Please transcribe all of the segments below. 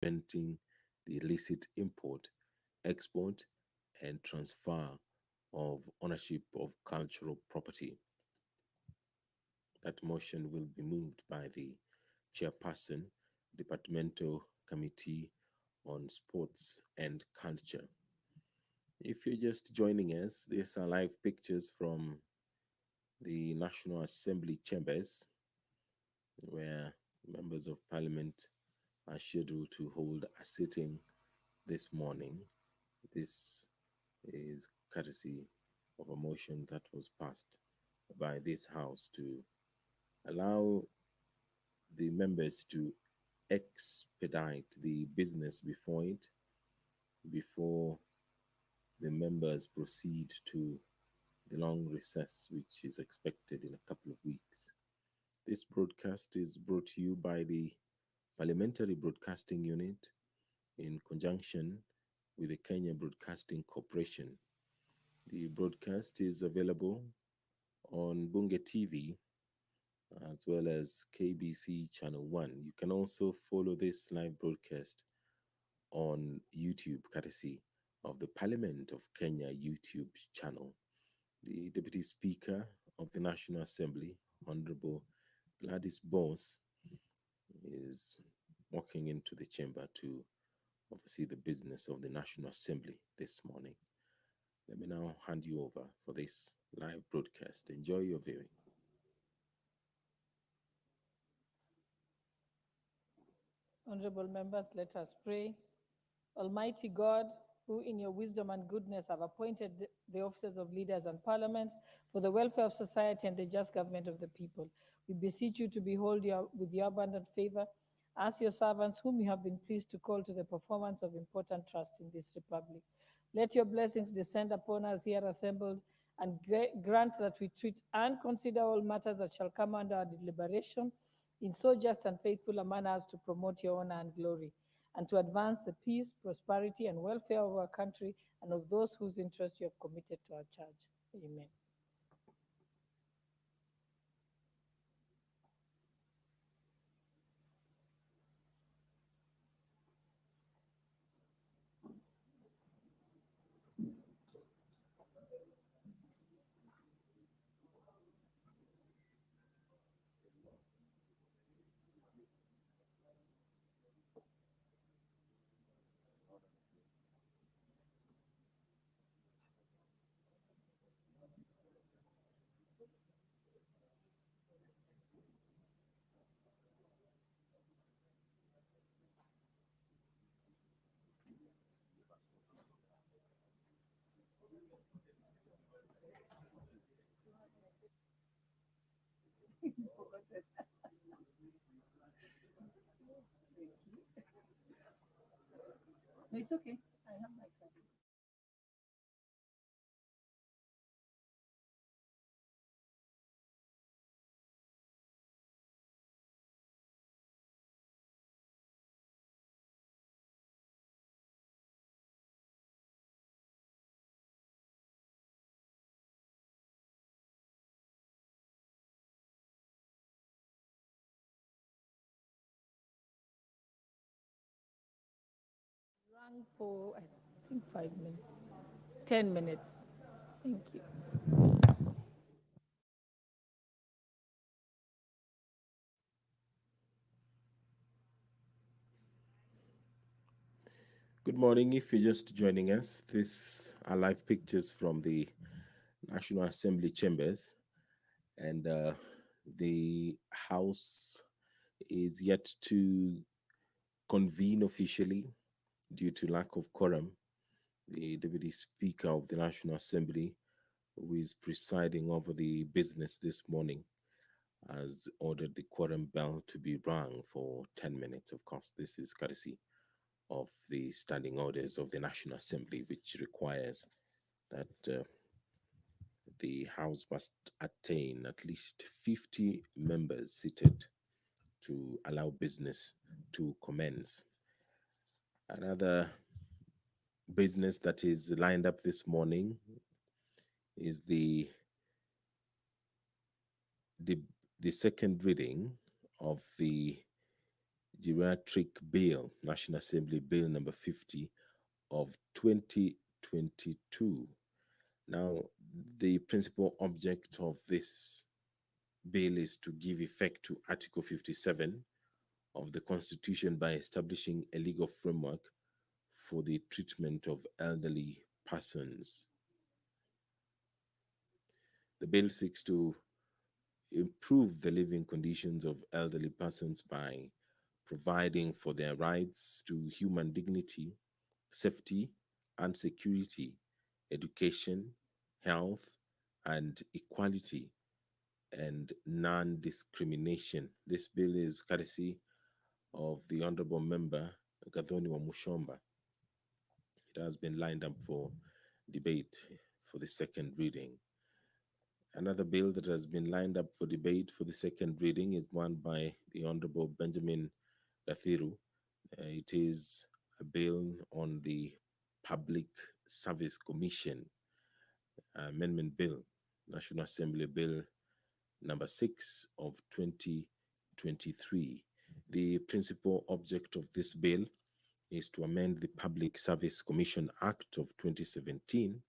preventing the illicit import, export, and transfer of ownership of cultural property. That motion will be moved by the chairperson, Departmental Committee on Sports and Culture. If you're just joining us, these are live pictures from the National Assembly chambers where members of parliament are scheduled to hold a sitting this morning. This is courtesy of a motion that was passed by this House to allow the members to expedite the business before it, before the members proceed to the long recess, which is expected in a couple of weeks. This broadcast is brought to you by the Parliamentary Broadcasting Unit in conjunction with the Kenya Broadcasting Corporation. The broadcast is available on Bunge TV as well as KBC Channel 1. You can also follow this live broadcast on YouTube, courtesy of the Parliament of Kenya YouTube channel. The Deputy Speaker of the National Assembly, Honorable Gladys Boss, is walking into the chamber to oversee the business of the National Assembly this morning. Let me now hand you over for this live broadcast. Enjoy your viewing. Honorable members, let us pray. Almighty God, who in your wisdom and goodness have appointed the offices of leaders and parliaments for the welfare of society and the just government of the people, we beseech you to behold with your abundant favor as your servants whom you have been pleased to call to the performance of important trusts in this republic. Let your blessings descend upon us here assembled and grant that we treat and consider all matters that shall come under our deliberation in so just and faithful a manner as to promote your honor and glory, and to advance the peace, prosperity, and welfare of our country and of those whose interests you have committed to our charge. Amen. No, it's okay. I have my cards. Rang for, I think, 5 minutes, 10 minutes. Thank you. Good morning. If you're just joining us, these are live pictures from the National Assembly chambers, and the House is yet to convene officially due to lack of quorum. The Deputy Speaker of the National Assembly, who is presiding over the business this morning, has ordered the quorum bell to be rung for 10 minutes. Of course, this is courtesy of the standing orders of the National Assembly, which requires that the House must attain at least 50 members seated to allow business to commence. Another business that is lined up this morning is the, the second reading of the Geriatric Bill, National Assembly Bill number 50 of 2022. Now, the principal object of this bill is to give effect to Article 57 of the Constitution by establishing a legal framework for the treatment of elderly persons. The bill seeks to improve the living conditions of elderly persons by providing for their rights to human dignity, safety and security, education, health, and equality and non discrimination. This bill is courtesy of the Honorable Member Gathoni Wamushomba. It has been lined up for debate for the second reading. Another bill that has been lined up for debate for the second reading is one by the Honorable Benjamin Gathiru. It is a bill on the Public Service Commission Amendment Bill, National Assembly Bill number 6 of 2023. The principal object of this bill is to amend the Public Service Commission Act of 2017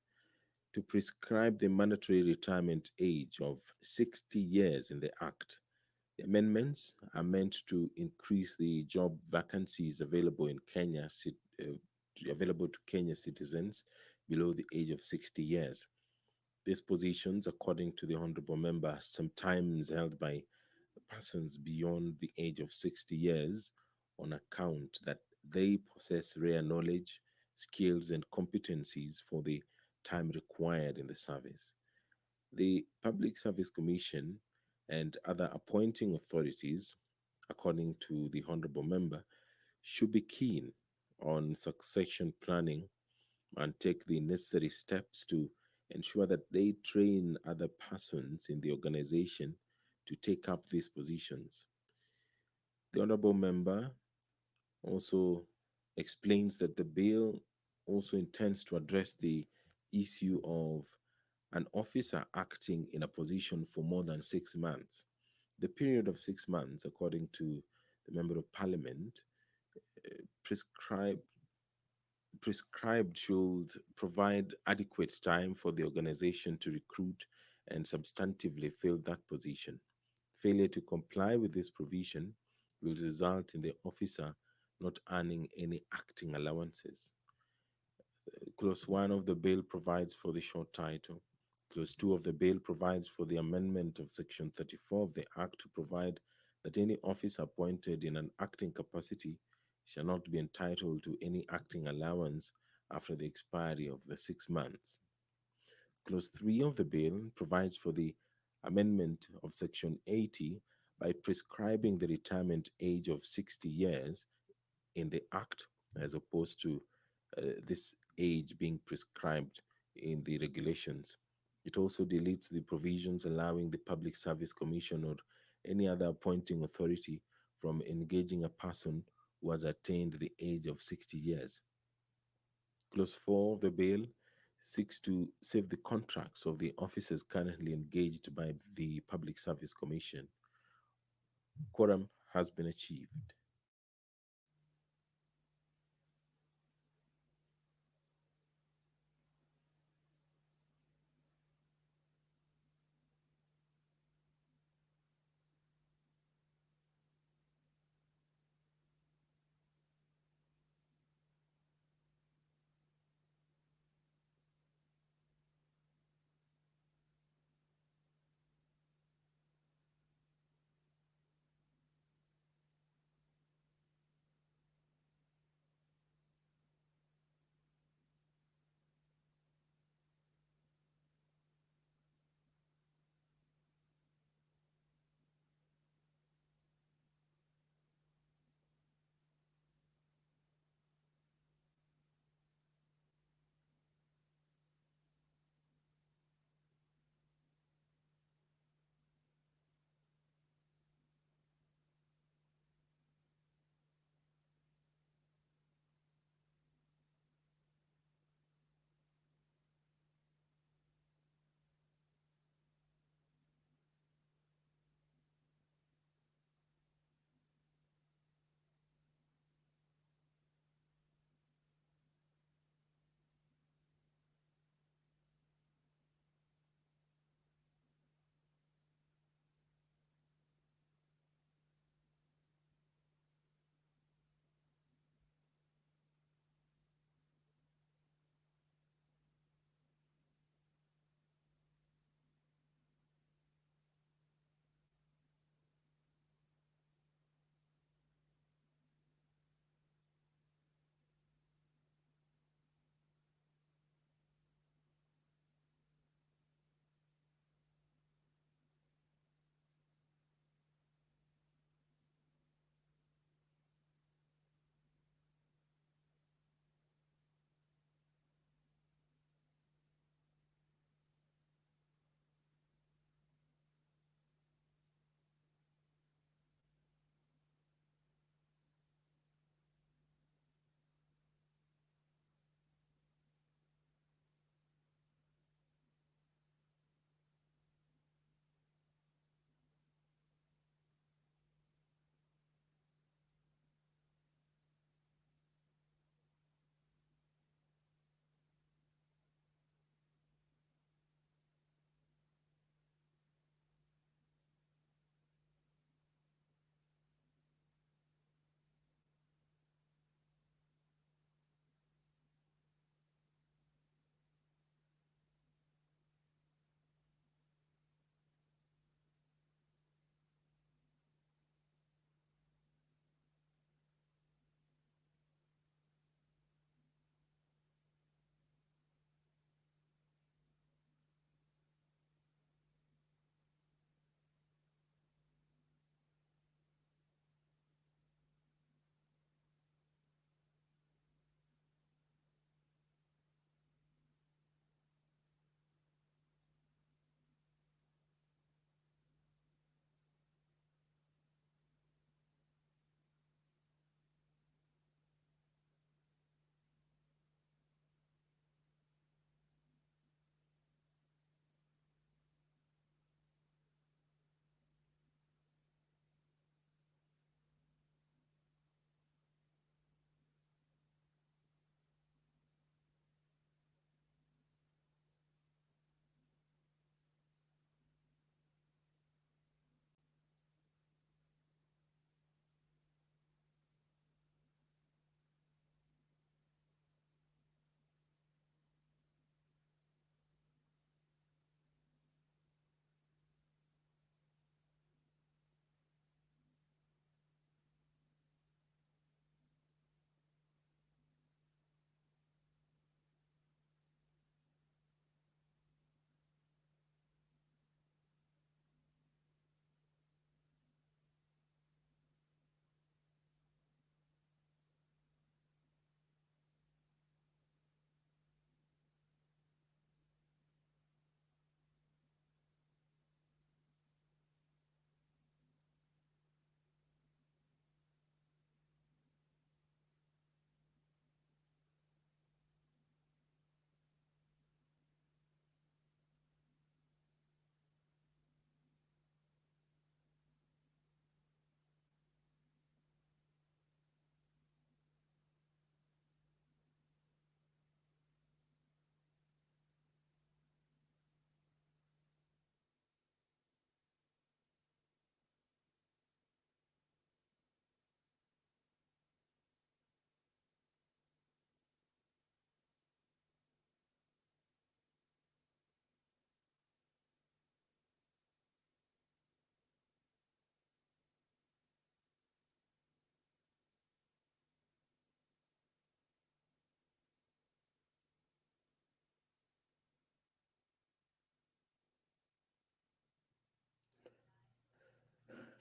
to prescribe the mandatory retirement age of 60 years in the Act. The amendments are meant to increase the job vacancies available in Kenya, available to Kenya citizens below the age of 60 years. These positions, according to the Honorable Member, sometimes held by persons beyond the age of 60 years on account that they possess rare knowledge, skills, and competencies for the time required in the service. The Public Service Commission and other appointing authorities, according to the Honorable Member, should be keen on succession planning and take the necessary steps to ensure that they train other persons in the organization to take up these positions. The Honorable Member also explains that the bill also intends to address the issue of an officer acting in a position for more than 6 months. The period of 6 months, according to the Member of Parliament, prescribed prescribed should provide adequate time for the organization to recruit and substantively fill that position. Failure to comply with this provision will result in the officer not earning any acting allowances. Clause 1 of the bill provides for the short title. Clause 2 of the bill provides for the amendment of Section 34 of the Act to provide that any officer appointed in an acting capacity shall not be entitled to any acting allowance after the expiry of the 6 months. Clause 3 of the bill provides for the amendment of Section 80 by prescribing the retirement age of 60 years in the Act as opposed to this age being prescribed in the regulations. It also deletes the provisions allowing the Public Service Commission or any other appointing authority from engaging a person who has attained the age of 60 years. Clause 4 of the bill seeks to save the contracts of the officers currently engaged by the Public Service Commission. Quorum has been achieved.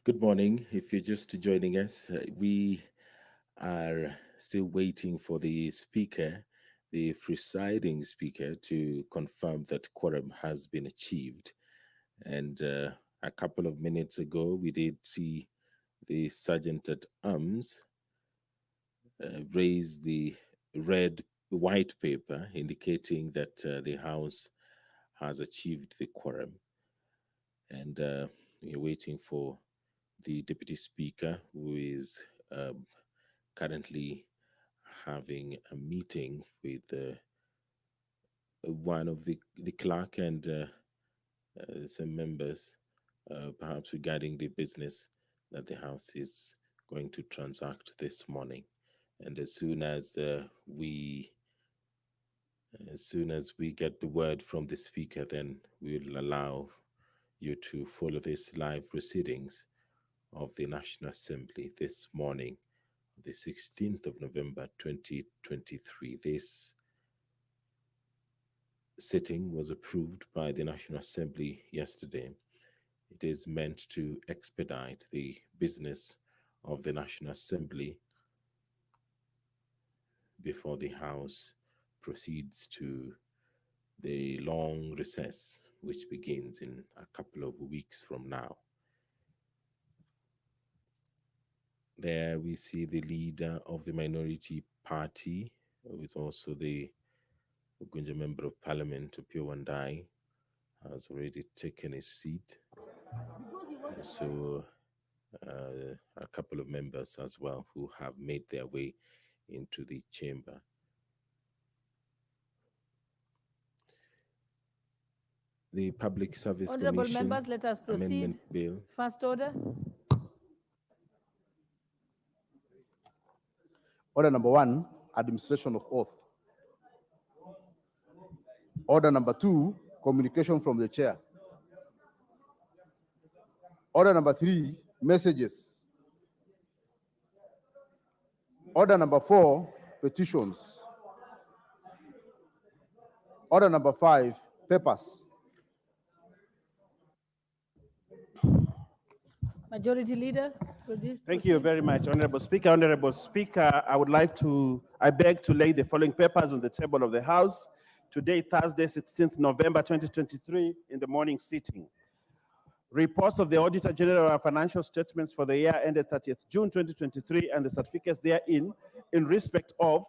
Good morning. If you're just joining us, we are still waiting for the speaker, the presiding speaker, to confirm that quorum has been achieved. And a couple of minutes ago, we did see the sergeant at arms raise the red white paper indicating that the House has achieved the quorum. And we're waiting for the deputy speaker, who is currently having a meeting with one of the clerk and some members, perhaps regarding the business that the House is going to transact this morning. And as soon as we get the word from the speaker, then we'll allow you to follow this live proceedings of the National Assembly this morning, the 16th of November 2023. This sitting was approved by the National Assembly yesterday. It is meant to expedite the business of the National Assembly before the House proceeds to the long recess, which begins in a couple of weeks from now. There we see the leader of the minority party, who is also the Ugunja Member of Parliament, Opio Wandai, has already taken his seat. So a couple of members as well who have made their way into the chamber. The Public Service Honorable Commission members, let us proceed. Amendment Bill. First order. Order number 1, administration of oath. Order number 2, communication from the chair. Order number 3, messages. Order number 4, petitions. Order number 5, papers. Majority Leader, Thank you very much, Honorable Speaker. Honorable Speaker, I beg to lay the following papers on the table of the House today, Thursday, 16th November 2023, in the morning sitting. Reports of the Auditor General of Financial Statements for the year ended 30th June 2023 and the certificates therein in respect of,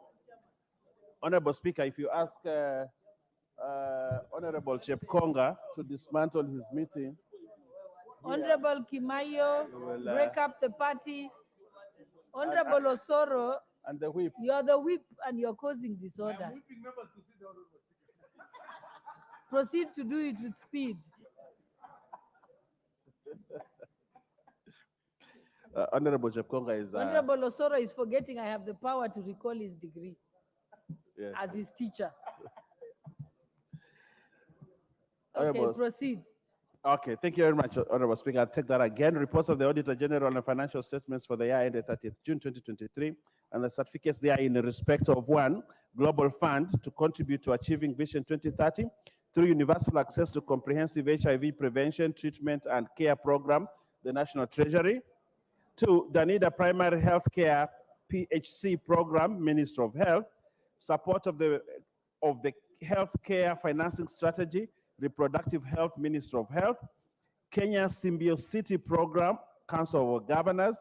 Honorable Speaker, if you ask Honorable Chepkonga to dismantle his meeting. Honorable Kimayo, break up the party. Honorable Osoro, And the whip. you're the whip and you're causing disorder. Proceed to do it with speed. Honorable Chepkonga is... Honorable Osoro is forgetting I have the power to recall his degree yes. as his teacher. Honorable- Okay, proceed. Okay, thank you very much, Honorable Speaker. I'll take that again. Reports of the Auditor General and financial statements for the year ended 30th June 2023, and the certificates there in respect of 1, Global Fund to contribute to achieving Vision 2030 through universal access to comprehensive HIV prevention, treatment, and care program, the National Treasury. 2, Danida Primary Health Care PHC program, Minister of Health. Support of the Healthcare Financing Strategy, Reproductive Health, Minister of Health. Kenya Symbiocity Program, Council of Governors.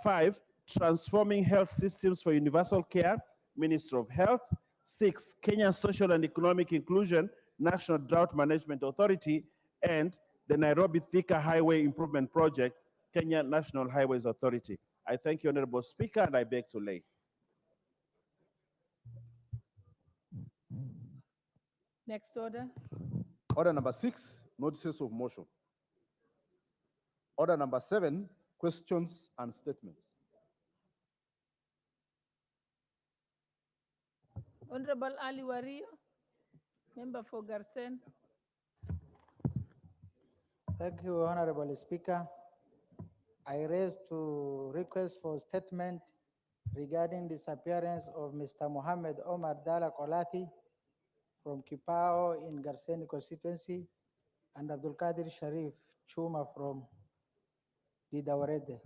5, Transforming Health Systems for Universal Care, Minister of Health. 6, Kenya Social and Economic Inclusion, National Drought Management Authority, and the Nairobi Thika Highway Improvement Project, Kenya National Highways Authority. I thank you, Honorable Speaker, and I beg to lay. Next order. Order number 6, notices of motion. Order number 7, questions and statements. Honorable Ali Wario, member for Garsen. Thank you, Honorable Speaker. I raise to request for statement regarding disappearance of Mr. Mohammed Omar Dala Kolati from Kipao in Garseni constituency and Abdul Qadir Sharif Chuma from Didawarede.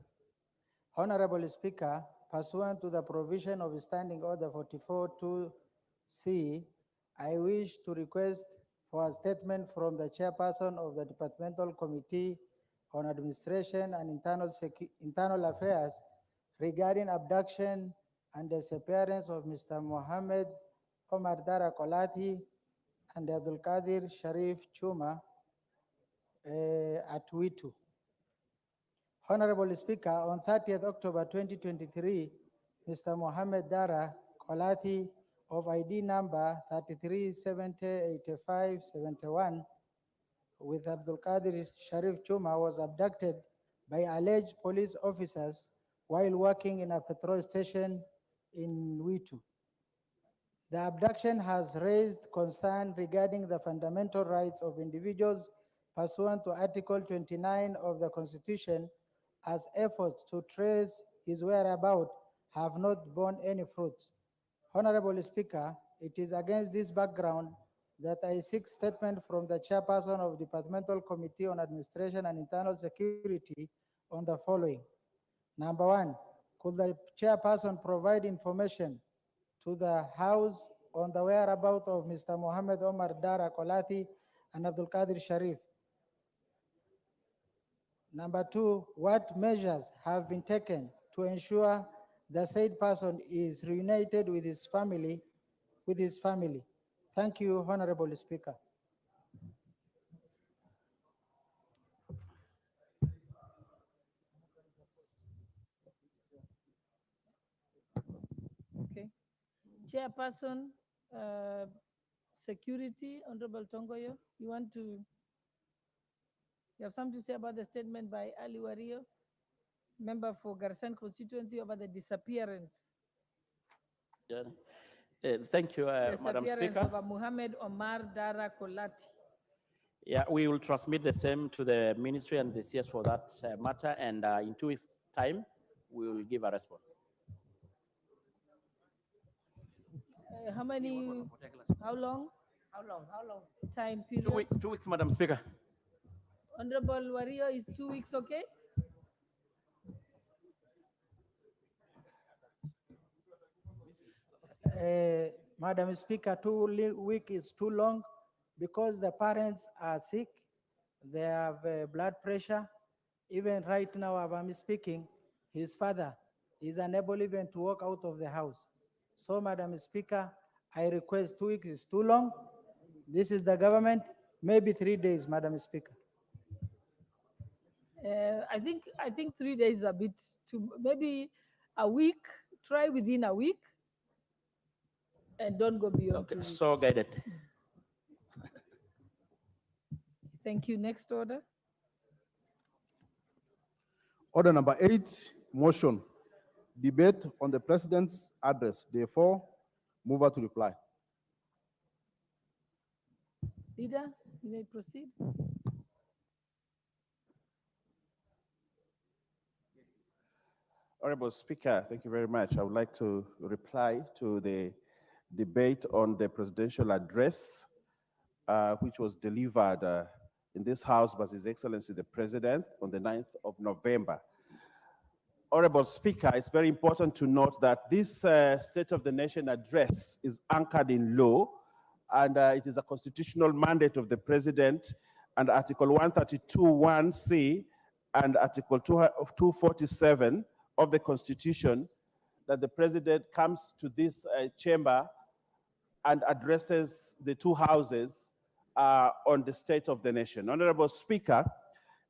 Honorable Speaker, pursuant to the provision of Standing Order 44-2C, I wish to request for a statement from the chairperson of the Departmental Committee on Administration and Internal Affairs regarding abduction and disappearance of Mr. Mohammed Omar Dara Kolati and Abdul Qadir Sharif Chuma at Witu. Honorable Speaker, on 30th October 2023, Mr. Mohammed Dara Kolati of ID number 33708571 with Abdul Qadir Sharif Chuma was abducted by alleged police officers while working in a petrol station in Witu. The abduction has raised concern regarding the fundamental rights of individuals pursuant to Article 29 of the Constitution, as efforts to trace his whereabouts have not borne any fruits. Honorable Speaker, it is against this background that I seek statement from the chairperson of Departmental Committee on Administration and Internal Security on the following. Number one, could the chairperson provide information to the House on the whereabouts of Mr. Mohammed Omar Dara Kolati and Abdul Qadir Sharif? Number two, what measures have been taken to ensure the said person is reunited with his family? Thank you, Honorable Speaker. Okay. Chairperson, Security, Honorable Tongoyo, you have something to say about the statement by Ali Wario, member for Garsan constituency, over the disappearance. Yeah. Thank you, Madam Disappearance Speaker. of Muhammad Omar Dara Kolati. Yeah, we will transmit the same to the ministry and the CS for that matter, and in 2 weeks' time, we will give a response. How long? How long? Time period? 2 weeks, 2 weeks, Madam Speaker. Honorable Wario, is 2 weeks okay? Madam Speaker, 2 weeks is too long because the parents are sick, they have blood pressure. Even right now, as I'm speaking, his father is unable even to walk out of the house. So, Madam Speaker, I request 2 weeks is too long. This is the government, maybe 3 days, Madam Speaker. I think 3 days is a bit too, maybe a week, try within a week, and don't go beyond 2 weeks. So guided. Thank you. Next order. Order number 8, motion. Debate on the President's address. Therefore, mover to reply. Leader, you may proceed. Honorable Speaker, thank you very much. I would like to reply to the debate on the presidential address, which was delivered in this House by His Excellency the President on the 9th of November. Honorable Speaker, it's very important to note that this State of the Nation address is anchored in law, and it is a constitutional mandate of the President, and Article 132(1)(c) and Article 247 of the Constitution, that the President comes to this chamber and addresses the two houses on the state of the nation. Honorable Speaker,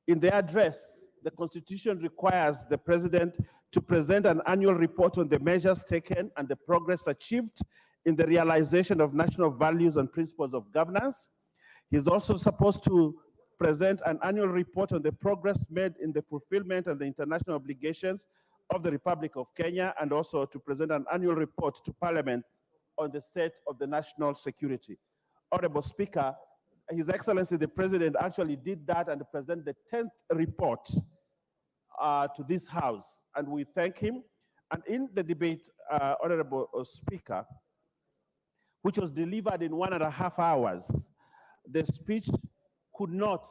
in the address, the Constitution requires the President to present an annual report on the measures taken and the progress achieved in the realization of national values and principles of governance. He's also supposed to present an annual report on the progress made in the fulfillment and the international obligations of the Republic of Kenya, and also to present an annual report to Parliament on the state of the national security. Honorable Speaker, His Excellency the President actually did that and presented the 10th report to this House, and we thank him. And in the debate, Honorable Speaker, which was delivered in 1.5 hours, the speech could not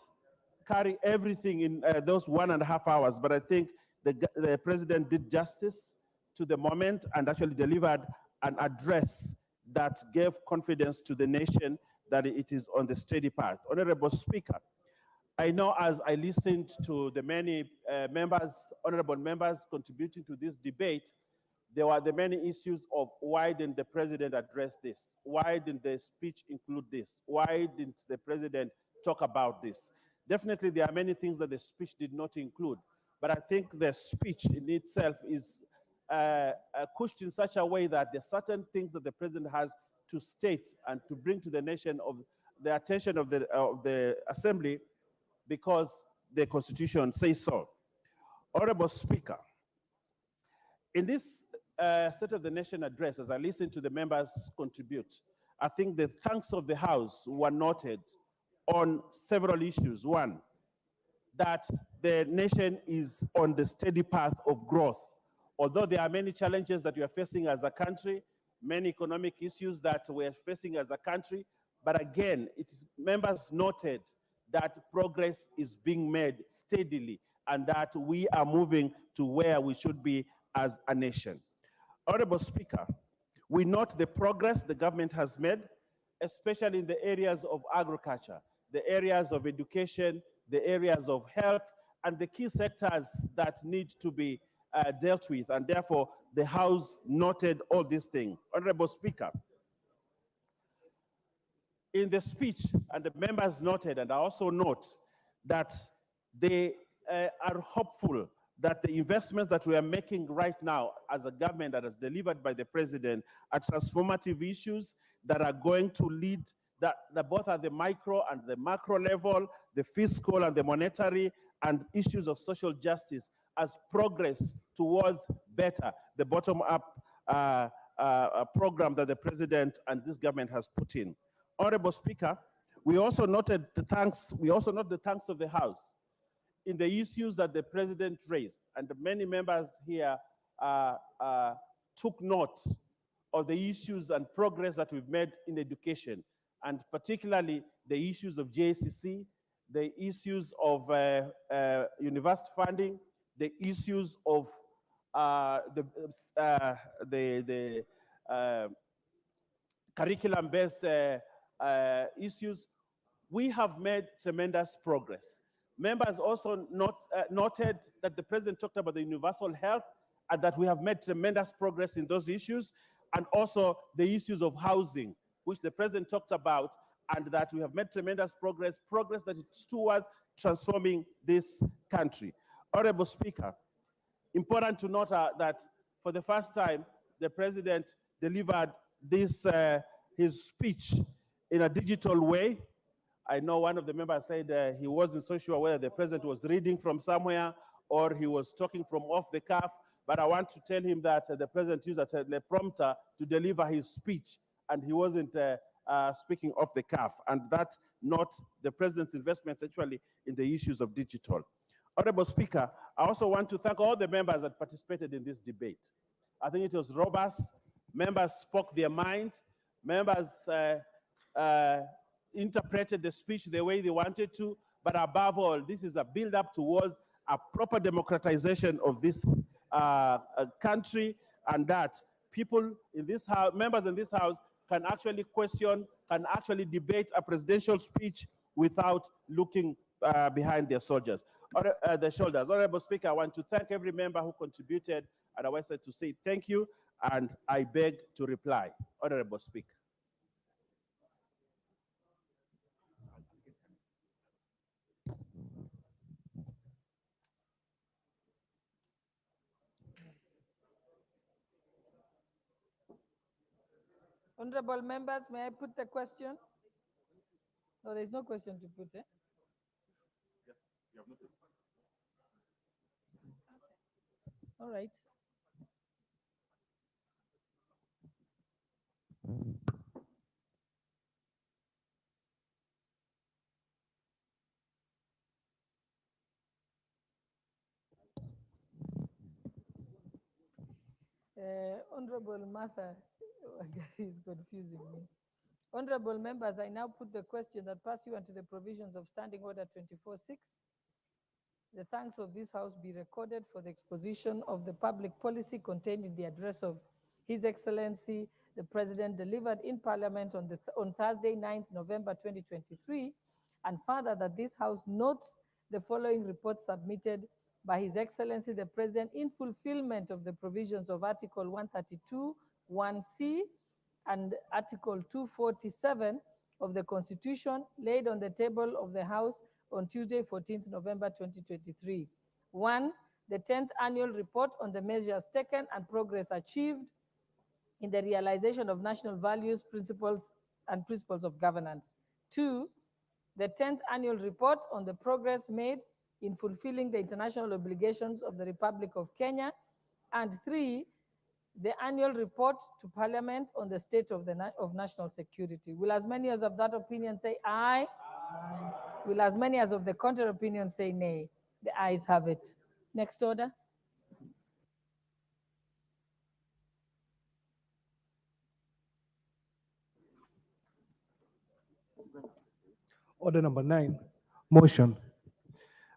carry everything in those 1.5 hours, but I think the president did justice to the moment and actually delivered an address that gave confidence to the nation that it is on the steady path. Honorable Speaker, I know as I listened to the many honorable members contributing to this debate, there were the many issues of why didn't the president address this? Why didn't the speech include this? Why didn't the president talk about this? Definitely, there are many things that the speech did not include, but I think the speech in itself is couched in such a way that there are certain things that the president has to state and to bring to the nation of the attention of the assembly because the constitution says so. Honorable Speaker, in this State of the Nation address, as I listened to the members contribute, I think the thanks of the House were noted on several issues. One, that the nation is on the steady path of growth. Although there are many challenges that we are facing as a country, many economic issues that we are facing as a country, but again, members noted that progress is being made steadily and that we are moving to where we should be as a nation. Honorable Speaker, we note the progress the government has made, especially in the areas of agriculture, the areas of education, the areas of health, and the key sectors that need to be dealt with. And therefore, the House noted all these things. Honorable Speaker, in the speech, and the members noted, and I also note that they are hopeful that the investments that we are making right now as a government that is delivered by the president are transformative issues that are going to lead that both at the micro and the macro level, the fiscal and the monetary, and issues of social justice as progress towards better, the bottom-up program that the president and this government has put in. Honorable Speaker, we also noted the thanks. We also note the thanks of the House in the issues that the president raised, and many members here took note of the issues and progress that we've made in education, and particularly the issues of JCC, the issues of university funding, the issues of the curriculum-based issues. We have made tremendous progress. Members also noted that the president talked about the universal health and that we have made tremendous progress in those issues, and also the issues of housing, which the president talked about, and that we have made tremendous progress that is towards transforming this country. Honorable Speaker, important to note that for the first time, the president delivered this, his speech in a digital way. I know one of the members said he wasn't so sure whether the president was reading from somewhere or he was talking from off the cuff, but I want to tell him that the president used a teleprompter to deliver his speech, and he wasn't speaking off the cuff, and that's not the president's investments actually in the issues of digital. Honorable Speaker, I also want to thank all the members that participated in this debate. I think it was robust. Members spoke their mind. Members interpreted the speech the way they wanted to, but above all, this is a build-up towards a proper democratization of this country, and that people in this house, members in this house, can actually question, can actually debate a presidential speech without looking behind their soldiers, or the shoulders. Honorable Speaker, I want to thank every member who contributed, and I want to say thank you, and I beg to reply. Honorable Speaker. Honorable members, may I put the question? No, there's no question to put, eh? Yes, you have noted. All right. Honorable Martha is confusing me. Honorable members, I now put the question that pursuant to the provisions of Standing Order 24.6, the thanks of this House be recorded for the exposition of the public policy contained in the address of His Excellency, the President, delivered in Parliament on Thursday, 9th November 2023, and further that this House notes the following report submitted by His Excellency, the President, in fulfillment of the provisions of Article 132, 1C, and Article 247 of the Constitution, laid on the table of the House on Tuesday, 14th November 2023. 1. The 10th annual report on the measures taken and progress achieved in the realization of national values, principles, and principles of governance. 2. The 10th annual report on the progress made in fulfilling the international obligations of the Republic of Kenya. And 3. The annual report to Parliament on the state of national security. Will as many as of that opinion say aye? Aye. Will as many as of the contrary opinion say nay? The ayes have it. Next order. Order number 9, motion.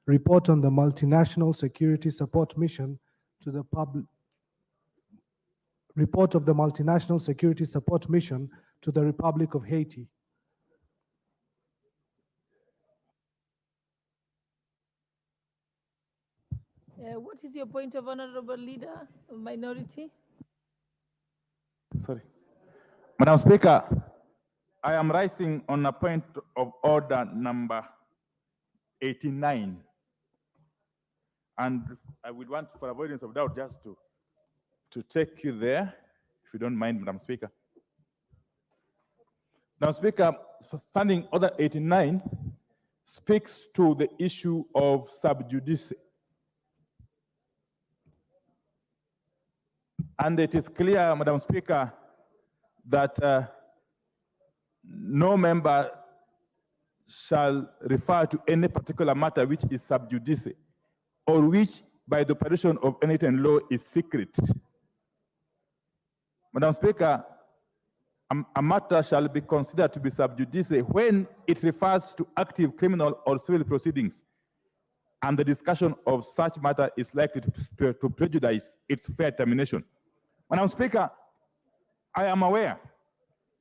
Report on the multinational security support mission to the public. Report of the multinational security support mission to the Republic of Haiti. What is your point of honorable leader of minority? Sorry. Madam Speaker, I am rising on a point of order number 89. And I would want, for avoidance of doubt, just to take you there, if you don't mind, Madam Speaker. Madam Speaker, Standing Order 89 speaks to the issue of sub judice. And it is clear, Madam Speaker, that no member shall refer to any particular matter which is sub judice, or which by the operation of any law is secret. Madam Speaker, a matter shall be considered to be sub judice when it refers to active criminal or civil proceedings, and the discussion of such matter is likely to prejudice its fair termination. Madam Speaker, I am aware,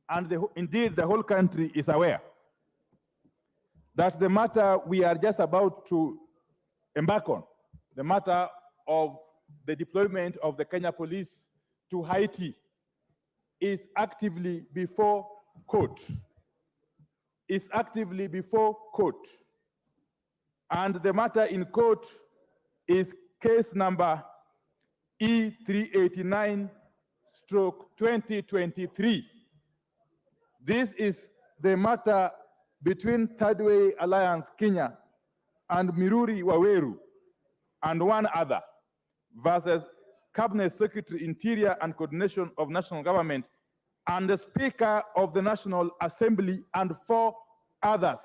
and indeed the whole country is aware, that the matter we are just about to embark on, the matter of the deployment of the Kenya police to Haiti, is actively before court. Is actively before court. And the matter in court is case number E389/2023. This is the matter between Third Way Alliance Kenya and Miruri Waweru and one other versus Cabinet Secretary Interior and Coordination of National Government and the Speaker of the National Assembly and 4 others.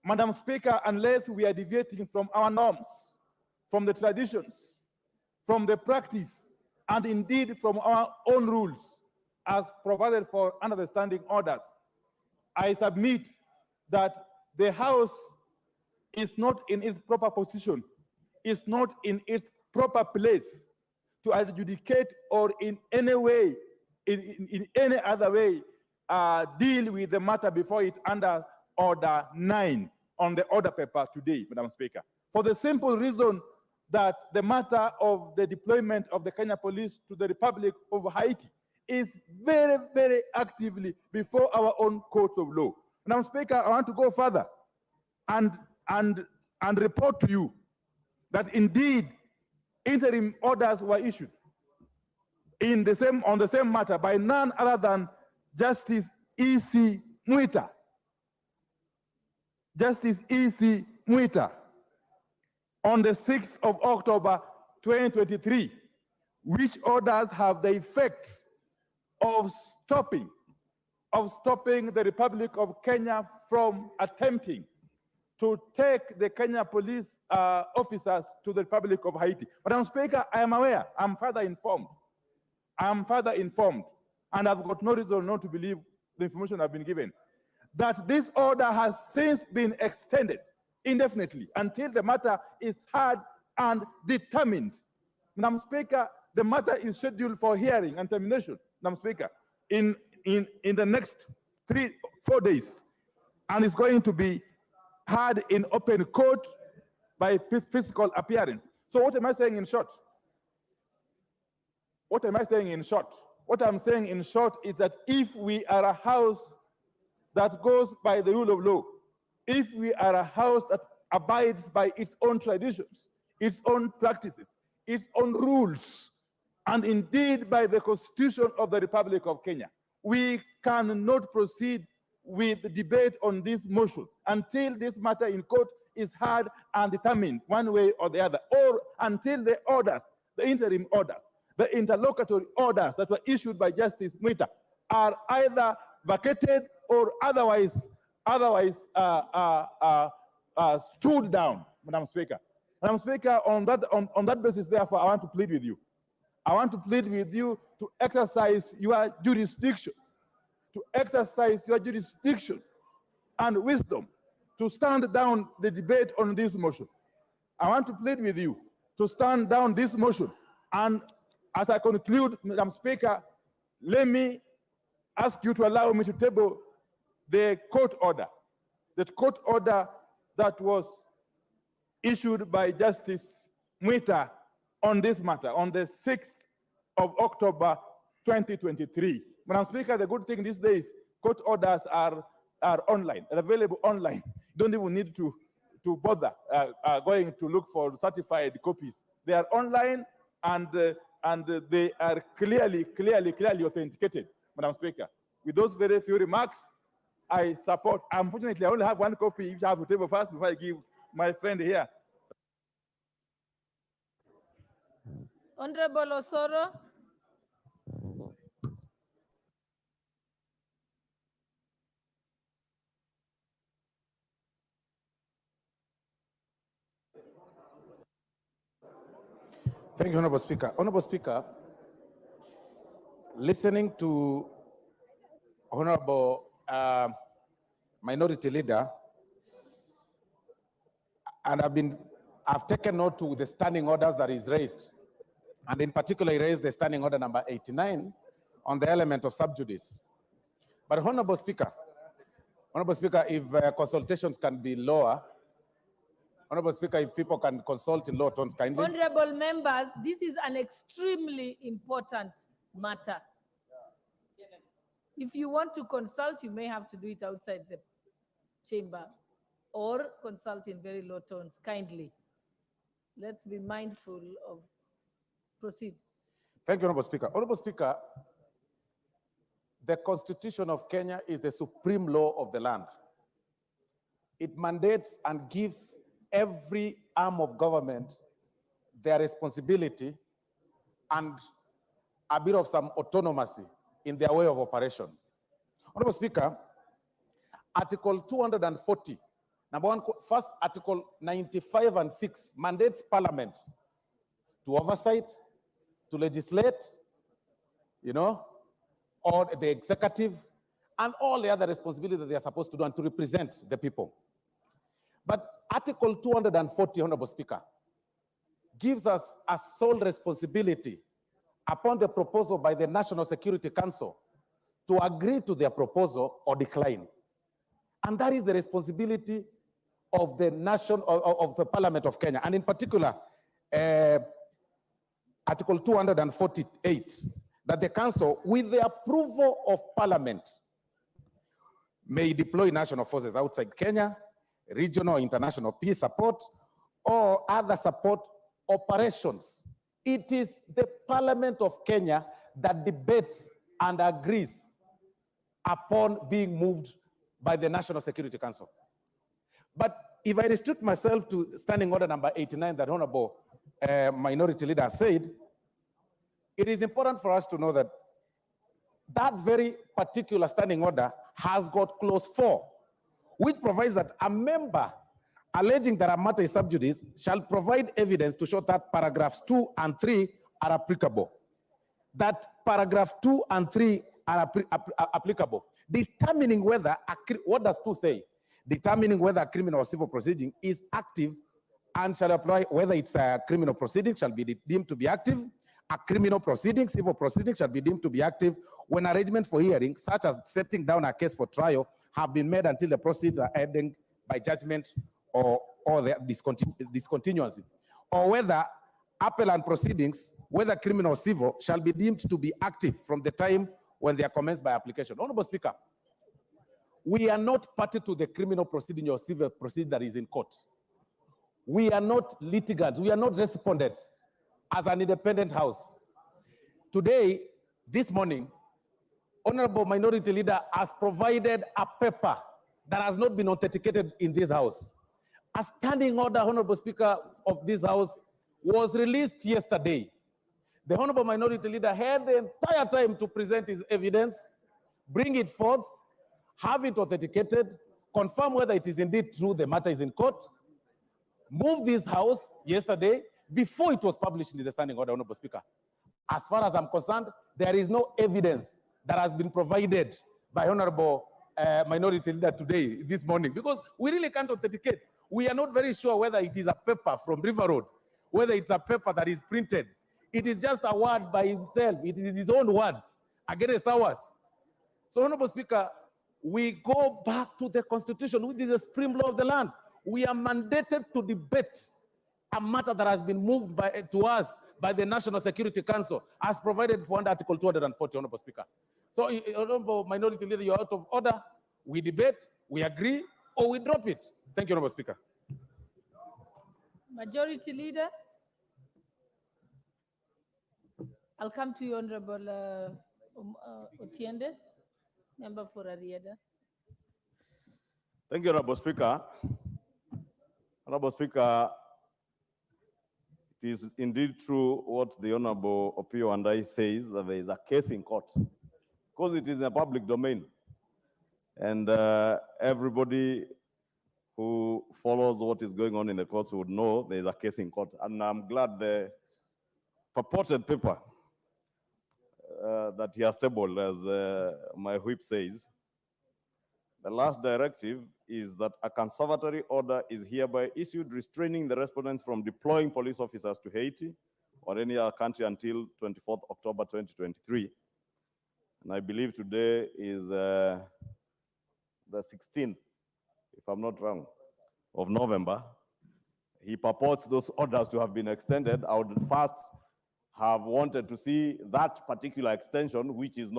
Madam Speaker, unless we are deviating from our norms, from the traditions, from the practice, and indeed from our own rules as provided for under the standing orders, I submit that the House is not in its proper position, is not in its proper place to adjudicate or in any way, in any other way, deal with the matter before it under Order 9 on the order paper today, Madam Speaker. For the simple reason that the matter of the deployment of the Kenya police to the Republic of Haiti is very, very actively before our own courts of law. Madam Speaker, I want to go further and report to you that indeed interim orders were issued on the same matter by none other than Justice E.C. Mwita. Justice E.C. Mwita on the 6th of October 2023, which orders have the effect of stopping the Republic of Kenya from attempting to take the Kenya police officers to the Republic of Haiti. Madam Speaker, I am aware, I'm further informed, and I've got no reason not to believe the information I've been given, that this order has since been extended indefinitely until the matter is heard and determined. Madam Speaker, the matter is scheduled for hearing and termination, Madam Speaker, in the next 3-4 days, and it's going to be heard in open court by physical appearance. So what am I saying in short? What am I saying in short? What I'm saying in short is that if we are a house that goes by the rule of law, if we are a house that abides by its own traditions, its own practices, its own rules, and indeed by the Constitution of the Republic of Kenya, we cannot proceed with the debate on this motion until this matter in court is heard and determined one way or the other, or until the orders, the interim orders, the interlocutory orders that were issued by Justice Mwita are either vacated or otherwise stood down, Madam Speaker. Madam Speaker, on that basis, therefore, I want to plead with you. I want to plead with you to exercise your jurisdiction, and wisdom to stand down the debate on this motion. I want to plead with you to stand down this motion. And as I conclude, Madam Speaker, let me ask you to allow me to table the court order that was issued by Justice Mwita on this matter on the 6th of October 2023. Madam Speaker, the good thing these days, court orders are online, available online. You don't even need to bother going to look for certified copies. They are online and they are clearly authenticated, Madam Speaker. With those very few remarks, I support. Unfortunately, I only have one copy. If you have to table first before I give my friend here. Honorable Osoro. Thank you, Honorable Speaker. Honorable Speaker, listening to Honorable Minority Leader, and I've taken note to the standing orders that is raised, and in particular, he raised the standing order number 89 on the element of sub judice. But Honorable Speaker, if consultations can be lower, Honorable Speaker, if people can consult in low tones kindly. Honorable members, this is an extremely important matter. If you want to consult, you may have to do it outside the chamber or consult in very low tones, kindly. Let's be mindful of proceed. Thank you, Honorable Speaker. Honorable Speaker, the Constitution of Kenya is the supreme law of the land. It mandates and gives every arm of government their responsibility and a bit of some autonomy in their way of operation. Honorable Speaker, Article 240, number one, first Article 95 and 6 mandates Parliament to oversight, to legislate, or the executive, and all the other responsibilities that they are supposed to do and to represent the people. But Article 240, Honorable Speaker, gives us a sole responsibility upon the proposal by the National Security Council to agree to their proposal or decline. And that is the responsibility of the of the Parliament of Kenya. And in particular, Article 248, that the Council, with the approval of Parliament, may deploy national forces outside Kenya, regional or international peace support, or other support operations. It is the Parliament of Kenya that debates and agrees upon being moved by the National Security Council. But if I restrict myself to standing order number 89 that Honorable Minority Leader said, it is important for us to know that that very particular standing order has got clause 4, which provides that a member alleging that a matter is sub judice shall provide evidence to show that paragraphs 2 and 3 are applicable. That paragraph 2 and 3 are applicable determining whether, what does 2 say? Determining whether a criminal or civil proceeding is active and shall apply, whether it's a criminal proceeding shall be deemed to be active. A criminal proceeding, civil proceeding shall be deemed to be active when arrangement for hearing, such as setting down a case for trial, have been made until the proceedings are ending by judgment or the discontinuance. Or whether appellant proceedings, whether criminal or civil, shall be deemed to be active from the time when they are commenced by application. Honorable Speaker, we are not party to the criminal proceeding or civil proceeding that is in court. We are not litigants. We are not respondents as an independent house. Today, this morning, Honorable Minority Leader has provided a paper that has not been authenticated in this house. A standing order, Honorable Speaker of this house, was released yesterday. The Honorable Minority Leader had the entire time to present his evidence, bring it forth, have it authenticated, confirm whether it is indeed true the matter is in court, move this house yesterday before it was published in the standing order, Honorable Speaker. As far as I'm concerned, there is no evidence that has been provided by Honorable Minority Leader today, this morning, because we really can't authenticate. We are not very sure whether it is a paper from River Road, whether it's a paper that is printed. It is just a word by himself. It is his own words against ours. So, Honorable Speaker, we go back to the Constitution, which is the supreme law of the land. We are mandated to debate a matter that has been moved to us by the National Security Council, as provided for under Article 240, Honorable Speaker. So, Honorable Minority Leader, you're out of order. We debate, we agree, or we drop it. Thank you, Honorable Speaker. Majority Leader. I'll come to you, Honorable Otiende, member for Ariada. Thank you, Honorable Speaker. Honorable Speaker, it is indeed true what the Honorable Opio and I says, that there is a case in court, because it is in a public domain. And everybody who follows what is going on in the courts would know there is a case in court. And I'm glad the purported paper that he has tabled, as my whip says, the last directive is that a conservatory order is hereby issued restraining the respondents from deploying police officers to Haiti or any other country until 24th October 2023. And I believe today is the 16th, if I'm not wrong, of November. He purports those orders to have been extended. I would first have wanted to see that particular extension, which has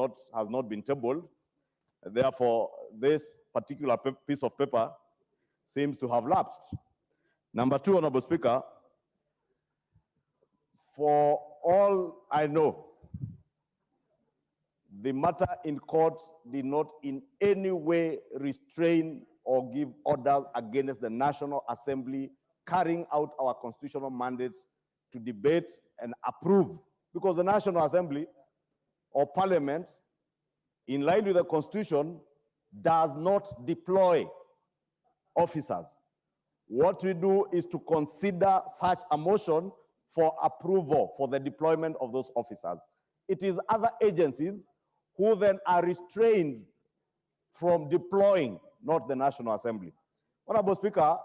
not been tabled. Therefore, this particular piece of paper seems to have lapsed. Number two, Honorable Speaker, for all I know, the matter in court did not in any way restrain or give orders against the National Assembly carrying out our constitutional mandates to debate and approve, because the National Assembly or Parliament, in line with the Constitution, does not deploy officers. What we do is to consider such a motion for approval for the deployment of those officers. It is other agencies who then are restrained from deploying, not the National Assembly. Honorable Speaker,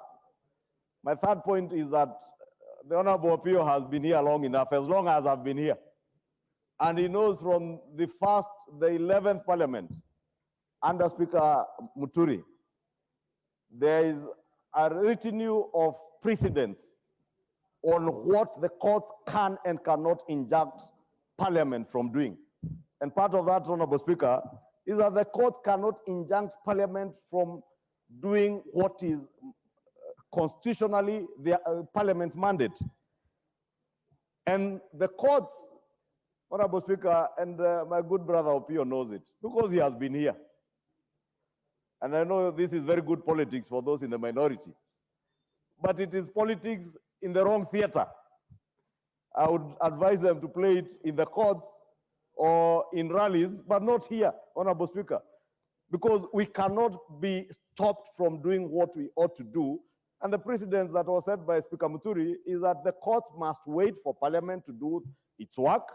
my third point is that the Honorable Opio has been here long enough, as long as I've been here. And he knows from the 11th Parliament, under Speaker Muturi, there is a retinue of precedents on what the courts can and cannot injunct Parliament from doing. And part of that, Honorable Speaker, is that the court cannot injunct Parliament from doing what is constitutionally the Parliament's mandate. And the courts, Honorable Speaker, and my good brother Opio knows it, because he has been here. And I know this is very good politics for those in the minority, but it is politics in the wrong theater. I would advise them to play it in the courts or in rallies, but not here, Honorable Speaker, because we cannot be stopped from doing what we ought to do. And the precedence that was set by Speaker Muturi is that the court must wait for Parliament to do its work,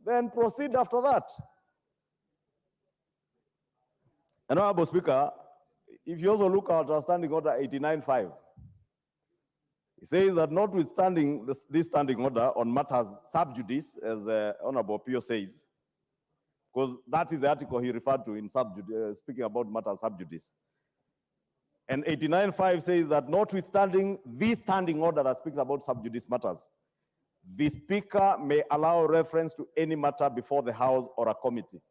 then proceed after that. And Honorable Speaker, if you also look at our standing order 89.5, it says that notwithstanding this standing order on matters sub judice, as Honorable Pio says, because that is the article he referred to in speaking about matters sub judice. And 89.5 says that notwithstanding this standing order that speaks about sub judice matters, the Speaker may allow reference to any matter before the House or a committee.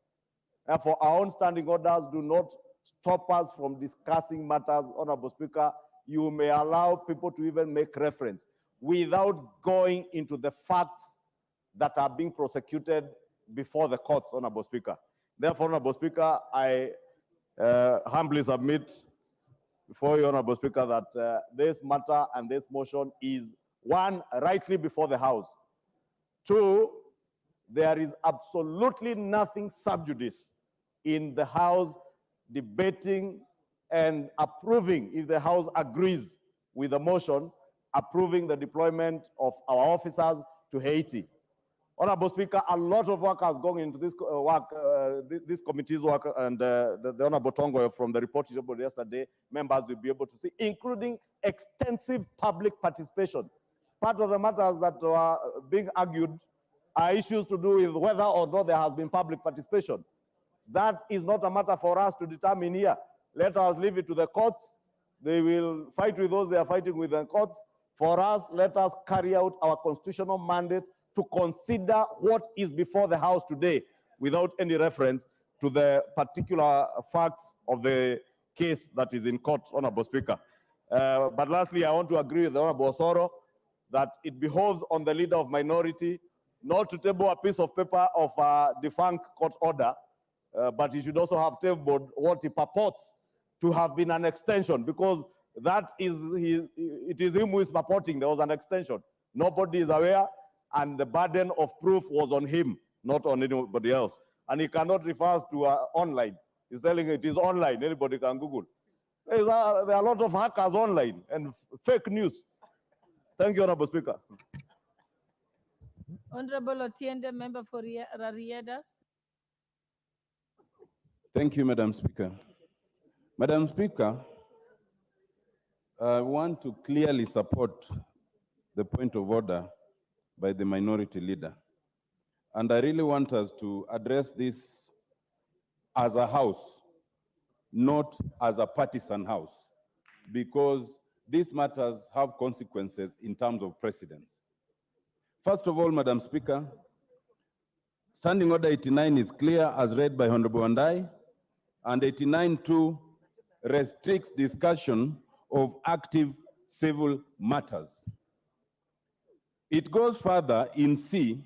Therefore, our own standing orders do not stop us from discussing matters. Honorable Speaker, you may allow people to even make reference without going into the facts that are being prosecuted before the courts, Honorable Speaker. Therefore, Honorable Speaker, I humbly submit before you, Honorable Speaker, that this matter and this motion is, one, rightly before the House. Two, there is absolutely nothing sub judice in the House debating and approving, if the House agrees with the motion, approving the deployment of our officers to Haiti. Honorable Speaker, a lot of work has gone into this this committee's work, and the Honorable Tongo from the report yesterday, members will be able to see, including extensive public participation. Part of the matters that were being argued are issues to do with whether or not there has been public participation. That is not a matter for us to determine here. Let us leave it to the courts. They will fight with those they are fighting with the courts. For us, let us carry out our constitutional mandate to consider what is before the House today without any reference to the particular facts of the case that is in court, Honorable Speaker. But lastly, I want to agree with Honorable Osoro that it behoves on the leader of minority not to table a piece of paper of a defunct court order, but he should also have tabled what he purports to have been an extension, because that is it is him who is purporting there was an extension. Nobody is aware, and the burden of proof was on him, not on anybody else. And he cannot refer to online. He's telling it is online, anybody can Google. There are a lot of hackers online and fake news. Thank you, Honorable Speaker. Honorable Otiende, member for Rarieda. Thank you, Madam Speaker. Madam Speaker, I want to clearly support the point of order by the minority leader. And I really want us to address this as a house, not as a partisan house, because these matters have consequences in terms of precedence. First of all, Madam Speaker, Standing Order 89 is clear as read by Honorable Wandai, and 89.2 restricts discussion of active civil matters. It goes further in C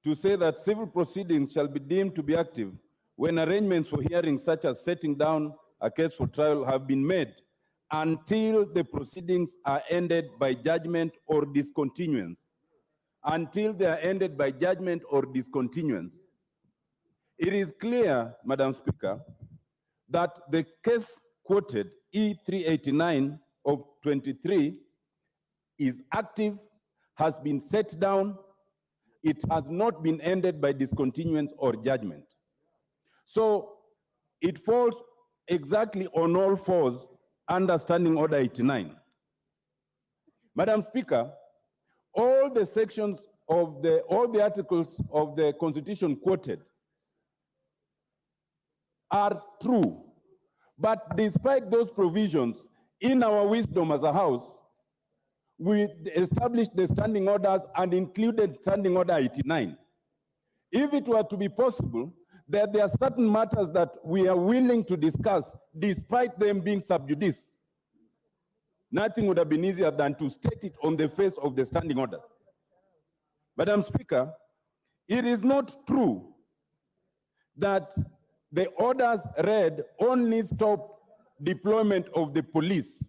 to say that civil proceedings shall be deemed to be active when arrangements for hearings such as setting down a case for trial have been made until the proceedings are ended by judgment or discontinuance. Until they are ended by judgment or discontinuance. It is clear, Madam Speaker, that the case quoted, E389 of 23, is active, has been set down, it has not been ended by discontinuance or judgment. So it falls exactly on all fours under Standing Order 89. Madam Speaker, all the sections of all the articles of the Constitution quoted are true. But despite those provisions, in our wisdom as a house, we established the standing orders and included Standing Order 89. If it were to be possible, that there are certain matters that we are willing to discuss despite them being sub judice, nothing would have been easier than to state it on the face of the standing order. Madam Speaker, it is not true that the orders read only stop deployment of the police.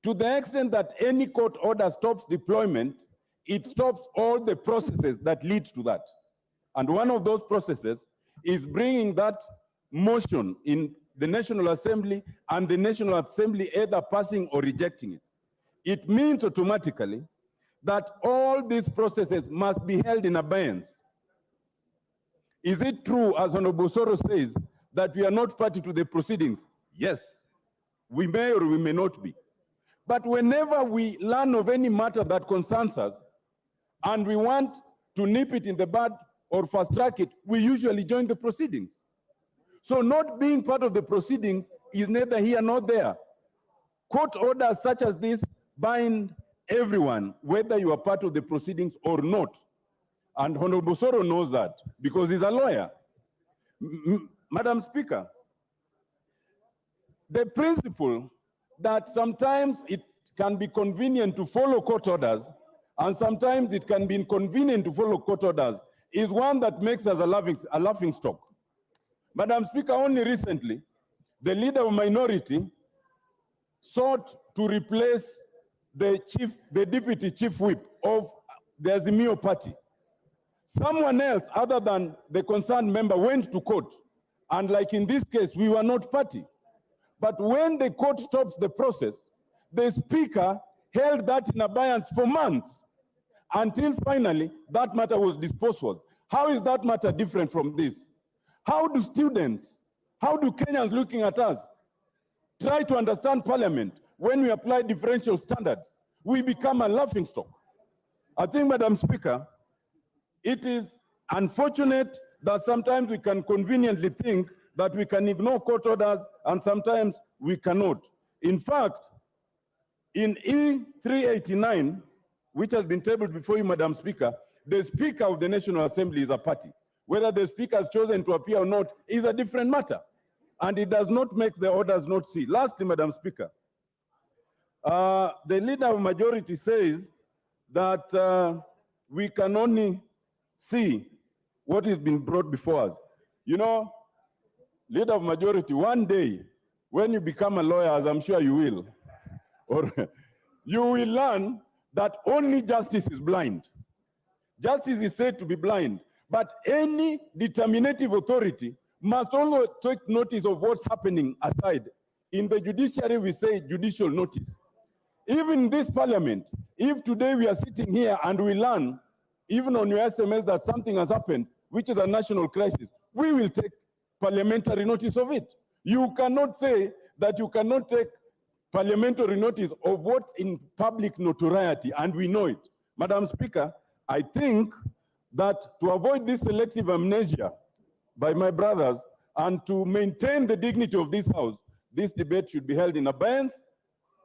To the extent that any court order stops deployment, it stops all the processes that lead to that. And one of those processes is bringing that motion in the National Assembly and the National Assembly either passing or rejecting it. It means automatically that all these processes must be held in abeyance. Is it true, as Honorable Soro says, that we are not party to the proceedings. Yes, we may or we may not be. But whenever we learn of any matter that concerns us and we want to nip it in the bud or fast track it, we usually join the proceedings. So not being part of the proceedings is neither here nor there. Court orders such as this bind everyone, whether you are part of the proceedings or not. And Honorable Soro knows that because he's a lawyer. Madam Speaker, the principle that sometimes it can be convenient to follow court orders and sometimes it can be inconvenient to follow court orders is one that makes us a laughing stock. Madam Speaker, only recently, the leader of minority sought to replace the deputy chief whip of the Azimio party. Someone else other than the concerned member went to court, and like in this case, we were not party. But when the court stops the process, the speaker held that in abeyance for months until finally that matter was disposed of. How is that matter different from this? How do students, how do Kenyans looking at us try to understand parliament when we apply differential standards? We become a laughingstock. I think, Madam Speaker, it is unfortunate that sometimes we can conveniently think that we can ignore court orders and sometimes we cannot. In fact, in E389, which has been tabled before you, Madam Speaker, the Speaker of the National Assembly is a party. Whether the Speaker has chosen to appear or not is a different matter. And it does not make the orders not see. Lastly, Madam Speaker, the leader of majority says that we can only see what is being brought before us. You know, leader of majority, one day, when you become a lawyer, as I'm sure you will, or you will learn that only justice is blind. Justice is said to be blind, but any determinative authority must always take notice of what's happening aside. In the judiciary, we say judicial notice. Even in this parliament, if today we are sitting here and we learn, even on your SMS, that something has happened, which is a national crisis, we will take parliamentary notice of it. You cannot say that you cannot take parliamentary notice of what's in public notoriety, and we know it. Madam Speaker, I think that to avoid this selective amnesia by my brothers and to maintain the dignity of this House, this debate should be held in abeyance,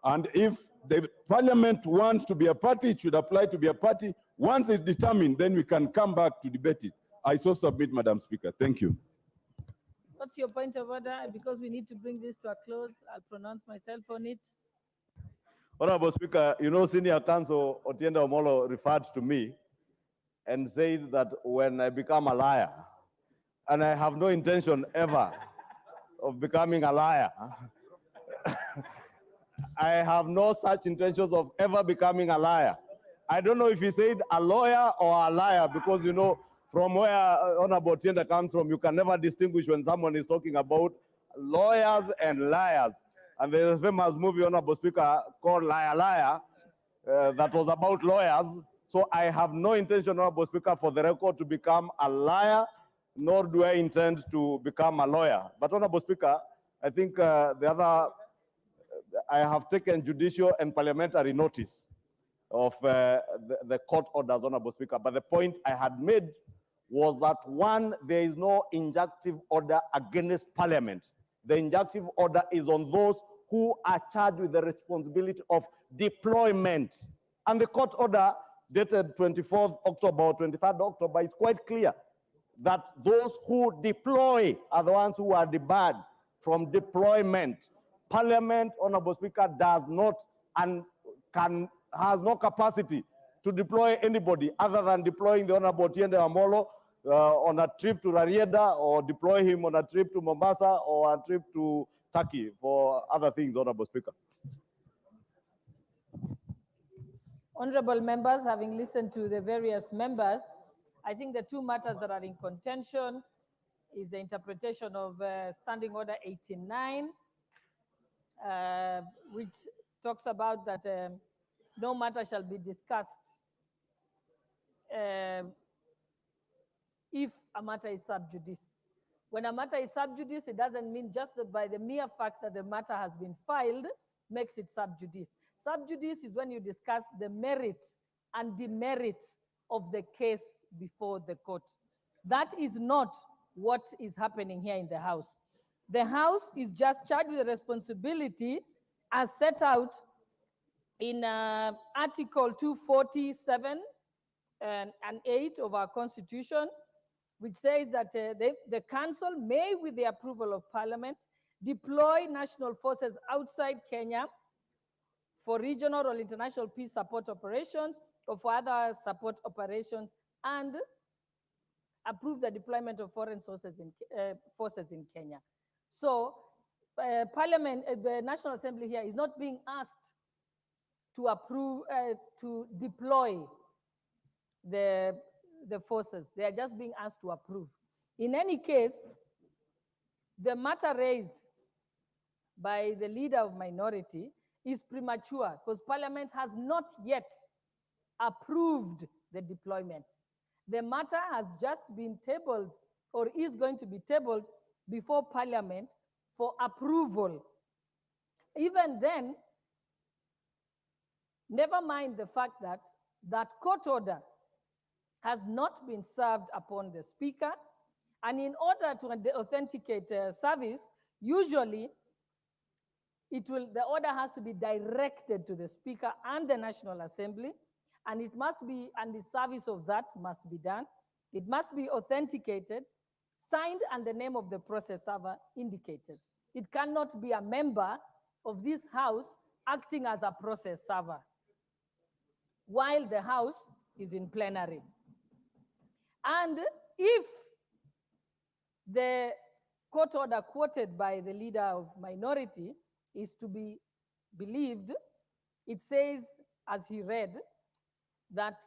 and if the parliament wants to be a party, it should apply to be a party. Once it's determined, then we can come back to debate it. I so submit, Madam Speaker. Thank you. What's your point of order? Because we need to bring this to a close, I'll pronounce myself on it. Honorable Speaker, you know, Senior Counsel Otienda Omolo referred to me and said that when I become a liar, and I have no intention ever of becoming a liar. I have no such intentions of ever becoming a liar. I don't know if he said a lawyer or a liar, because, you know, from where Honorable Otienda comes from, you can never distinguish when someone is talking about lawyers and liars. And there's a famous movie, Honorable Speaker, called Liar Liar, that was about lawyers. So I have no intention, Honorable Speaker, for the record, to become a liar, nor do I intend to become a lawyer. But Honorable Speaker, I think I have taken judicial and parliamentary notice of the court orders, Honorable Speaker. But the point I had made was that, one, there is no injunctive order against Parliament. The injunctive order is on those who are charged with the responsibility of deployment. And the court order dated 24th October or 23rd October is quite clear that those who deploy are the ones who are debarred from deployment. Parliament, Honorable Speaker, does not and has no capacity to deploy anybody other than deploying the Honorable Otiende Amolo on a trip to Rarieda, or deploy him on a trip to Mombasa or a trip to Turkey for other things, Honorable Speaker. Honorable members, having listened to the various members, I think the two matters that are in contention is the interpretation of Standing Order 89, which talks about that no matter shall be discussed if a matter is sub judice. When a matter is sub judice, it doesn't mean just that by the mere fact that the matter has been filed makes it sub judice. Sub judice is when you discuss the merits and demerits of the case before the court. That is not what is happening here in the House. The House is just charged with the responsibility as set out in Article 247 and 8 of our Constitution, which says that the Council may, with the approval of Parliament, deploy national forces outside Kenya for regional or international peace support operations or for other support operations, and approve the deployment of foreign forces in Kenya. So Parliament, the National Assembly here is not being asked to approve, to deploy the forces. They are just being asked to approve. In any case, the matter raised by the leader of minority is premature because Parliament has not yet approved the deployment. The matter has just been tabled or is going to be tabled before Parliament for approval. Even then, never mind the fact that that court order has not been served upon the Speaker, and in order to authenticate service, usually the order has to be directed to the Speaker and the National Assembly, and it must be, and the service of that must be done. It must be authenticated, signed, and the name of the process server indicated. It cannot be a member of this House acting as a process server while the House is in plenary. And if the court order quoted by the leader of minority is to be believed, it says, as he read, that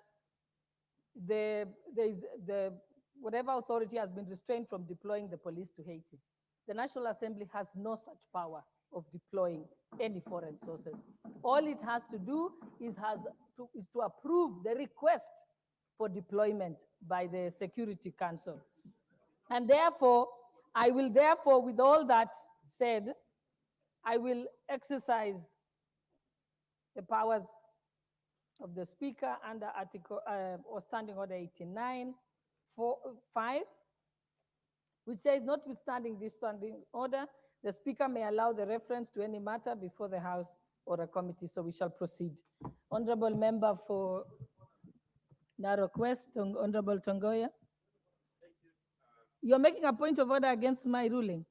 whatever authority has been restrained from deploying the police to Haiti. The National Assembly has no such power of deploying any foreign sources. All it has to do is to approve the request for deployment by the Security Council. And therefore, I will therefore, with all that said, I will exercise the powers of the Speaker under Article or Standing Order 89.5, which says, notwithstanding this standing order, the Speaker may allow the reference to any matter before the House or a committee. So we shall proceed. Honorable Member for Narok West, Honorable Tongoya. You're making a point of order against my ruling.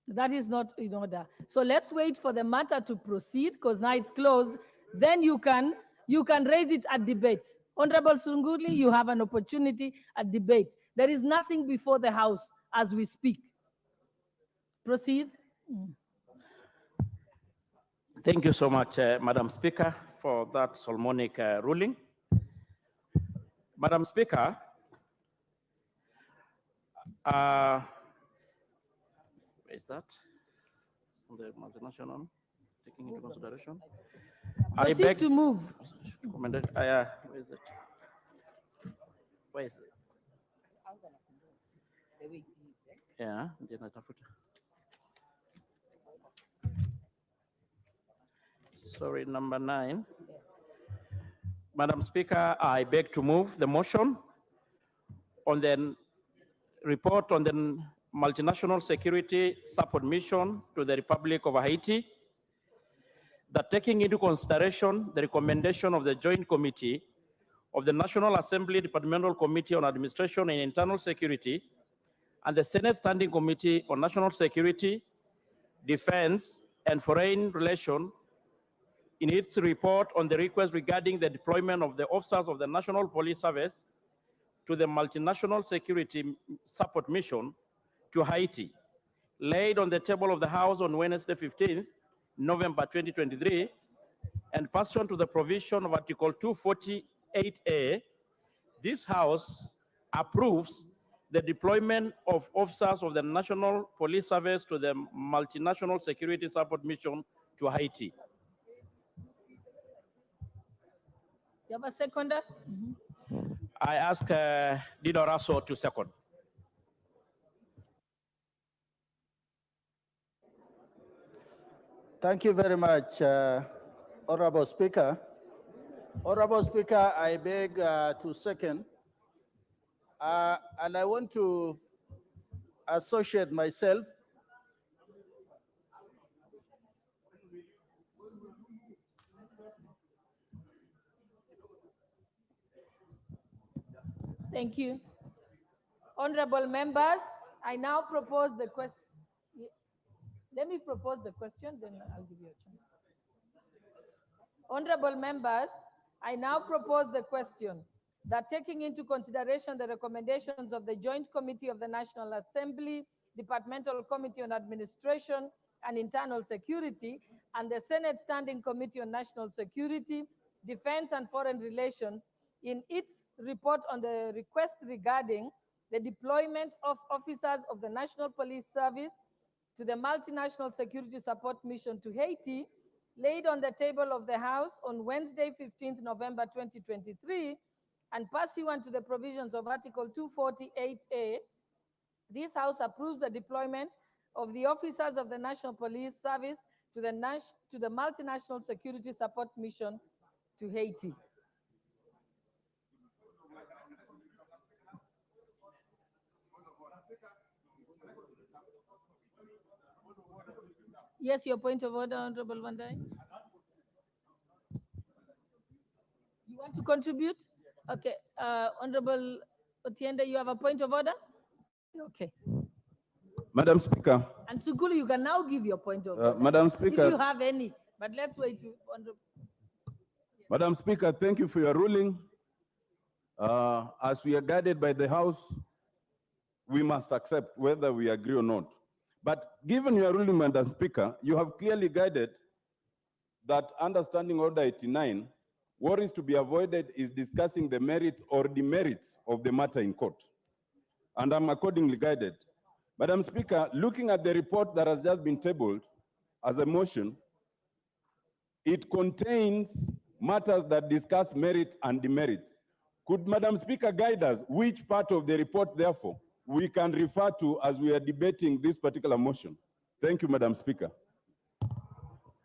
That is not in order. So let's wait for the matter to proceed because now it's closed. Then you can raise it at debate. Honorable Sunguli, you have an opportunity at debate. There is nothing before the House as we speak. Proceed. Thank you so much, Madam Speaker, for that Solomonic ruling. Madam Speaker, where is that? The multinational, taking into consideration. Proceed to move. Where is it? Where is it? Yeah, sorry, number 9. Madam Speaker, I beg to move the motion on the report on the multinational security support mission to the Republic of Haiti, that taking into consideration the recommendation of the Joint Committee of the National Assembly Departmental Committee on Administration and Internal Security and the Senate Standing Committee on National Security, Defense, and Foreign Relations in its report on the request regarding the deployment of the officers of the National Police Service to the multinational security support mission to Haiti, laid on the table of the House on Wednesday, 15th November 2023, and pursuant to the provision of Article 248A, this House approves the deployment of officers of the National Police Service to the multinational security support mission to Haiti. You have a seconder? I ask Dido Raso to second. Thank you very much, Honorable Speaker. Honorable Speaker, I beg to second, and I want to associate myself. Thank you. Honorable members, I now propose the question. Let me propose the question, then I'll give you a chance. Honorable members, I now propose the question that taking into consideration the recommendations of the Joint Committee of the National Assembly, Departmental Committee on Administration and Internal Security, and the Senate Standing Committee on National Security, Defense and Foreign Relations, in its report on the request regarding the deployment of officers of the National Police Service to the Multinational Security Support Mission to Haiti, laid on the table of the House on Wednesday, 15th November 2023, and pursuant to the provisions of Article 248A, this House approves the deployment of the officers of the National Police Service to the Multinational Security Support Mission to Haiti. Yes, your point of order, Honorable Vandai. You want to contribute? Okay, Honorable Otiende, you have a point of order? Okay. Madam Speaker. And Sugulu, you can now give your point of order. Madam Speaker. If you have any, but let's wait. Madam Speaker, thank you for your ruling. As we are guided by the House, we must accept whether we agree or not. But given your ruling, Madam Speaker, you have clearly guided that understanding Order 89, what is to be avoided is discussing the merits or demerits of the matter in court. And I'm accordingly guided. Madam Speaker, looking at the report that has just been tabled as a motion, it contains matters that discuss merit and demerit. Could Madam Speaker guide us which part of the report, therefore, we can refer to as we are debating this particular motion? Thank you, Madam Speaker.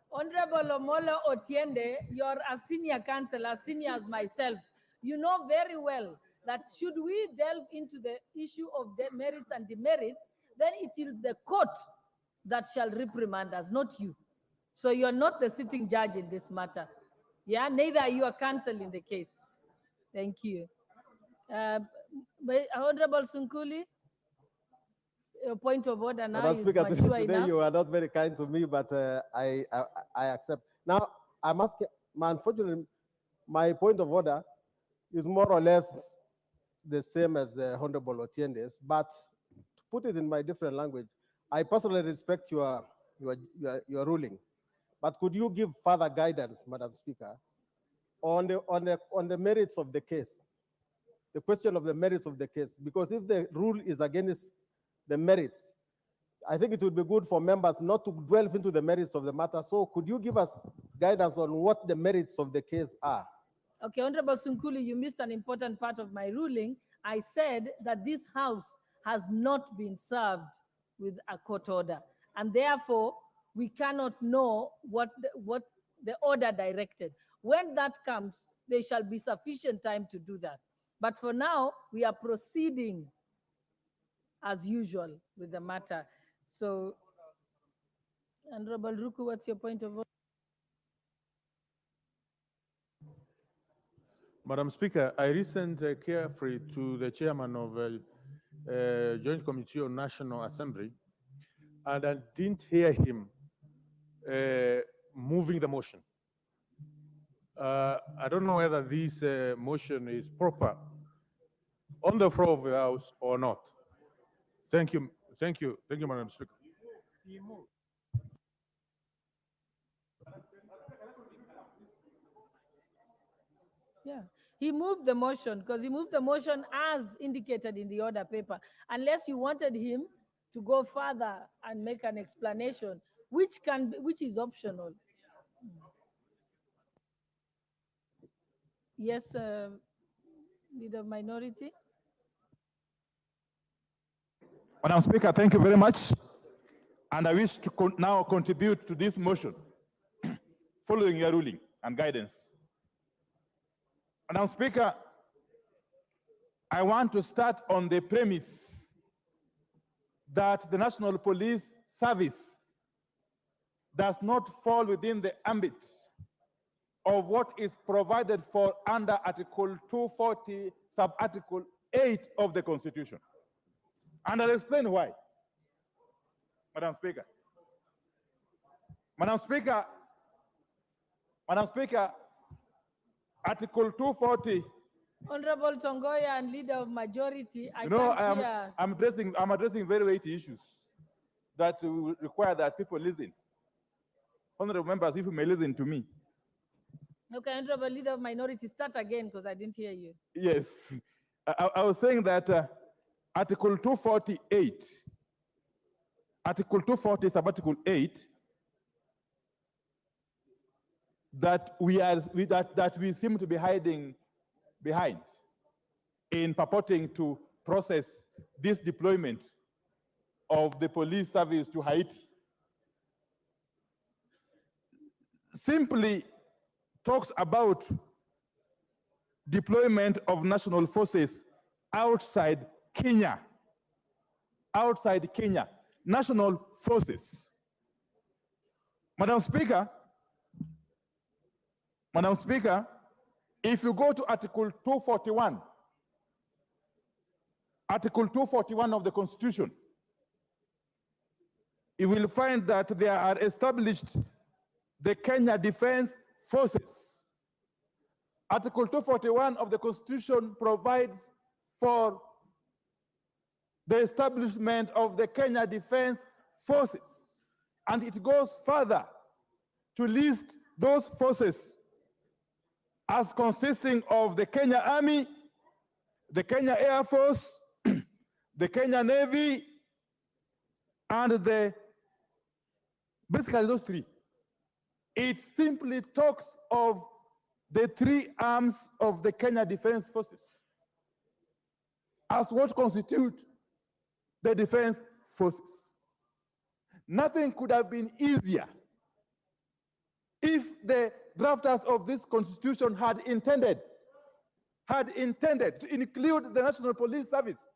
Honorable Omolo Otiende, you're a senior counselor, senior as myself. You know very well that should we delve into the issue of the merits and demerits, then it is the court that shall reprimand us, not you. So you're not the sitting judge in this matter. Yeah, neither are you a counsel in the case. Thank you. Honorable Sunkuli, your point of order now Madam is Speaker, mature today enough. you are not very kind to me, but I accept. Now, I'm asking, unfortunately, my point of order is more or less the same as Honorable Otiende's, but to put it in my different language, I personally respect your ruling, but could you give further guidance, Madam Speaker, on the merits of the case, the question of the merits of the case? Because if the rule is against the merits, I think it would be good for members not to delve into the merits of the matter. So could you give us guidance on what the merits of the case are? Okay, Honorable Sunkuli, you missed an important part of my ruling. I said that this House has not been served with a court order, and therefore we cannot know what the order directed. When that comes, there shall be sufficient time to do that. But for now, we are proceeding as usual with the matter. So, Honorable Ruku, what's your point of order? Madam Speaker, I listened carefully to the chairman of Joint Committee on National Assembly, and I didn't hear him moving the motion. I don't know whether this motion is proper on the floor of the House or not. Thank you, Madam Speaker. Yeah, he moved the motion because he moved the motion as indicated in the order paper. Unless you wanted him to go further and make an explanation, which is optional. Yes, leader of minority. Madam Speaker, thank you very much. And I wish to now contribute to this motion. following your ruling and guidance. Madam Speaker, I want to start on the premise that the National Police Service does not fall within the ambit of what is provided for under Article 240, sub-article 8 of the Constitution. And I'll explain why. Madam Speaker. Madam Speaker, Article 240. Honorable Tongoya and Leader of Majority, I You know, can't hear. I'm addressing very weighty issues that will require that people listen. Honorable members, if you may listen to me. Okay, Honorable Leader of Minority, start again because I didn't hear you. Yes, I was saying that Article 248, Article 240, sub-article 8, that we seem to be hiding behind in purporting to process this deployment of the police service to Haiti simply talks about deployment of national forces outside Kenya. Outside Kenya, national forces. Madam Speaker, if you go to Article 241, Article 241 of the Constitution, you will find that there are established the Kenya Defense Forces. Article 241 of the Constitution provides for the establishment of the Kenya Defense Forces. And it goes further to list those forces as consisting of the Kenya Army, the Kenya Air Force, the Kenya Navy, and basically those three. It simply talks of the three arms of the Kenya Defense Forces as what constitute the defense forces. Nothing could have been easier if the drafters of this constitution had intended to include the National Police Service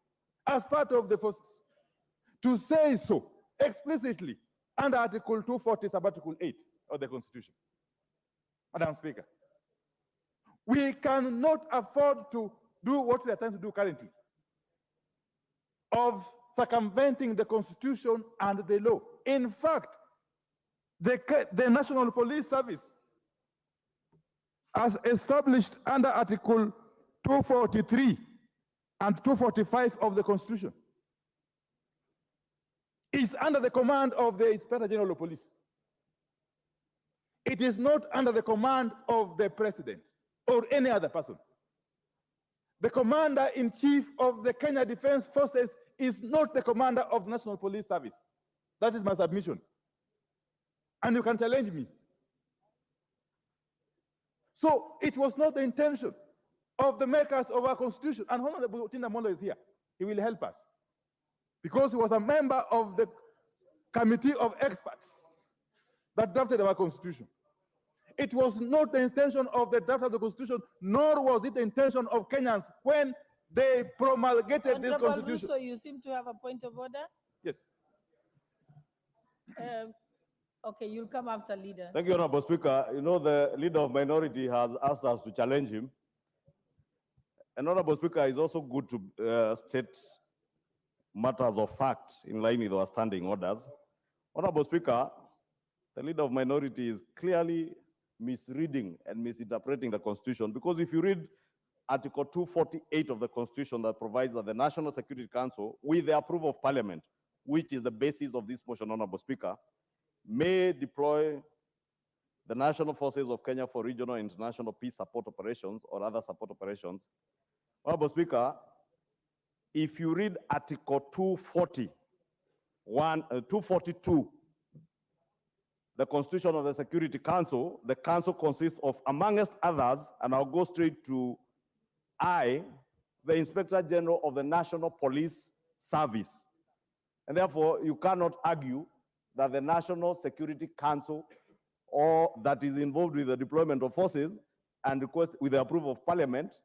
as part of the forces. To say so explicitly under Article 240, sub-article 8 of the Constitution. Madam Speaker, we cannot afford to do what we are trying to do currently, of circumventing the Constitution and the law. In fact, the National Police Service, as established under Article 243 and 245 of the Constitution, is under the command of the Inspector General of Police. It is not under the command of the President or any other person. The Commander-in-Chief of the Kenya Defense Forces is not the commander of the National Police Service. That is my submission. And you can challenge me. So it was not the intention of the makers of our Constitution. And Honorable Tindamolo is here. He will help us. Because he was a member of the committee of experts that drafted our Constitution. It was not the intention of the draft of the Constitution, nor was it the intention of Kenyans when they promulgated this Constitution. So you seem to have a point of order? Yes. Okay, you'll come after leader. Thank you, Honorable Speaker. You know, the leader of minority has asked us to challenge him. And Honorable Speaker, is also good to state matters of fact in line with our standing orders. Honorable Speaker, the leader of minority is clearly misreading and misinterpreting the Constitution, because if you read Article 248 of the Constitution that provides that the National Security Council, with the approval of Parliament, which is the basis of this motion, Honorable Speaker, may deploy the national forces of Kenya for regional and international peace support operations or other support operations. Honorable Speaker, if you read Article 242, the Constitution of the Security Council, the Council consists of, amongst others, and I'll go straight to I, the Inspector General of the National Police Service. And therefore, you cannot argue that the National Security Council or that is involved with the deployment of forces and request with the approval of parliament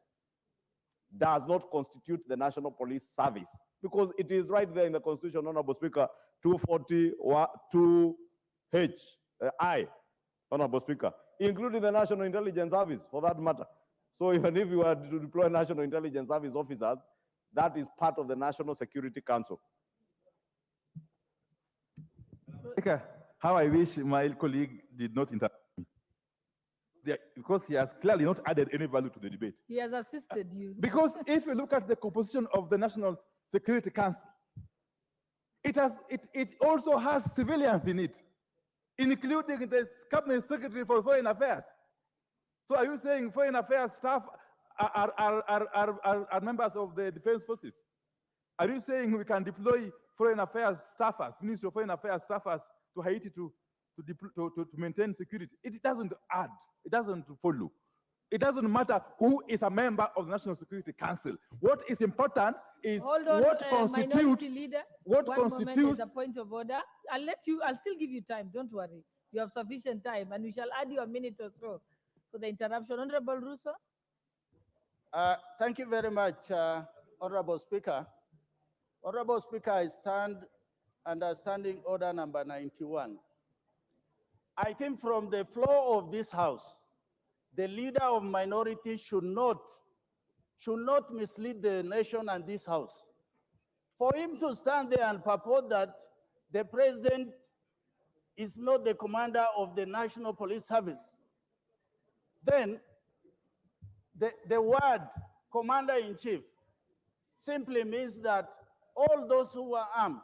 does not constitute the National Police Service, because it is right there in the Constitution, Honorable Speaker, 240(2)(h), I, Honorable Speaker, including the National Intelligence Service, for that matter. So even if you are to deploy National Intelligence Service officers, that is part of the National Security Council. Speaker, how I wish my colleague did not interrupt me. Because he has clearly not added any value to the debate. He has assisted you. Because if you look at the composition of the National Security Council, it also has civilians in it, including the Cabinet Secretary for Foreign Affairs. So are you saying Foreign Affairs staff are members of the Defense Forces? Are you saying we can deploy Foreign Affairs staffers, Ministry of Foreign Affairs staffers to Haiti to maintain security? It doesn't add, it doesn't follow. It doesn't matter who is a member of the National Security Council. What is important is what constitutes Leader, what one constitutes moment, there's a point of order. I'll still give you time, don't worry. You have sufficient time, and we shall add you a minute or so for the interruption. Honorable Russo. Thank you very much, Honorable Speaker. Honorable Speaker, I stand under Standing Order number 91. I think from the floor of this House, the leader of minority should not mislead the nation and this House. For him to stand there and purport that the president is not the commander of the National Police Service, then the word commander-in-chief simply means that all those who are armed,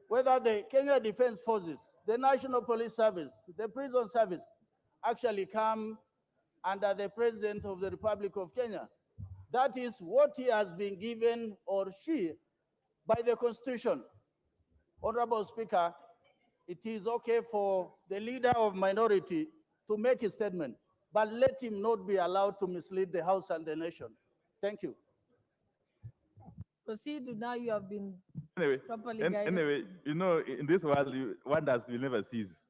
whether the Kenya Defense Forces, the National Police Service, the Prison Service, actually come under the President of the Republic of Kenya. That is what he has been given, or she, by the Constitution. Honorable Speaker, it is okay for the leader of minority to make a statement, but let him not be allowed to mislead the House and the nation. Thank you. Proceed. Now you have been properly guided. Anyway, you know, in this world, wonders will never cease.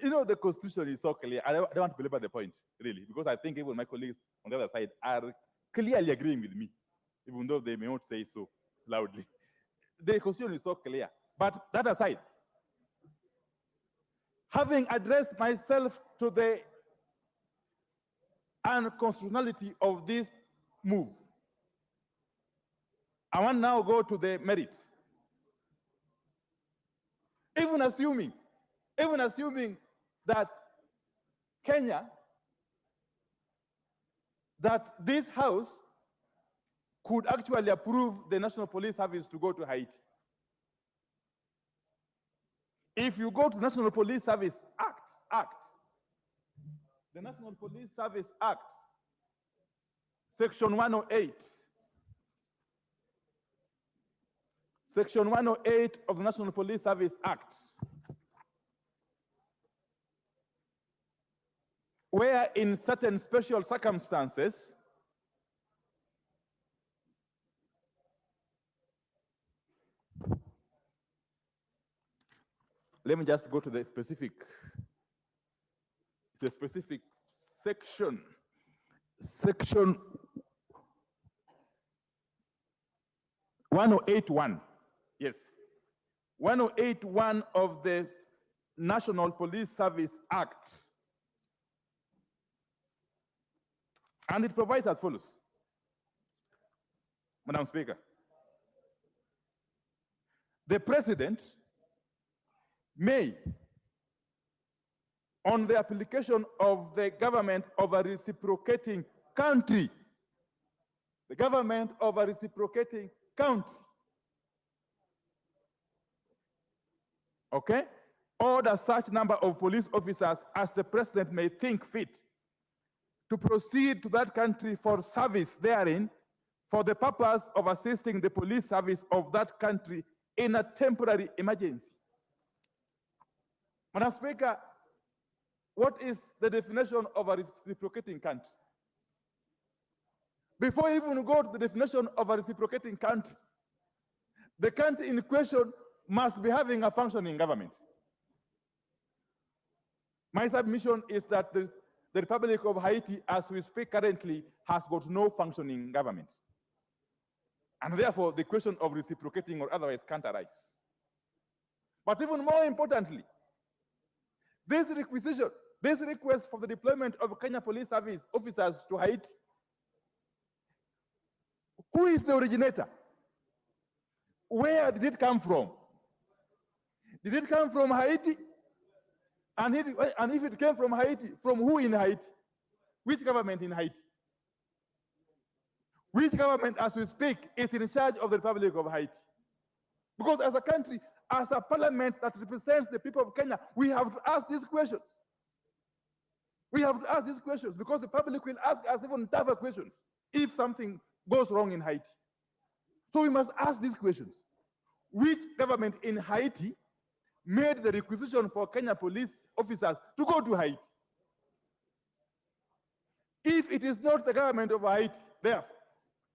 You know, the Constitution is so clear. I don't want to belabor the point, really, because I think even my colleagues on the other side are clearly agreeing with me, even though they may not say so loudly. The Constitution is so clear. But that aside, having addressed myself to the unconstitutionality of this move, I want now go to the merit. Even assuming that Kenya, that this House could actually approve the National Police Service to go to Haiti. If you go to National Police Service Act, the National Police Service Act, Section 108, Section 108 of the National Police Service Act, where in certain special circumstances, let me just go to the specific section. Section 1081. Yes. 1081 of the National Police Service Act. And it provides as follows. Madam Speaker, the President may, on the application of the government of a reciprocating country, the government of a reciprocating country, okay, order such number of police officers as the President may think fit to proceed to that country for service therein for the purpose of assisting the police service of that country in a temporary emergency. Madam Speaker, what is the definition of a reciprocating country? Before we even go to the definition of a reciprocating country, the country in question must be having a functioning government. My submission is that the Republic of Haiti, as we speak currently, has got no functioning government. And therefore, the question of reciprocating or otherwise can't arise. But even more importantly, this requisition, this request for the deployment of Kenya Police Service officers to Haiti, who is the originator? Where did it come from? Did it come from Haiti? And if it came from Haiti, from who in Haiti? Which government in Haiti? Which government, as we speak, is in charge of the Republic of Haiti? Because as a country, as a parliament that represents the people of Kenya, we have to ask these questions. We have to ask these questions because the public will ask us even tougher questions if something goes wrong in Haiti. So we must ask these questions. Which government in Haiti made the requisition for Kenya police officers to go to Haiti? If it is not the government of Haiti, therefore,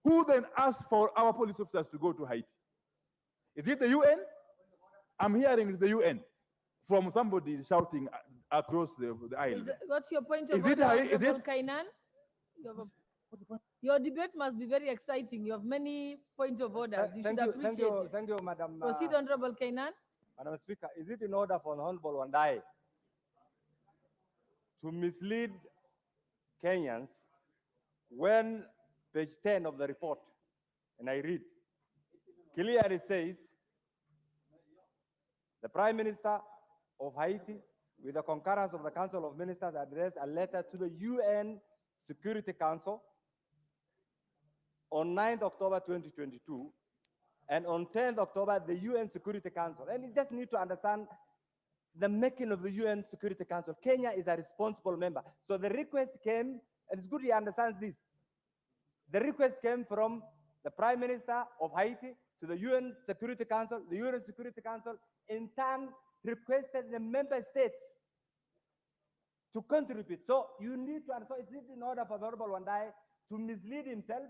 who then asked for our police officers to go to Haiti? Is it the UN? I'm hearing it's the UN from somebody shouting across the island. What's your point of Is it order, is Honorable it- Kainan? Your debate must be very exciting. You have many points of orders. You should appreciate it. Thank you, Madam. Proceed, Honorable Kainan. Madam Speaker, is it in order for the Honorable Wandai to mislead Kenyans when page 10 of the report, and I read, clearly says, the Prime Minister of Haiti, with the concurrence of the Council of Ministers, addressed a letter to the UN Security Council on 9th October 2022, and on 10th October, the UN Security Council. And you just need to understand the making of the UN Security Council. Kenya is a responsible member. So the request came, and it's good he understands this. The request came from the Prime Minister of Haiti to the UN Security Council. The UN Security Council, in turn, requested the member states to contribute. So you need to understand, it's in order for the Honorable Wandai to mislead himself,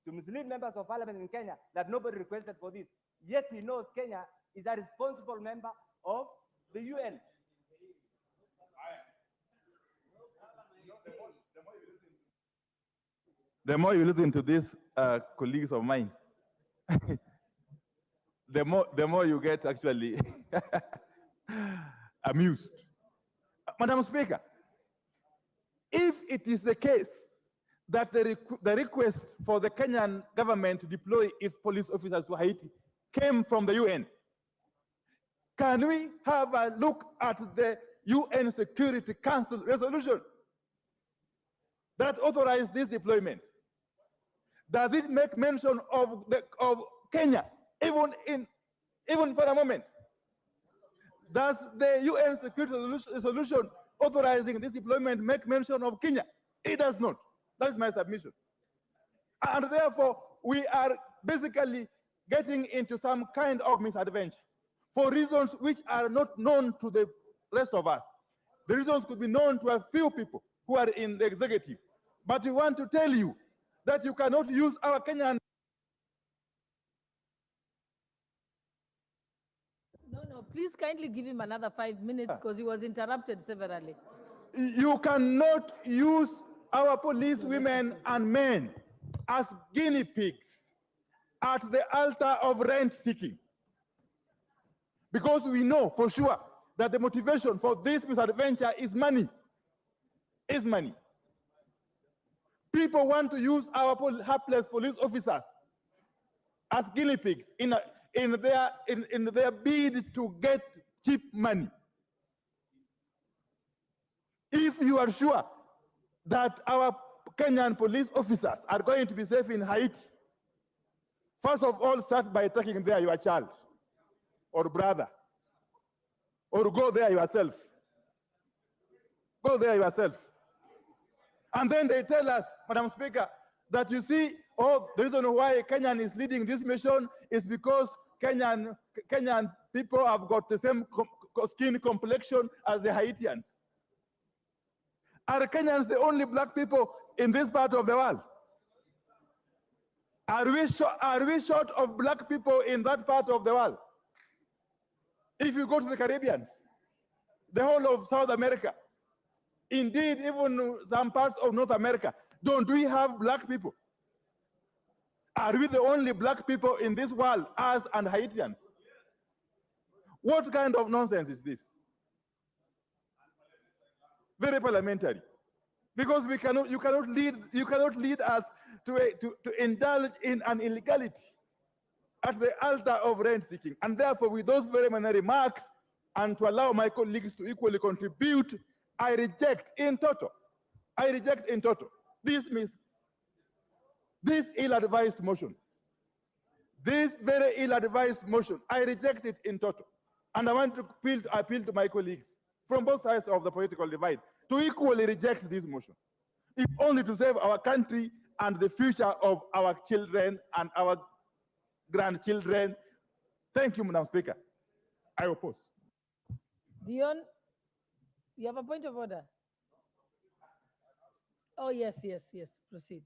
to mislead members of parliament in Kenya that nobody requested for this. Yet he knows Kenya is a responsible member of the UN. The more you listen to these colleagues of mine, the more you get actually amused. Madam Speaker, if it is the case that the request for the Kenyan government to deploy its police officers to Haiti came from the UN, can we have a look at the UN Security Council resolution that authorized this deployment? Does it make mention of Kenya, even for a moment? Does the UN Security Resolution authorizing this deployment make mention of Kenya? It does not. That is my submission. And therefore, we are basically getting into some kind of misadventure for reasons which are not known to the rest of us. The reasons could be known to a few people who are in the executive. But we want to tell you that you cannot use our Kenyan. No, please kindly give him another 5 minutes because he was interrupted severally. You cannot use our police women and men as guinea pigs at the altar of rent seeking. Because we know for sure that the motivation for this misadventure is money. Is money. People want to use our hapless police officers as guinea pigs in their bid to get cheap money. If you are sure that our Kenyan police officers are going to be safe in Haiti, first of all, start by taking there your child or brother, or go there yourself. Go there yourself. And then they tell us, Madam Speaker, that you see, the reason why Kenyan is leading this mission is because Kenyan people have got the same skin complexion as the Haitians. Are Kenyans the only black people in this part of the world? Are we short of black people in that part of the world? If you go to the Caribbeans, the whole of South America, Indeed, even some parts of North America, don't we have black people? Are we the only black people in this world, us and Haitians? What kind of nonsense is this? Very parliamentary. Because you cannot lead us to indulge in an illegality at the altar of rent seeking. And therefore, with those very many remarks, and to allow my colleagues to equally contribute, I reject in toto. This ill-advised motion. This very ill-advised motion, I reject it in toto. And I want to appeal to my colleagues from both sides of the political divide to equally reject this motion, if only to save our country and the future of our children and our grandchildren. Thank you, Madam Speaker. I oppose. Dion, you have a point of order? Oh, yes. Proceed.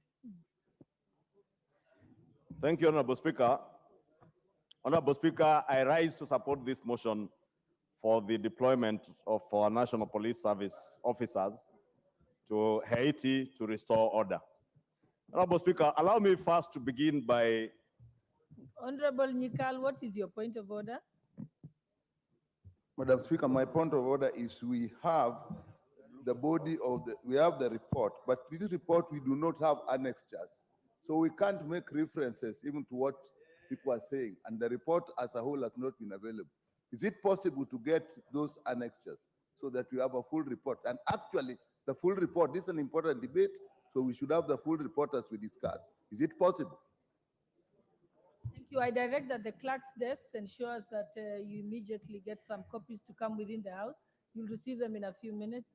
Thank you, Honorable Speaker. Honorable Speaker, I rise to support this motion for the deployment of our National Police Service officers to Haiti to restore order. Honorable Speaker, allow me first to begin by... Honorable Nikal, what is your point of order? Madam Speaker, my point of order is we have the body of we have the report, but this report we do not have annexures. So we can't make references even to what people are saying, and the report as a whole has not been available. Is it possible to get those annexures so that we have a full report? And actually, the full report, this is an important debate, so we should have the full report as we discuss. Is it possible? Thank you. I direct that the clerk's desk ensures that you immediately get some copies to come within the House. You'll receive them in a few minutes.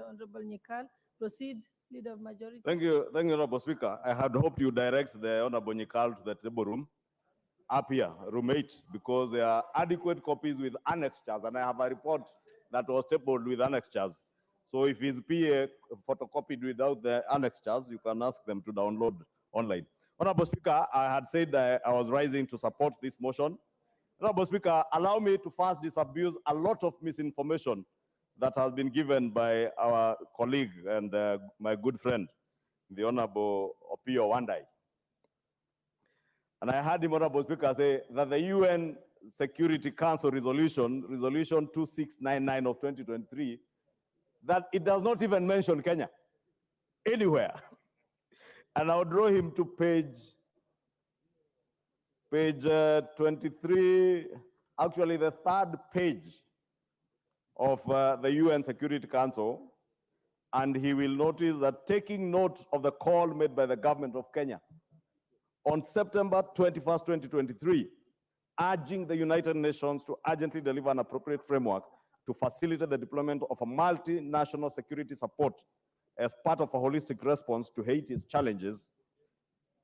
Honorable Nikal, proceed, Leader of Majority. Thank you, Honorable Speaker. I had hoped you direct the Honorable Nikal to the table room up here, room 8, because there are adequate copies with annexures, and I have a report that was tabled with annexures. So if his PA photocopied without the annexures, you can ask them to download online. Honorable Speaker, I had said that I was rising to support this motion. Honorable Speaker, allow me to first disabuse a lot of misinformation that has been given by our colleague and my good friend, the Honorable Opio Wandai. And I heard him, Honorable Speaker, say that the UN Security Council resolution 2699 of 2023, that it does not even mention Kenya anywhere. And I'll draw him to page 23, actually the third page of the UN Security Council, and he will notice that taking note of the call made by the government of Kenya on September 21st, 2023, urging the United Nations to urgently deliver an appropriate framework to facilitate the deployment of a multinational security support as part of a holistic response to Haiti's challenges,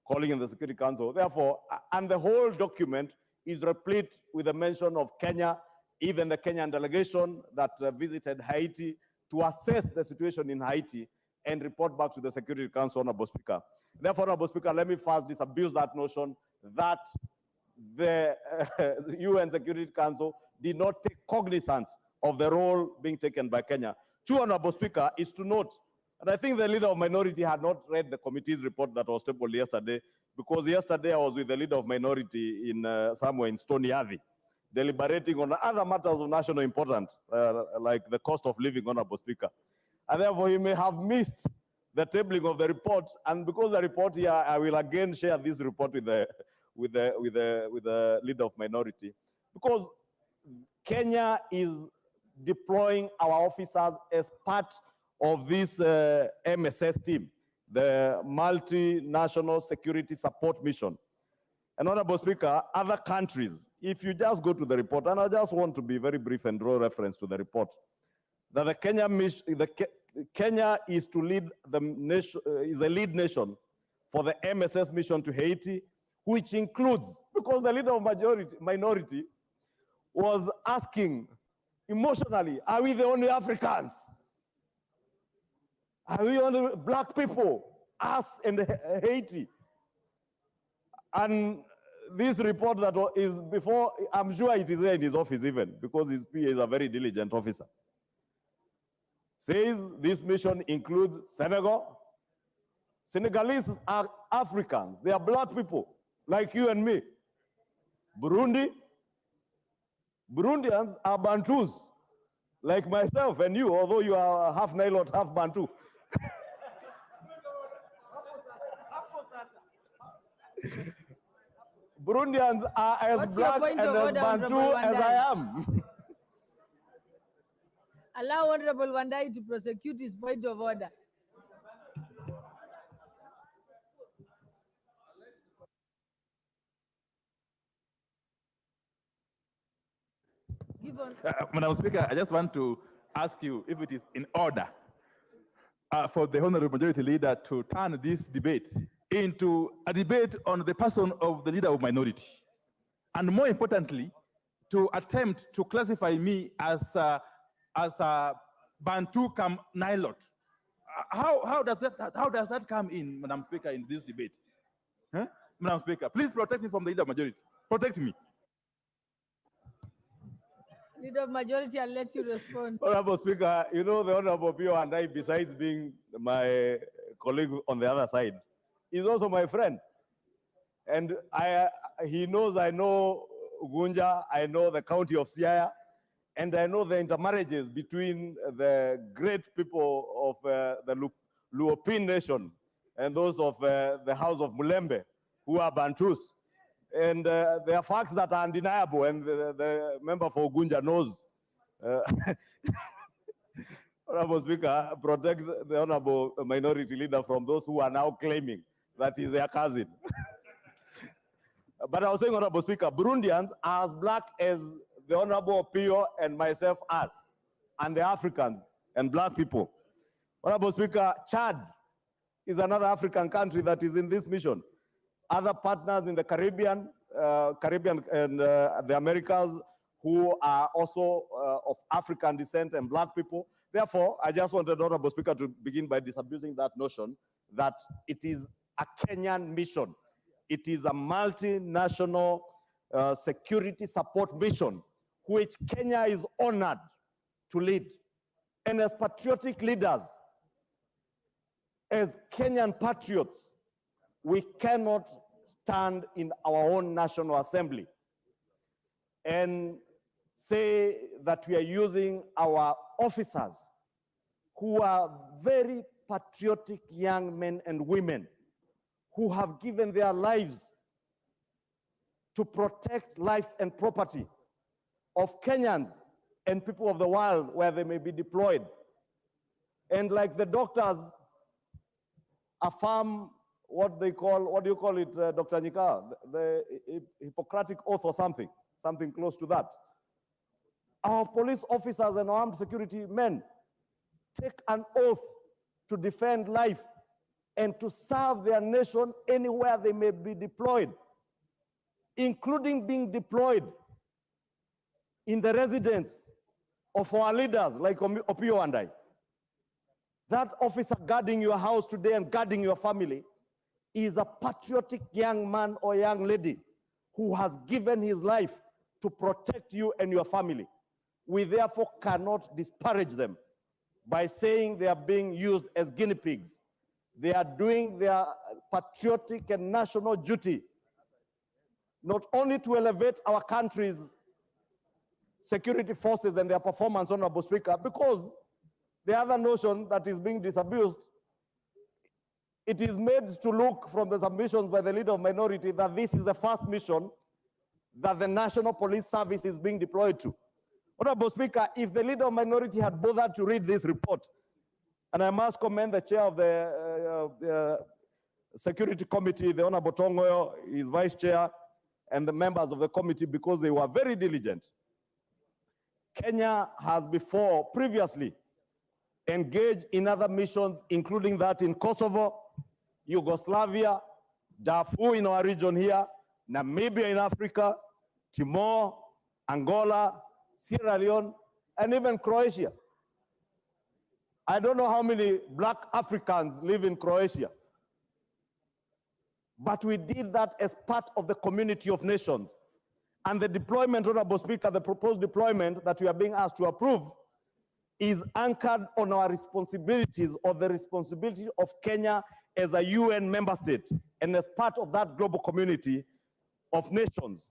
calling in the Security Council. Therefore, and the whole document is replete with a mention of Kenya, even the Kenyan delegation that visited Haiti to assess the situation in Haiti and report back to the Security Council, Honorable Speaker. Therefore, Honorable Speaker, let me first disabuse that notion that the UN Security Council did not take cognizance of the role being taken by Kenya. Two, Honorable Speaker, is to note, and I think the Leader of Minority had not read the committee's report that was tabled yesterday, because yesterday I was with the Leader of Minority in somewhere in Stony Athi, deliberating on other matters of national importance, like the cost of living, Honorable Speaker. And therefore, he may have missed the tabling of the report. And because the report here, I will again share this report with the Leader of Minority, because Kenya is deploying our officers as part of this MSS team, the Multinational Security Support Mission. And Honorable Speaker, other countries, if you just go to the report, and I just want to be very brief and draw reference to the report, that the Kenya mission, Kenya is to lead the nation, is a lead nation for the MSS mission to Haiti, which includes, because the Leader of Minority was asking emotionally, are we the only Africans? Are we only black people? Us and Haiti. And this report that is before, I'm sure it is there in his office even, because his PA is a very diligent officer. says this mission includes Senegal. Senegalese are Africans. They are black people like you and me. Burundi. Burundians are Bantus like myself and you, although you are half Nilot, half Bantu. Burundians are as What's your black point and of as order, Bantu Honorable as I Wandai? am. Allow Honorable Wandai to prosecute his point of order. Give on. Madam Speaker, I just want to ask you if it is in order for the Honorable Majority Leader to turn this debate into a debate on the person of the Leader of Minority. And more importantly, to attempt to classify me as a Bantu come Nilot. How does that come in, Madam Speaker, in this debate? Huh? Madam Speaker, please protect me from the Leader of Majority. Protect me. Leader of Majority, I'll let you respond. Honorable Speaker, you know the Honorable Pio and I, besides being my colleague on the other side, is also my friend. And he knows I know Gunja, I know the county of Siaya, and I know the intermarriages between the great people of the Luopin nation and those of the house of Mulembe, who are Bantus. And there are facts that are undeniable, and the member for Gunja knows. Honorable Speaker, protect the Honorable Minority Leader from those who are now claiming that he's their cousin. But I was saying, Honorable Speaker, Burundians are as black as the Honorable Pio and myself are, and the Africans and black people. Honorable Speaker, Chad is another African country that is in this mission. Other partners in the Caribbean and the Americas who are also of African descent and black people. Therefore, I just wanted, Honorable Speaker, to begin by disabusing that notion that it is a Kenyan mission. It is a multinational security support mission, which Kenya is honored to lead. And as patriotic leaders, as Kenyan patriots, we cannot stand in our own National Assembly and say that we are using our officers, who are very patriotic young men and women, who have given their lives to protect life and property of Kenyans and people of the world where they may be deployed. And like the doctors affirm what do you call it, Dr. Nyika, the Hippocratic Oath or something close to that. Our police officers and armed security men take an oath to defend life and to serve their nation anywhere they may be deployed, including being deployed in the residence of our leaders like Opio and I. That officer guarding your house today and guarding your family is a patriotic young man or young lady who has given his life to protect you and your family. We therefore cannot disparage them by saying they are being used as guinea pigs. They are doing their patriotic and national duty, not only to elevate our country's security forces and their performance, Honorable Speaker, because the other notion that is being disabused, it is made to look from the submissions by the Leader of Minority that this is the first mission that the National Police Service is being deployed to. Honorable Speaker, if the Leader of Minority had bothered to read this report, and I must commend the chair of the Security Committee, the Honorable Tongoyo, his vice chair, and the members of the committee, because they were very diligent. Kenya has previously engaged in other missions, including that in Kosovo, Yugoslavia, Darfur in our region here, Namibia in Africa, Timor, Angola, Sierra Leone, and even Croatia. I don't know how many black Africans live in Croatia, but we did that as part of the community of nations. And the deployment, Honorable Speaker, the proposed deployment that we are being asked to approve is anchored on our responsibilities or the responsibility of Kenya as a UN member state and as part of that global community of nations.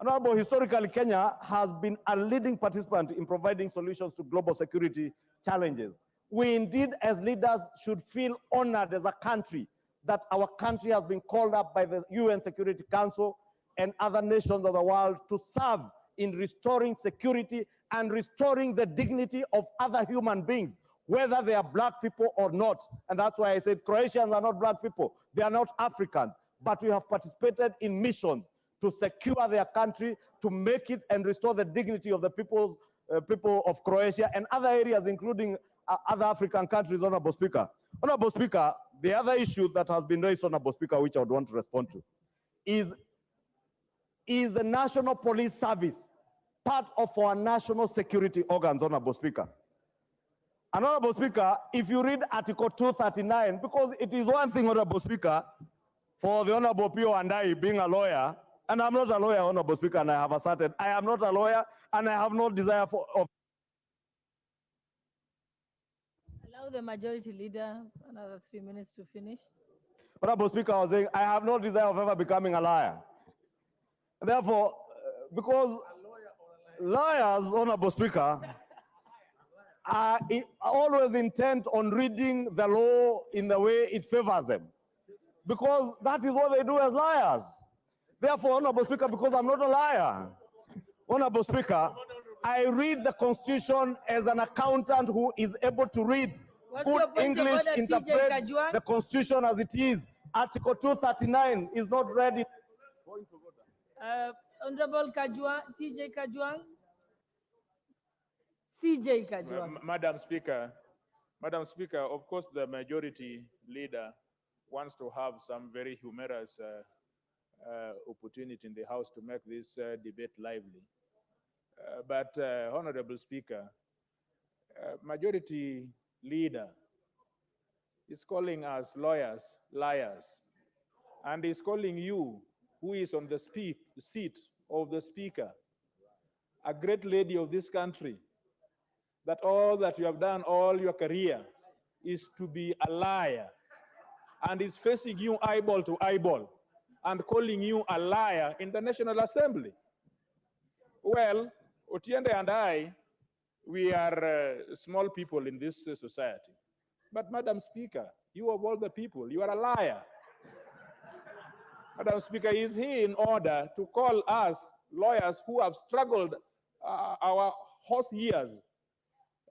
Honorable, historically, Kenya has been a leading participant in providing solutions to global security challenges. We indeed, as leaders, should feel honored as a country that our country has been called up by the UN Security Council and other nations of the world to serve in restoring security and restoring the dignity of other human beings, whether they are black people or not. And that's why I said Croatians are not black people. They are not Africans. But we have participated in missions to secure their country, to make it and restore the dignity of the people of Croatia and other areas, including other African countries, Honorable Speaker. Honorable Speaker, the other issue that has been raised, Honorable Speaker, which I would want to respond to, is the National Police Service part of our national security organs, Honorable Speaker? And Honorable Speaker, if you read Article 239, because it is one thing, Honorable Speaker, for the Honorable Pio and I being a lawyer, and I'm not a lawyer, Honorable Speaker, and I have asserted I am not a lawyer, and I have no desire for. Allow the majority leader another 3 minutes to finish. Honorable Speaker, I was saying I have no desire of ever becoming a liar. Therefore, because lawyers, Honorable Speaker, are always intent on reading the law in the way it favors them, because that is what they do as liars. Therefore, Honorable Speaker, because I'm not a liar, Honorable Speaker, I read the Constitution as an accountant who is able to read good English, interprets the Constitution as it is. Article 239 is not read. Honorable Kajwang, TJ Kajwang. CJ Kajwang. Madam Speaker, of course, the majority leader wants to have some very humorous opportunity in the House to make this debate lively. But Honorable Speaker, majority leader is calling us lawyers liars, and is calling you, who is on the seat of the Speaker, a great lady of this country, that all that you have done all your career is to be a liar, and is facing you eyeball to eyeball and calling you a liar in the National Assembly. Well, Otiende and I, we are small people in this society. But Madam Speaker, you of all the people, you are a liar. Madam Speaker, is he in order to call us lawyers who have struggled our horse years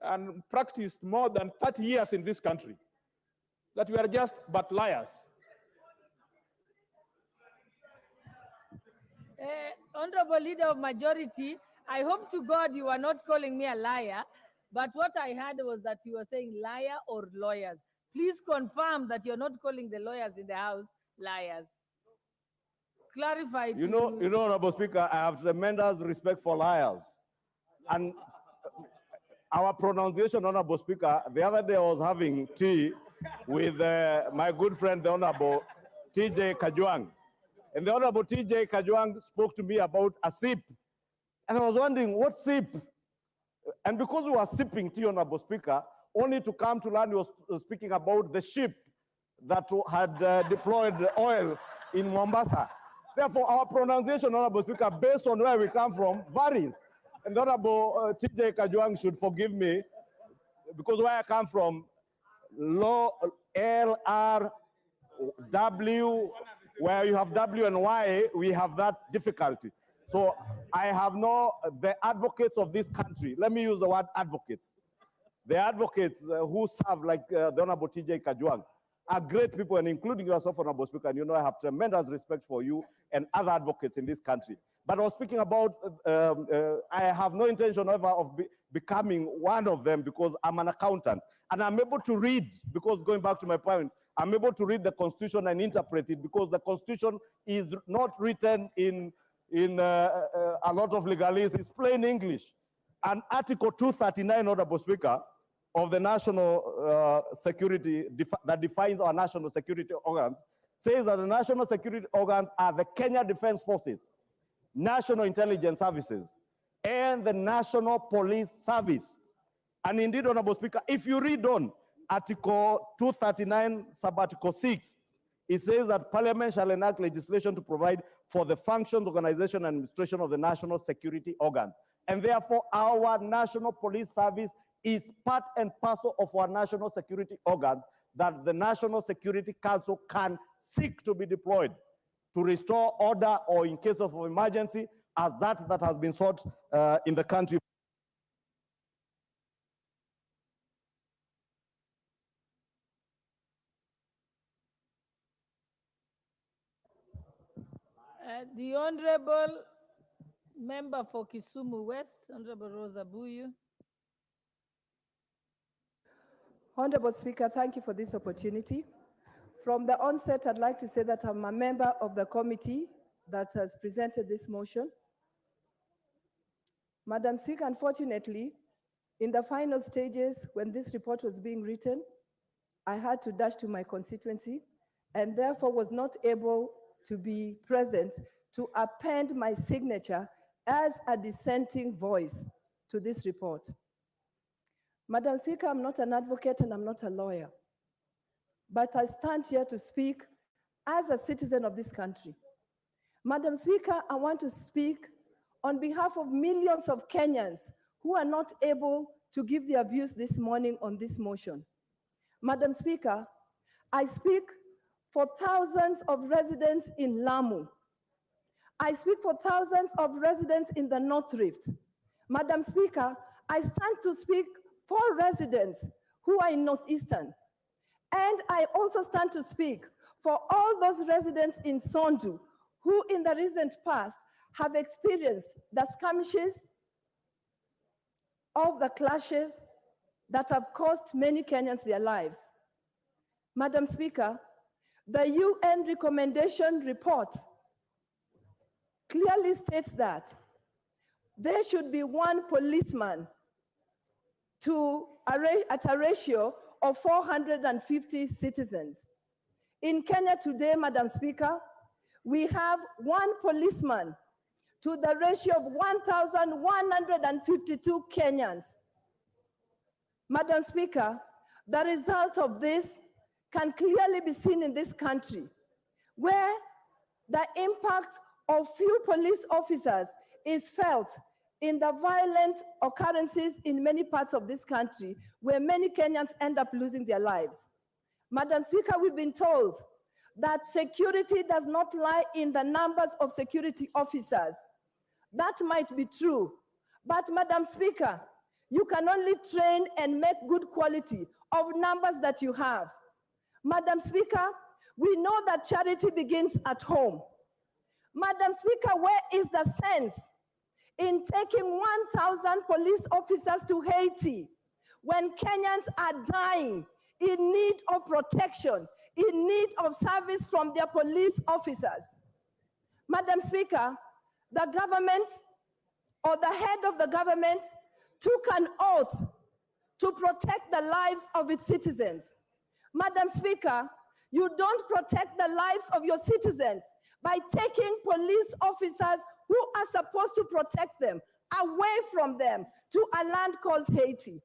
and practiced more than 30 years in this country, that we are just but liars? Honorable Leader of Majority, I hope to God you are not calling me a liar, but what I heard was that you were saying liar or lawyers. Please confirm that you're not calling the lawyers in the House liars. Clarify. You know, Honorable Speaker, I have tremendous respect for liars. And our pronunciation, Honorable Speaker, the other day I was having tea with my good friend, the Honorable TJ Kajwang. And the Honorable TJ Kajwang spoke to me about a sip. And I was wondering, what sip? And because we were sipping tea, Honorable Speaker, only to come to learn he was speaking about the ship that had deployed the oil in Mombasa. Therefore, our pronunciation, Honorable Speaker, based on where we come from, varies. And the Honorable TJ Kajwang should forgive me, because where I come from, LRW, where you have W and Y, we have that difficulty. So I have the advocates of this country, let me use the word advocates. The advocates who serve, like the Honorable TJ Kajwang, are great people, and including yourself, Honorable Speaker, and you know I have tremendous respect for you and other advocates in this country. But I was speaking about, I have no intention ever of becoming one of them, because I'm an accountant. And I'm able to read, because going back to my point, I'm able to read the Constitution and interpret it, because the Constitution is not written in a lot of legalese, it's plain English. And Article 239, Honorable Speaker, of the national security, that defines our national security organs, says that the national security organs are the Kenya Defense Forces, National Intelligence Services, and the National Police Service. And indeed, Honorable Speaker, if you read on Article 239, sub-article 6, it says that Parliament shall enact legislation to provide for the functions, organization, and administration of the national security organs. And therefore, our National Police Service is part and parcel of our national security organs that the National Security Council can seek to be deployed to restore order or in case of emergency, as that has been sought in the country. The Honorable Member for Kisumu West, Honorable Rosa Buyu. Honorable Speaker, thank you for this opportunity. From the onset, I'd like to say that I'm a member of the committee that has presented this motion. Madam Speaker, unfortunately, in the final stages, when this report was being written, I had to dash to my constituency and therefore was not able to be present to append my signature as a dissenting voice to this report. Madam Speaker, I'm not an advocate and I'm not a lawyer, but I stand here to speak as a citizen of this country. Madam Speaker, I want to speak on behalf of millions of Kenyans who are not able to give their views this morning on this motion. Madam Speaker, I speak for thousands of residents in Lamu. I speak for thousands of residents in the North Rift. Madam Speaker, I stand to speak for residents who are in Northeastern. And I also stand to speak for all those residents in Sondu who in the recent past have experienced the skirmishes of the clashes that have cost many Kenyans their lives. Madam Speaker, the UN recommendation report clearly states that there should be one policeman at a ratio of 450 citizens. In Kenya today, Madam Speaker, we have one policeman to the ratio of 1,152 Kenyans. Madam Speaker, the result of this can clearly be seen in this country, where the impact of few police officers is felt in the violent occurrences in many parts of this country, where many Kenyans end up losing their lives. Madam Speaker, we've been told that security does not lie in the numbers of security officers. That might be true, but Madam Speaker, you can only train and make good quality of numbers that you have. Madam Speaker, we know that charity begins at home. Madam Speaker, where is the sense in taking 1,000 police officers to Haiti when Kenyans are dying in need of protection, in need of service from their police officers? Madam Speaker, the government or the head of the government took an oath to protect the lives of its citizens. Madam Speaker, you don't protect the lives of your citizens by taking police officers who are supposed to protect them away from them to a land called Haiti.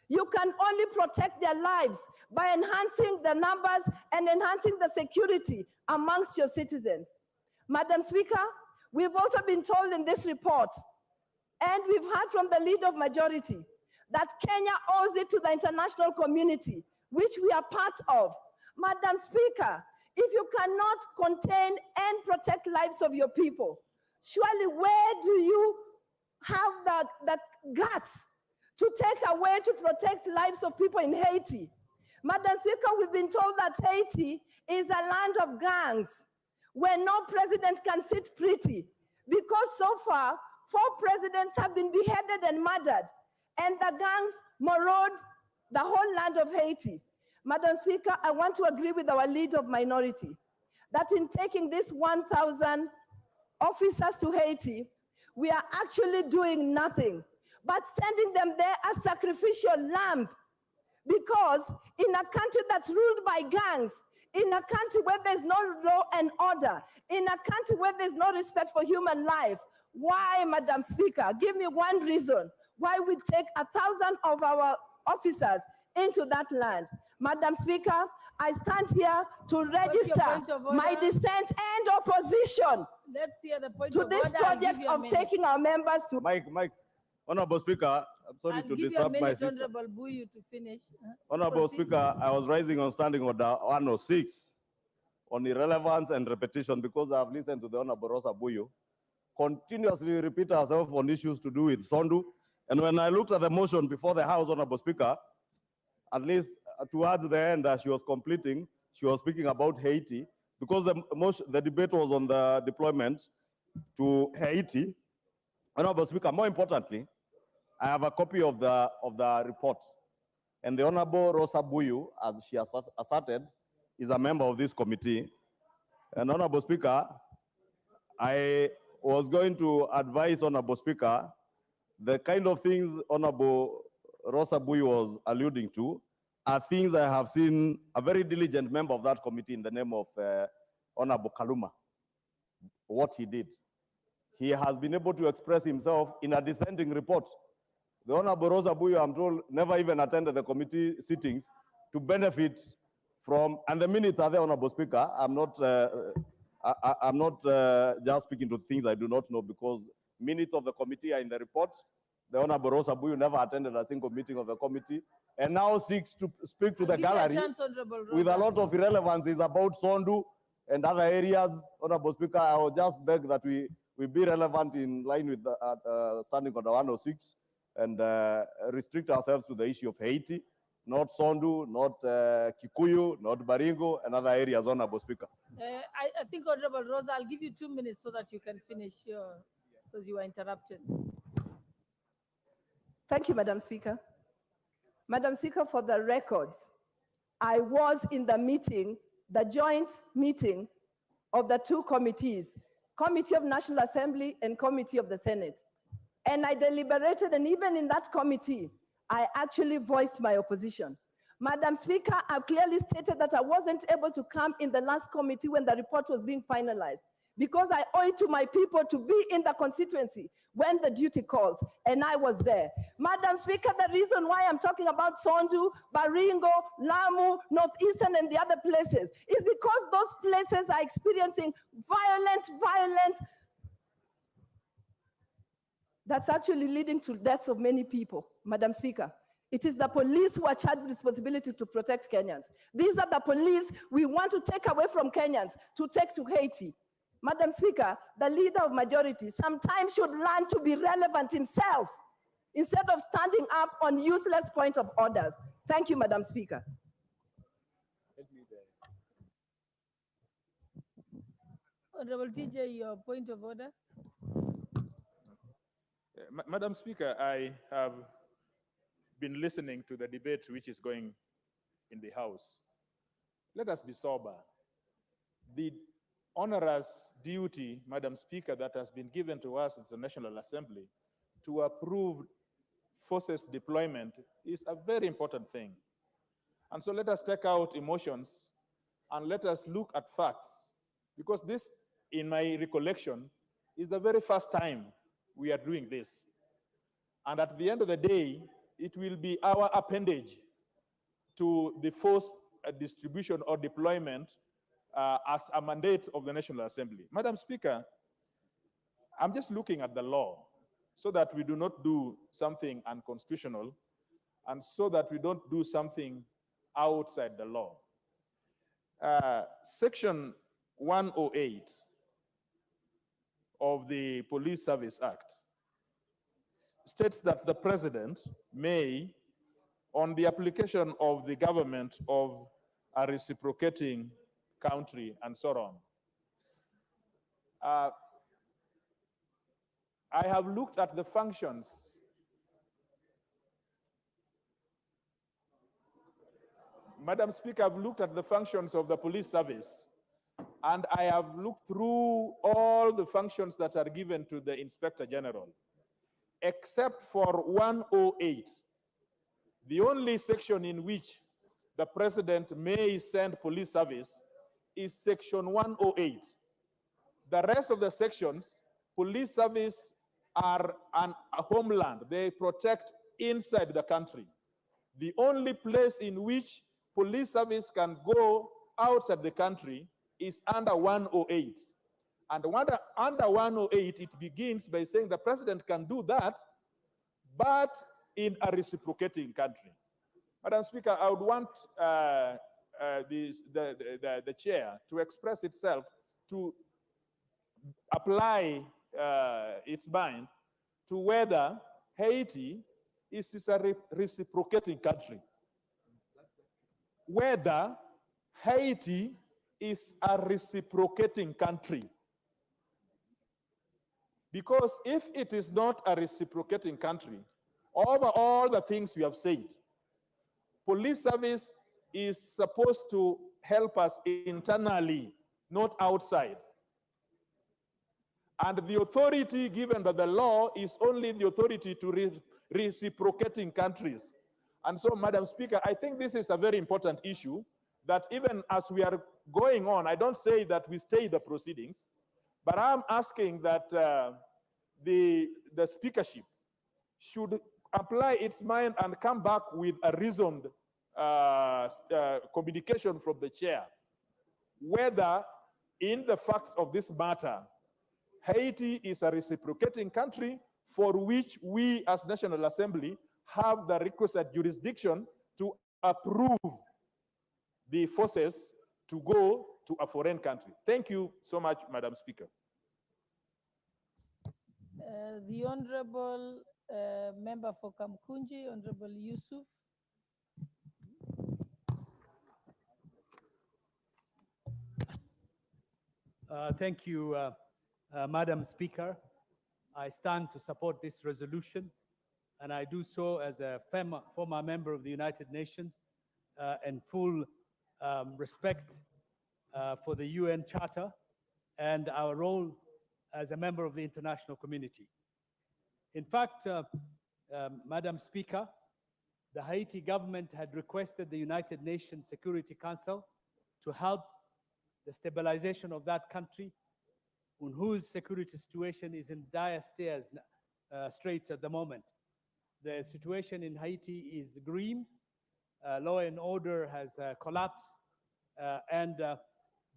You can only protect their lives by enhancing the numbers and enhancing the security amongst your citizens. Madam Speaker, we've also been told in this report, and we've heard from the leader of majority, that Kenya owes it to the international community, which we are part of. Madam Speaker, if you cannot contain and protect lives of your people, surely where do you have the guts to take away to protect lives of people in Haiti? Madam Speaker, we've been told that Haiti is a land of gangs where no president can sit pretty, because so far, 4 presidents have been beheaded and murdered, and the gangs maraud the whole land of Haiti. Madam Speaker, I want to agree with our leader of minority that in taking these 1,000 officers to Haiti, we are actually doing nothing but sending them there as sacrificial lamb, because in a country that's ruled by gangs, in a country where there's no law and order, in a country where there's no respect for human life, why, Madam Speaker, give me one reason why we take 1,000 of our officers into that land. Madam Speaker, I stand here to register point of order? my dissent and opposition Let's hear the point to of this order. I'll give project you a of minute. taking our members to. Mike, Honorable Speaker, I'm sorry I'll to give you a disrupt my minute, sister. Honorable Buyu, to finish. Honorable Proceed. Speaker, I was rising on standing order 106 on irrelevance and repetition because I've listened to the Honorable Rosa Buyu continuously repeat herself on issues to do with Sondu. And when I looked at the motion before the House, Honorable Speaker, at least towards the end as she was completing, she was speaking about Haiti because the debate was on the deployment to Haiti. Honorable Speaker, more importantly, I have a copy of the report. And the Honorable Rosa Buyu, as she has asserted, is a member of this committee. And Honorable Speaker, I was going to advise Honorable Speaker, the kind of things Honorable Rosa Buyu was alluding to are things I have seen a very diligent member of that committee in the name of Honorable Kaluma, what he did. He has been able to express himself in a dissenting report. The Honorable Rosa Buyu, I'm told, never even attended the committee sittings to benefit from, and the minutes are there, Honorable Speaker. I'm not just speaking to things I do not know because minutes of the committee are in the report. The Honorable Rosa Buyu never attended a single meeting of the committee and now seeks to speak to the Give you a gallery chance, Honorable with a Rosa. lot of irrelevancies about Sondu and other areas. Honorable Speaker, I will just beg that we be relevant in line with the Standing Order 106 and restrict ourselves to the issue of Haiti, not Sondu, not Kikuyu, not Baringo, and other areas, Honorable Speaker. I think, Honorable Rosa, I'll give you 2 minutes so that you can finish because you were interrupted. Thank you, Madam Speaker. Madam Speaker, for the records, I was in the meeting, the joint meeting of the two committees, Committee of National Assembly and Committee of the Senate. And I deliberated, and even in that committee, I actually voiced my opposition. Madam Speaker, I've clearly stated that I wasn't able to come in the last committee when the report was being finalized because I owe it to my people to be in the constituency when the duty calls, and I was there. Madam Speaker, the reason why I'm talking about Sondu, Baringo, Lamu, Northeastern, and the other places is because those places are experiencing violent, that's actually leading to deaths of many people, Madam Speaker. It is the police who are charged with responsibility to protect Kenyans. These are the police we want to take away from Kenyans to take to Haiti. Madam Speaker, the leader of majority sometimes should learn to be relevant himself instead of standing up on useless point of orders. Thank you, Madam Speaker. Honorable TJ, your point of order. Madam Speaker, I have been listening to the debate which is going in the House. Let us be sober. The onerous duty, Madam Speaker, that has been given to us as the National Assembly to approve forces deployment is a very important thing. And so let us take out emotions and let us look at facts, because this, in my recollection, is the very first time we are doing this. And at the end of the day, it will be our appendage to the force distribution or deployment as a mandate of the National Assembly. Madam Speaker, I'm just looking at the law so that we do not do something unconstitutional and so that we don't do something outside the law. Section 108 of the Police Service Act states that the president may, on the application of the government of a reciprocating country and so on. I have looked at the functions. Madam Speaker, I've looked at the functions of the police service, and I have looked through all the functions that are given to the Inspector General, except for 108, the only section in which the president may send police service is section 108. The rest of the sections, police service are a homeland. They protect inside the country. The only place in which police service can go outside the country is under 108. And under 108, it begins by saying the president can do that, but in a reciprocating country. Madam Speaker, I would want the chair to express itself to apply its mind to whether Haiti is a reciprocating country. Whether Haiti is a reciprocating country. Because if it is not a reciprocating country, over all the things we have said, police service is supposed to help us internally, not outside. And the authority given by the law is only the authority to reciprocating countries. And so, Madam Speaker, I think this is a very important issue that even as we are going on, I don't say that we stay the proceedings, but I'm asking that the speakership should apply its mind and come back with a reasoned communication from the chair, whether in the facts of this matter, Haiti is a reciprocating country for which we as National Assembly have the requisite jurisdiction to approve the forces to go to a foreign country. Thank you so much, Madam Speaker. The Honorable Member for Kamkunji, Honorable Yusuf. Thank you, Madam Speaker. I stand to support this resolution, and I do so as a former member of the United Nations and full respect for the UN Charter and our role as a member of the international community. In fact, Madam Speaker, the Haiti government had requested the United Nations Security Council to help the stabilization of that country, on whose security situation is in dire straits at the moment. The situation in Haiti is grim. Law and order has collapsed, and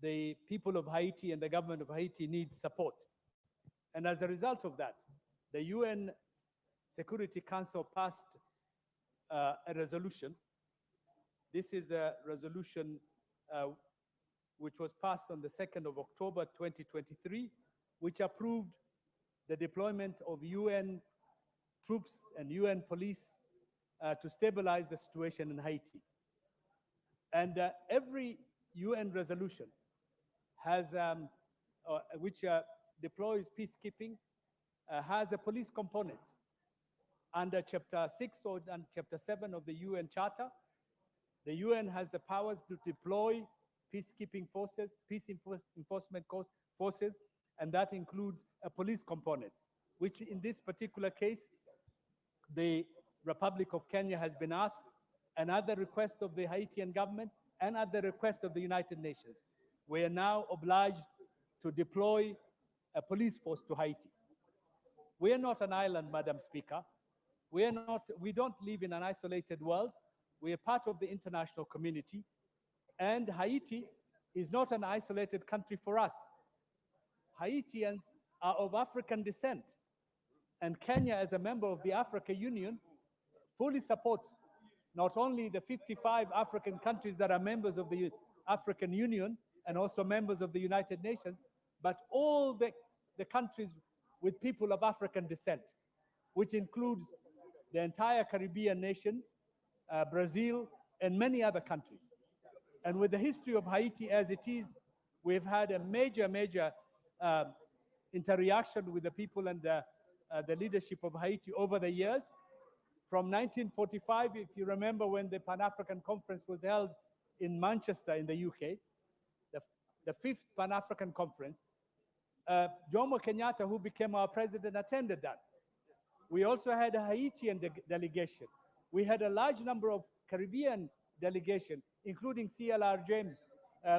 the people of Haiti and the government of Haiti need support. And as a result of that, the UN Security Council passed a resolution. This is a resolution which was passed on the 2nd of October 2023, which approved the deployment of UN troops and UN police to stabilize the situation in Haiti. And every UN resolution has, which deploys peacekeeping, has a police component. Under Chapter 6 or and Chapter 7 of the UN Charter, the UN has the powers to deploy peacekeeping forces, peace enforcement forces, and that includes a police component, which in this particular case, the Republic of Kenya has been asked, and at the request of the Haitian government, and at the request of the United Nations, we are now obliged to deploy a police force to Haiti. We are not an island, Madam Speaker. We don't live in an isolated world. We are part of the international community, and Haiti is not an isolated country for us. Haitians are of African descent, and Kenya, as a member of the African Union, fully supports not only the 55 African countries that are members of the African Union and also members of the United Nations, but all the countries with people of African descent, which includes the entire Caribbean nations, Brazil, and many other countries. And with the history of Haiti as it is, we've had a major interaction with the people and the leadership of Haiti over the years. From 1945, if you remember, when the Pan-African Conference was held in Manchester in the UK, the 5th Pan-African Conference, Jomo Kenyatta, who became our president, attended that. We also had a Haitian delegation. We had a large number of Caribbean delegation, including CLR James,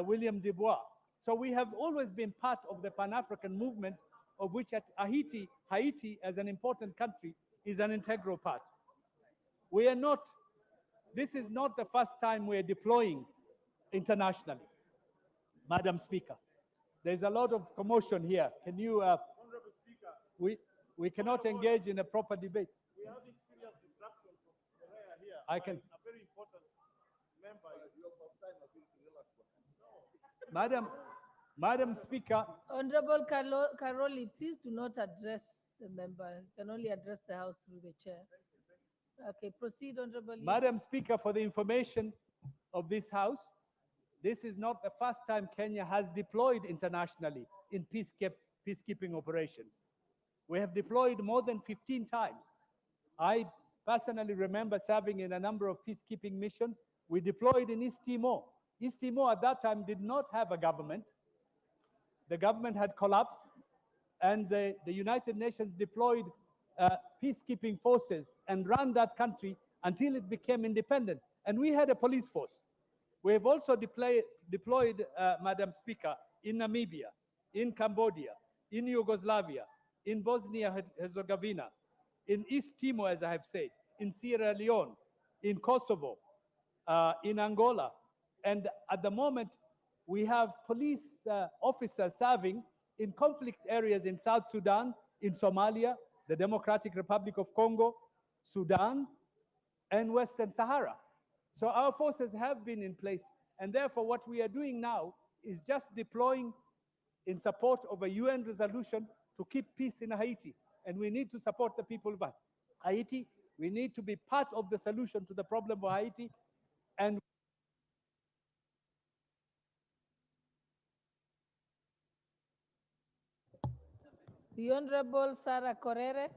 William Dubois. So we have always been part of the Pan-African movement of which Haiti, as an important country, is an integral part. We are not, this is not the first time we are deploying internationally, Madam Speaker. There's a lot of commotion here. Can you, Honorable Speaker, we cannot engage in a proper debate. we are having serious disruption from Korea here. I can, A very important member. Madam Speaker. Honorable Caroli, please do not address the member. You can only address the House through the chair. Okay, proceed, Honorable. Madam Speaker, for the information of this House, this is not the first time Kenya has deployed internationally in peacekeeping operations. We have deployed more than 15 times. I personally remember serving in a number of peacekeeping missions. We deployed in East Timor. East Timor at that time did not have a government. The government had collapsed, and the United Nations deployed peacekeeping forces and ran that country until it became independent. And we had a police force. We have also deployed, Madam Speaker, in Namibia, in Cambodia, in Yugoslavia, in Bosnia-Herzegovina, in East Timor, as I have said, in Sierra Leone, in Kosovo, in Angola. And at the moment, we have police officers serving in conflict areas in South Sudan, in Somalia, the Democratic Republic of Congo, Sudan, and Western Sahara. So our forces have been in place, and therefore what we are doing now is just deploying in support of a UN resolution to keep peace in Haiti. And we need to support the people of Haiti. We need to be part of the solution to the problem of Haiti. And the Honorable Sarah Correre.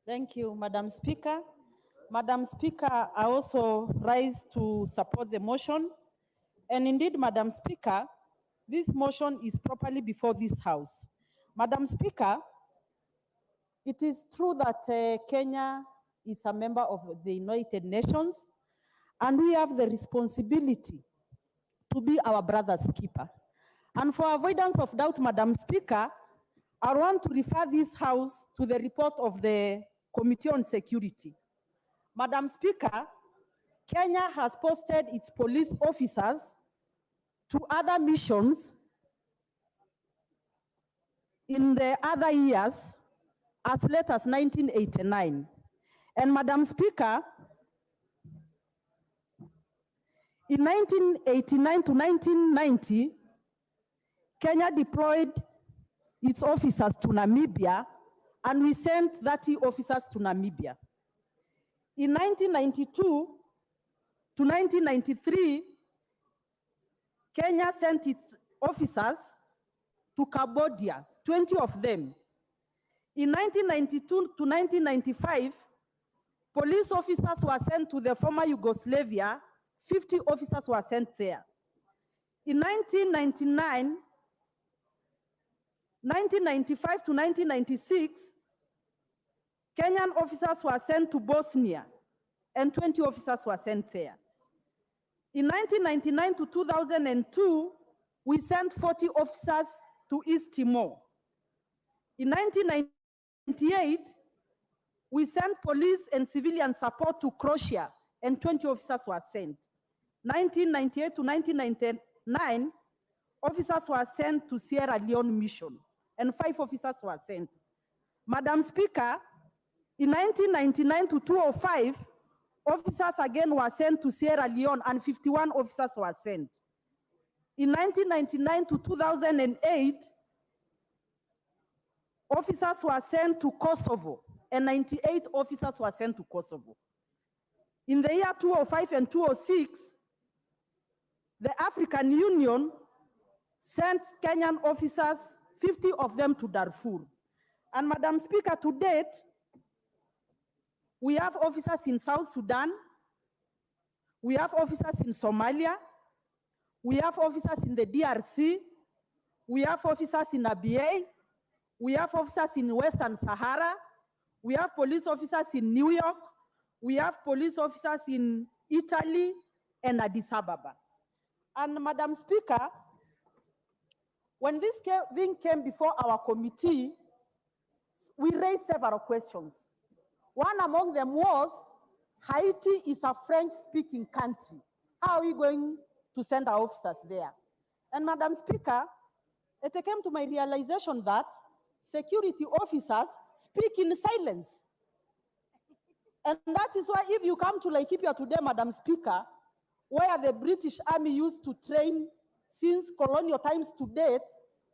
Thank you, Madam Speaker. Madam Speaker, I also rise to support the motion. And indeed, Madam Speaker, this motion is properly before this House. Madam Speaker, it is true that Kenya is a member of the United Nations, and we have the responsibility to be our brother's keeper. And for avoidance of doubt, Madam Speaker, I want to refer this House to the report of the Committee on Security. Madam Speaker, Kenya has posted its police officers to other missions in the other years as late as 1989. And Madam Speaker, in 1989 to 1990, Kenya deployed its officers to Namibia, and we sent 30 officers to Namibia. In 1992 to 1993, Kenya sent its officers to Cambodia, 20 of them. In 1992 to 1995, police officers were sent to the former Yugoslavia, 50 officers were sent there. In 1995 to 1996, Kenyan officers were sent to Bosnia, and 20 officers were sent there. In 1999 to 2002, we sent 40 officers to East Timor. In 1998, we sent police and civilian support to Croatia, and 20 officers were sent. 1998 to 1999, officers were sent to Sierra Leone mission, and 5 officers were sent. Madam Speaker, in 1999 to 2005, officers again were sent to Sierra Leone, and 51 officers were sent. In 1999 to 2008, officers were sent to Kosovo, and 98 officers were sent to Kosovo. In the year 2005 and 2006, the African Union sent Kenyan officers, 50 of them to Darfur. And Madam Speaker, to date, we have officers in South Sudan, we have officers in Somalia, we have officers in the DRC, we have officers in Abyei, we have officers in Western Sahara, we have police officers in New York, we have police officers in Italy and Addis Ababa. And Madam Speaker, when this thing came before our committee, we raised several questions. One among them was, Haiti is a French-speaking country. How are we going to send our officers there? And Madam Speaker, it came to my realization that security officers speak in silence. And that is why if you come to Laikipia today, Madam Speaker, where the British Army used to train since colonial times to date,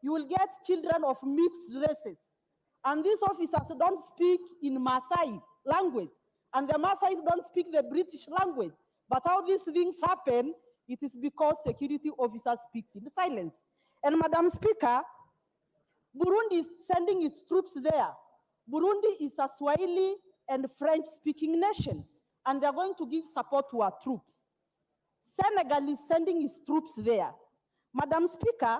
you will get children of mixed races. And these officers don't speak in Maasai language, and the Maasais don't speak the British language. But how these things happen, it is because security officers speak in silence. And Madam Speaker, Burundi is sending its troops there. Burundi is a Swahili and French-speaking nation, and they're going to give support to our troops. Senegal is sending its troops there. Madam Speaker,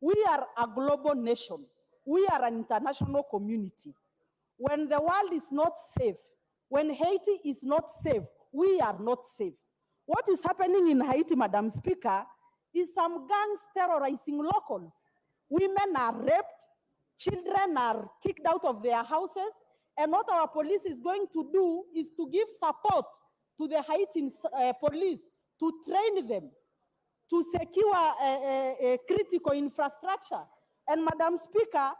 we are a global nation. We are an international community. When the world is not safe, when Haiti is not safe, we are not safe. What is happening in Haiti, Madam Speaker, is some gangs terrorizing locals. Women are raped, children are kicked out of their houses, and what our police is going to do is to give support to the Haitian police, to train them, to secure a critical infrastructure. And Madam Speaker,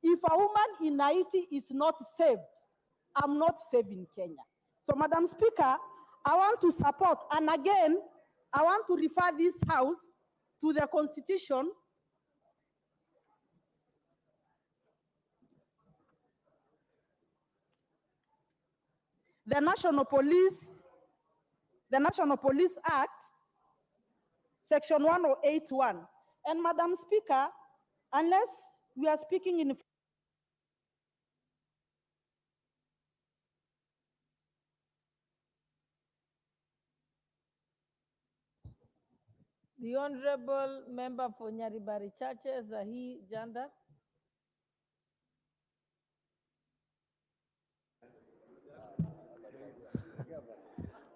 if a woman in Haiti is not saved, I'm not saving Kenya. So Madam Speaker, I want to support, and again, I want to refer this House to the Constitution, the National Police Act, Section 1081. And Madam Speaker, unless we are speaking in The Honorable Member for Nyaribari Chache, Zahi Janda.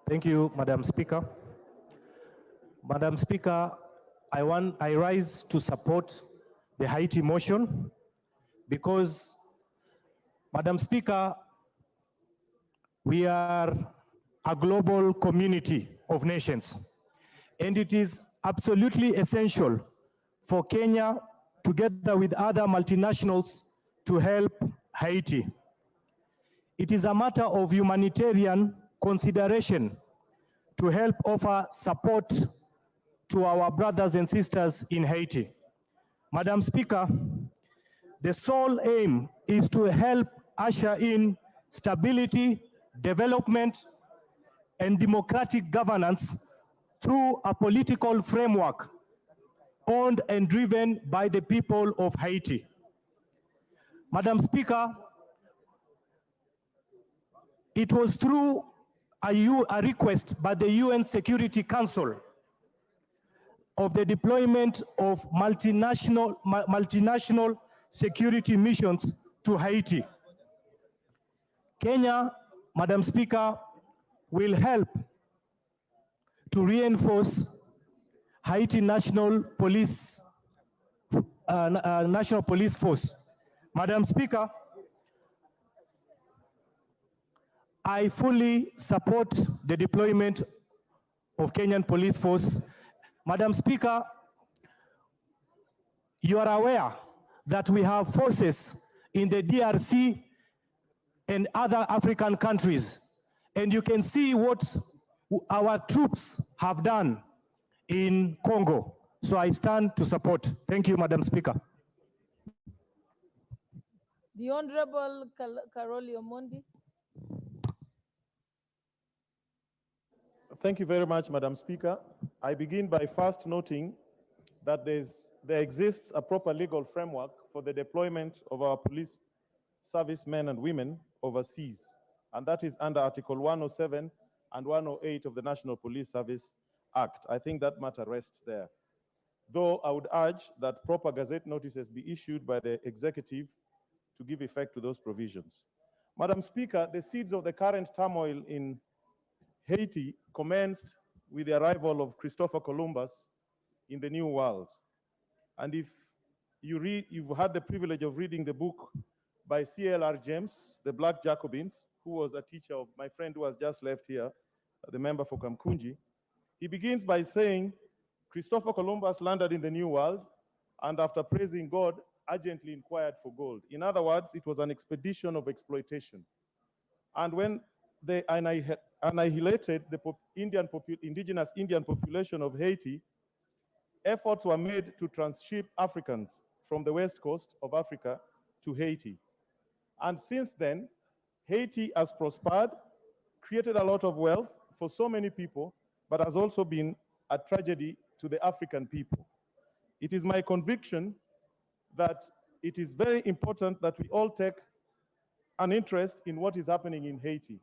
Thank you, Madam Speaker. Madam Speaker, I rise to support the Haiti motion because, Madam Speaker, we are a global community of nations, and it is absolutely essential for Kenya, together with other multinationals, to help Haiti. It is a matter of humanitarian consideration to help offer support to our brothers and sisters in Haiti. Madam Speaker, the sole aim is to help usher in stability, development, and democratic governance through a political framework owned and driven by the people of Haiti. Madam Speaker, it was through a request by the UN Security Council of the deployment of multinational security missions to Haiti. Kenya, Madam Speaker, will help to reinforce Haiti National Police Force. Madam Speaker, I fully support the deployment of Kenyan Police Force. Madam Speaker, you are aware that we have forces in the DRC and other African countries, and you can see what our troops have done in Congo. So I stand to support. Thank you, Madam Speaker. The Honorable Karoli Omondi. Thank you very much, Madam Speaker. I begin by first noting that there exists a proper legal framework for the deployment of our police service men and women overseas, and that is under Article 107 and 108 of the National Police Service Act. I think that matter rests there. Though I would urge that proper gazette notices be issued by the executive to give effect to those provisions. Madam Speaker, the seeds of the current turmoil in Haiti commenced with the arrival of Christopher Columbus in the New World. And if you've had the privilege of reading the book by C.L.R. James, The Black Jacobins, who was a teacher of my friend who has just left here, the member for Kamkunji. He begins by saying, Christopher Columbus landed in the New World, and after praising God, urgently inquired for gold. In other words, it was an expedition of exploitation. And when they annihilated the indigenous Indian population of Haiti, efforts were made to transship Africans from the west coast of Africa to Haiti. And since then, Haiti has prospered, created a lot of wealth for so many people, but has also been a tragedy to the African people. It is my conviction that it is very important that we all take an interest in what is happening in Haiti.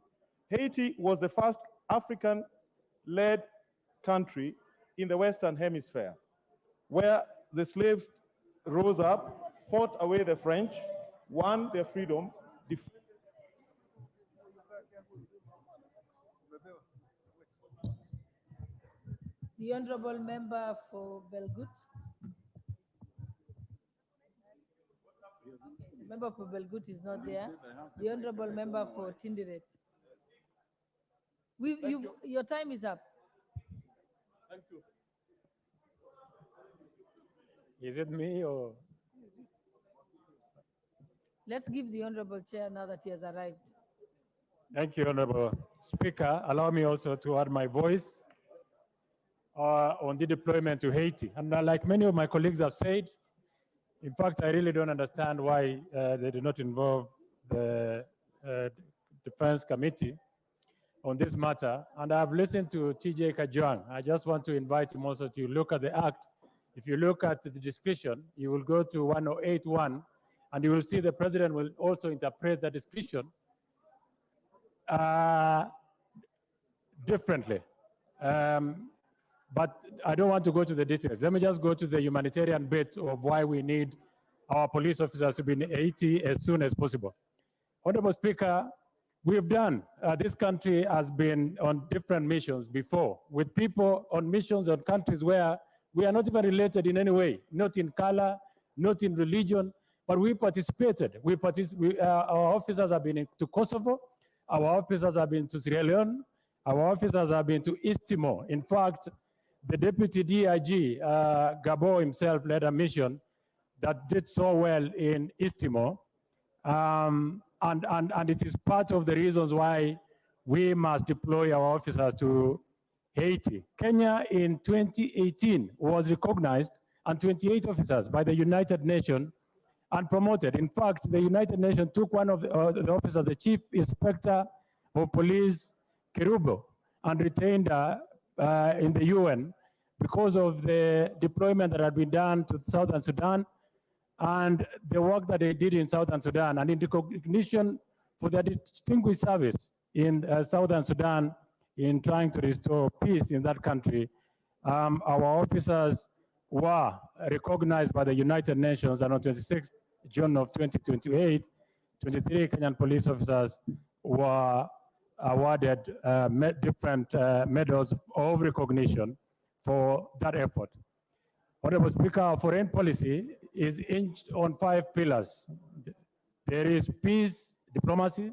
Haiti was the first African-led country in the Western Hemisphere, where the slaves rose up, fought away the French, won their freedom, The Honorable Member for Belgut. The member for Belgut is not there. The Honorable Member for Tindiret. Your time is up. Thank you. Is it me or? Let's give the Honorable Chair now that he has arrived. Thank you, Honorable Speaker. Allow me also to add my voice on the deployment to Haiti. And like many of my colleagues have said, in fact, I really don't understand why they did not involve the Defense Committee on this matter. And I've listened to TJ Kajwang. I just want to invite him also to look at the act. If you look at the discretion, you will go to 1081, and you will see the president will also interpret the discretion differently. But I don't want to go to the details. Let me just go to the humanitarian bit of why we need our police officers to be in Haiti as soon as possible. Honorable Speaker, we've done, this country has been on different missions before, with people on missions on countries where we are not even related in any way, not in color, not in religion, but we participated. Our officers have been to Kosovo, our officers have been to Sierra Leone, our officers have been to East Timor. In fact, the Deputy DIG, Gabo himself, led a mission that did so well in East Timor. And it is part of the reasons why we must deploy our officers to Haiti. Kenya in 2018 was recognized, and 28 officers by the United Nations and promoted. In fact, the United Nations took one of the officers, the Chief Inspector of Police, Kerubo, and retained in the UN because of the deployment that had been done to Southern Sudan and the work that they did in Southern Sudan, and in recognition for their distinguished service in Southern Sudan in trying to restore peace in that country. Our officers were recognized by the United Nations, and on 26th June of 2028, 23 Kenyan police officers were awarded different medals of recognition for that effort. Honorable Speaker, our foreign policy is hinged on 5 pillars. There is peace diplomacy,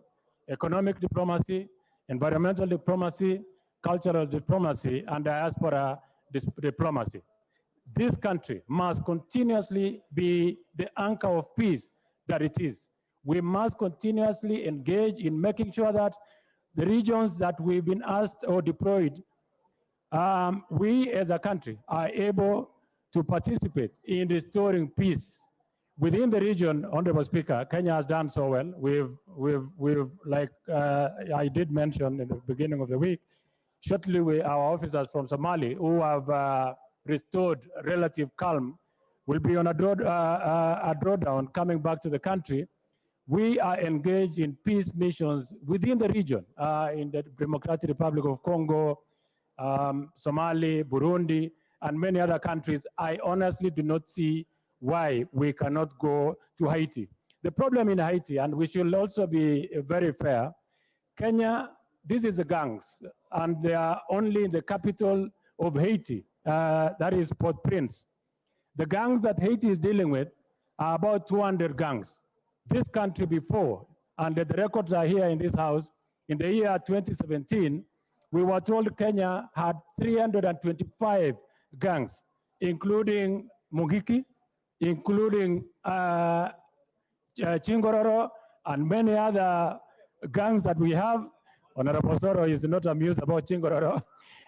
economic diplomacy, environmental diplomacy, cultural diplomacy, and diaspora diplomacy. This country must continuously be the anchor of peace that it is. We must continuously engage in making sure that the regions that we've been asked or deployed, we as a country are able to participate in restoring peace within the region. Honorable Speaker, Kenya has done so well. We've like I did mention in the beginning of the week, shortly our officers from Somali who have restored relative calm will be on a drawdown coming back to the country. We are engaged in peace missions within the region, in the Democratic Republic of Congo, Somalia, Burundi, and many other countries. I honestly do not see why we cannot go to Haiti. The problem in Haiti, and we should also be very fair, Kenya, this is the gangs. and they are only in the capital of Haiti, that is Port-au-Prince. The gangs that Haiti is dealing with are about 200 gangs. This country before, and the records are here in this house, in the year 2017, we were told Kenya had 325 gangs, including Mungiki, including Chingororo, and many other gangs that we have. Honorable Soro is not amused about Chingororo,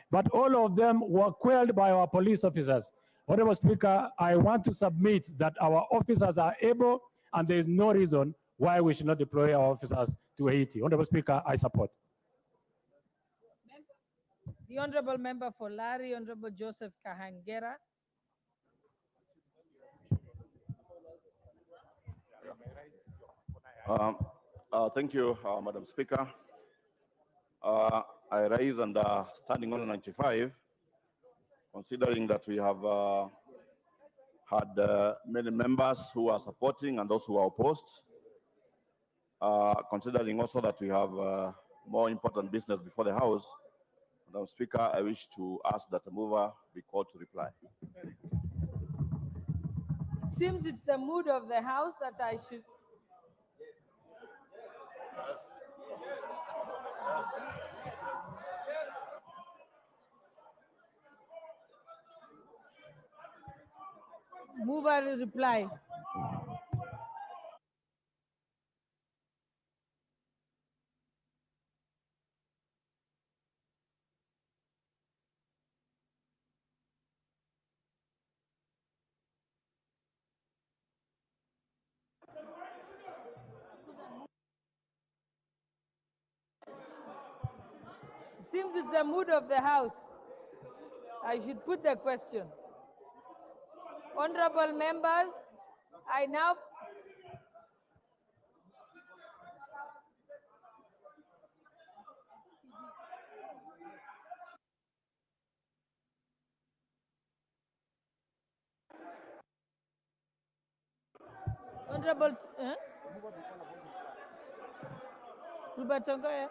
but all of them were quelled by our police officers. Honorable Speaker, I want to submit that our officers are able, and there is no reason why we should not deploy our officers to Haiti. Honorable Speaker, I support. The Honorable Member for Lari, Honorable Joseph Kahangera. Thank you, Madam Speaker. I raise under Standing Order 95, considering that we have had many members who are supporting and those who are opposed, considering also that we have more important business before the House. Madam Speaker, I wish to ask that a mover be called to reply. It seems it's the mood of the House that I should. Mover will reply. It seems it's the mood of the House. I should put the question. Honorable members, I now Honorable Rubatongoya.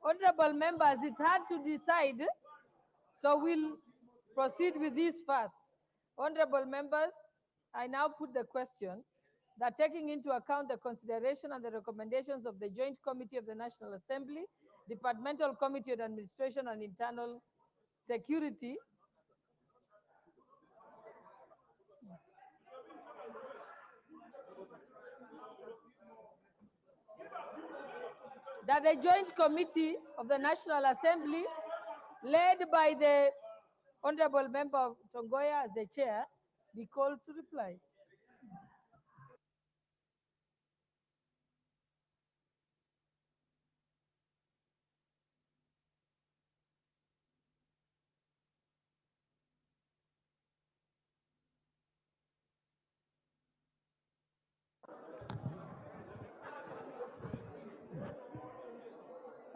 Honorable members, it's hard to decide, so we'll proceed with this first. Honorable members, I now put the question that taking into account the consideration and the recommendations of the Joint Committee of the National Assembly, Departmental Committee on Administration and Internal Security, that the Joint Committee of the National Assembly, led by the Honorable Member Tongoya as the chair, be called to reply.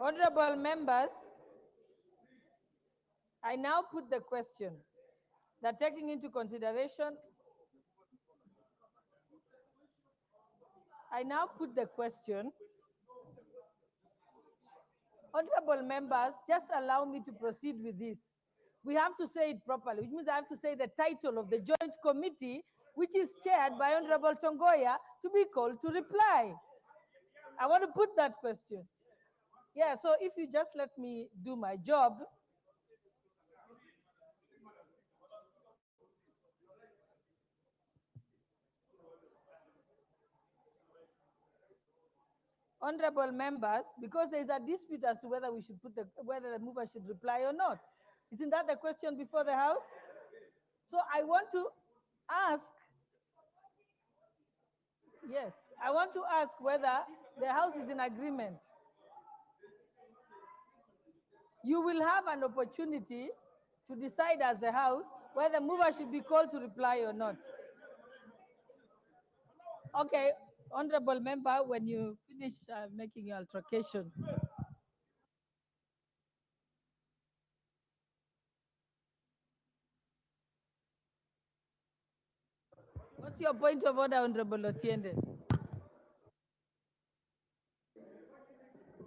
Honorable members, I now put the question that taking into consideration, Honorable members, just allow me to proceed with this. We have to say it properly, which means I have to say the title of the Joint Committee, which is chaired by Honorable Tongoya, to be called to reply. I want to put that question. Yeah, so if you just let me do my job. Honorable members, because there is a dispute as to whether we should put whether the mover should reply or not. Isn't that the question before the House? So I want to ask, yes, I want to ask whether the House is in agreement. You will have an opportunity to decide as the House whether the mover should be called to reply or not. Okay, Honorable Member, when you finish making your altercation. What's your point of order, Honorable Otiende?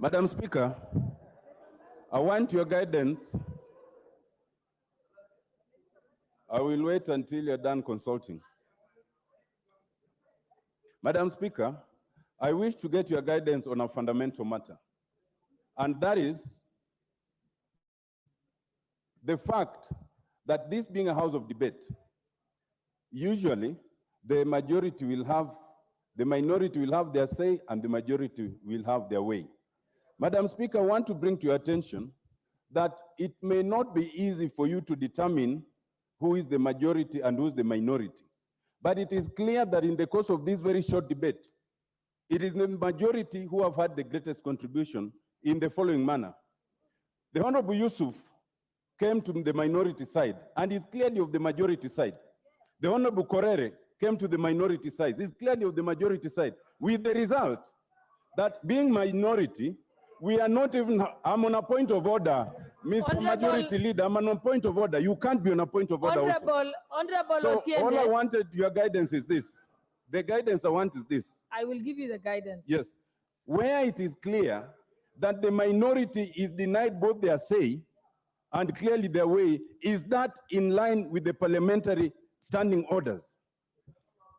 Madam Speaker, I want your guidance. I will wait until you're done consulting. Madam Speaker, I wish to get your guidance on a fundamental matter, and that is the fact that this being a house of debate, usually the minority will have their say and the majority will have their way. Madam Speaker, I want to bring to your attention that it may not be easy for you to determine who is the majority and who is the minority. But it is clear that in the course of this very short debate, it is the majority who have had the greatest contribution in the following manner. The Honorable Yusuf came to the minority side and is clearly of the majority side. The Honorable Korere came to the minority side, is clearly of the majority side, with the result that being minority, we are not even, I'm on a point of order. Mr. Majority Leader, I'm on a point of order. You can't be on a point of order also. Honorable So Otiende, all I wanted, your guidance is this. The guidance I want is this. I will give you the guidance. Yes. Where it is clear that the minority is denied both their say and clearly their way, is that in line with the parliamentary standing orders?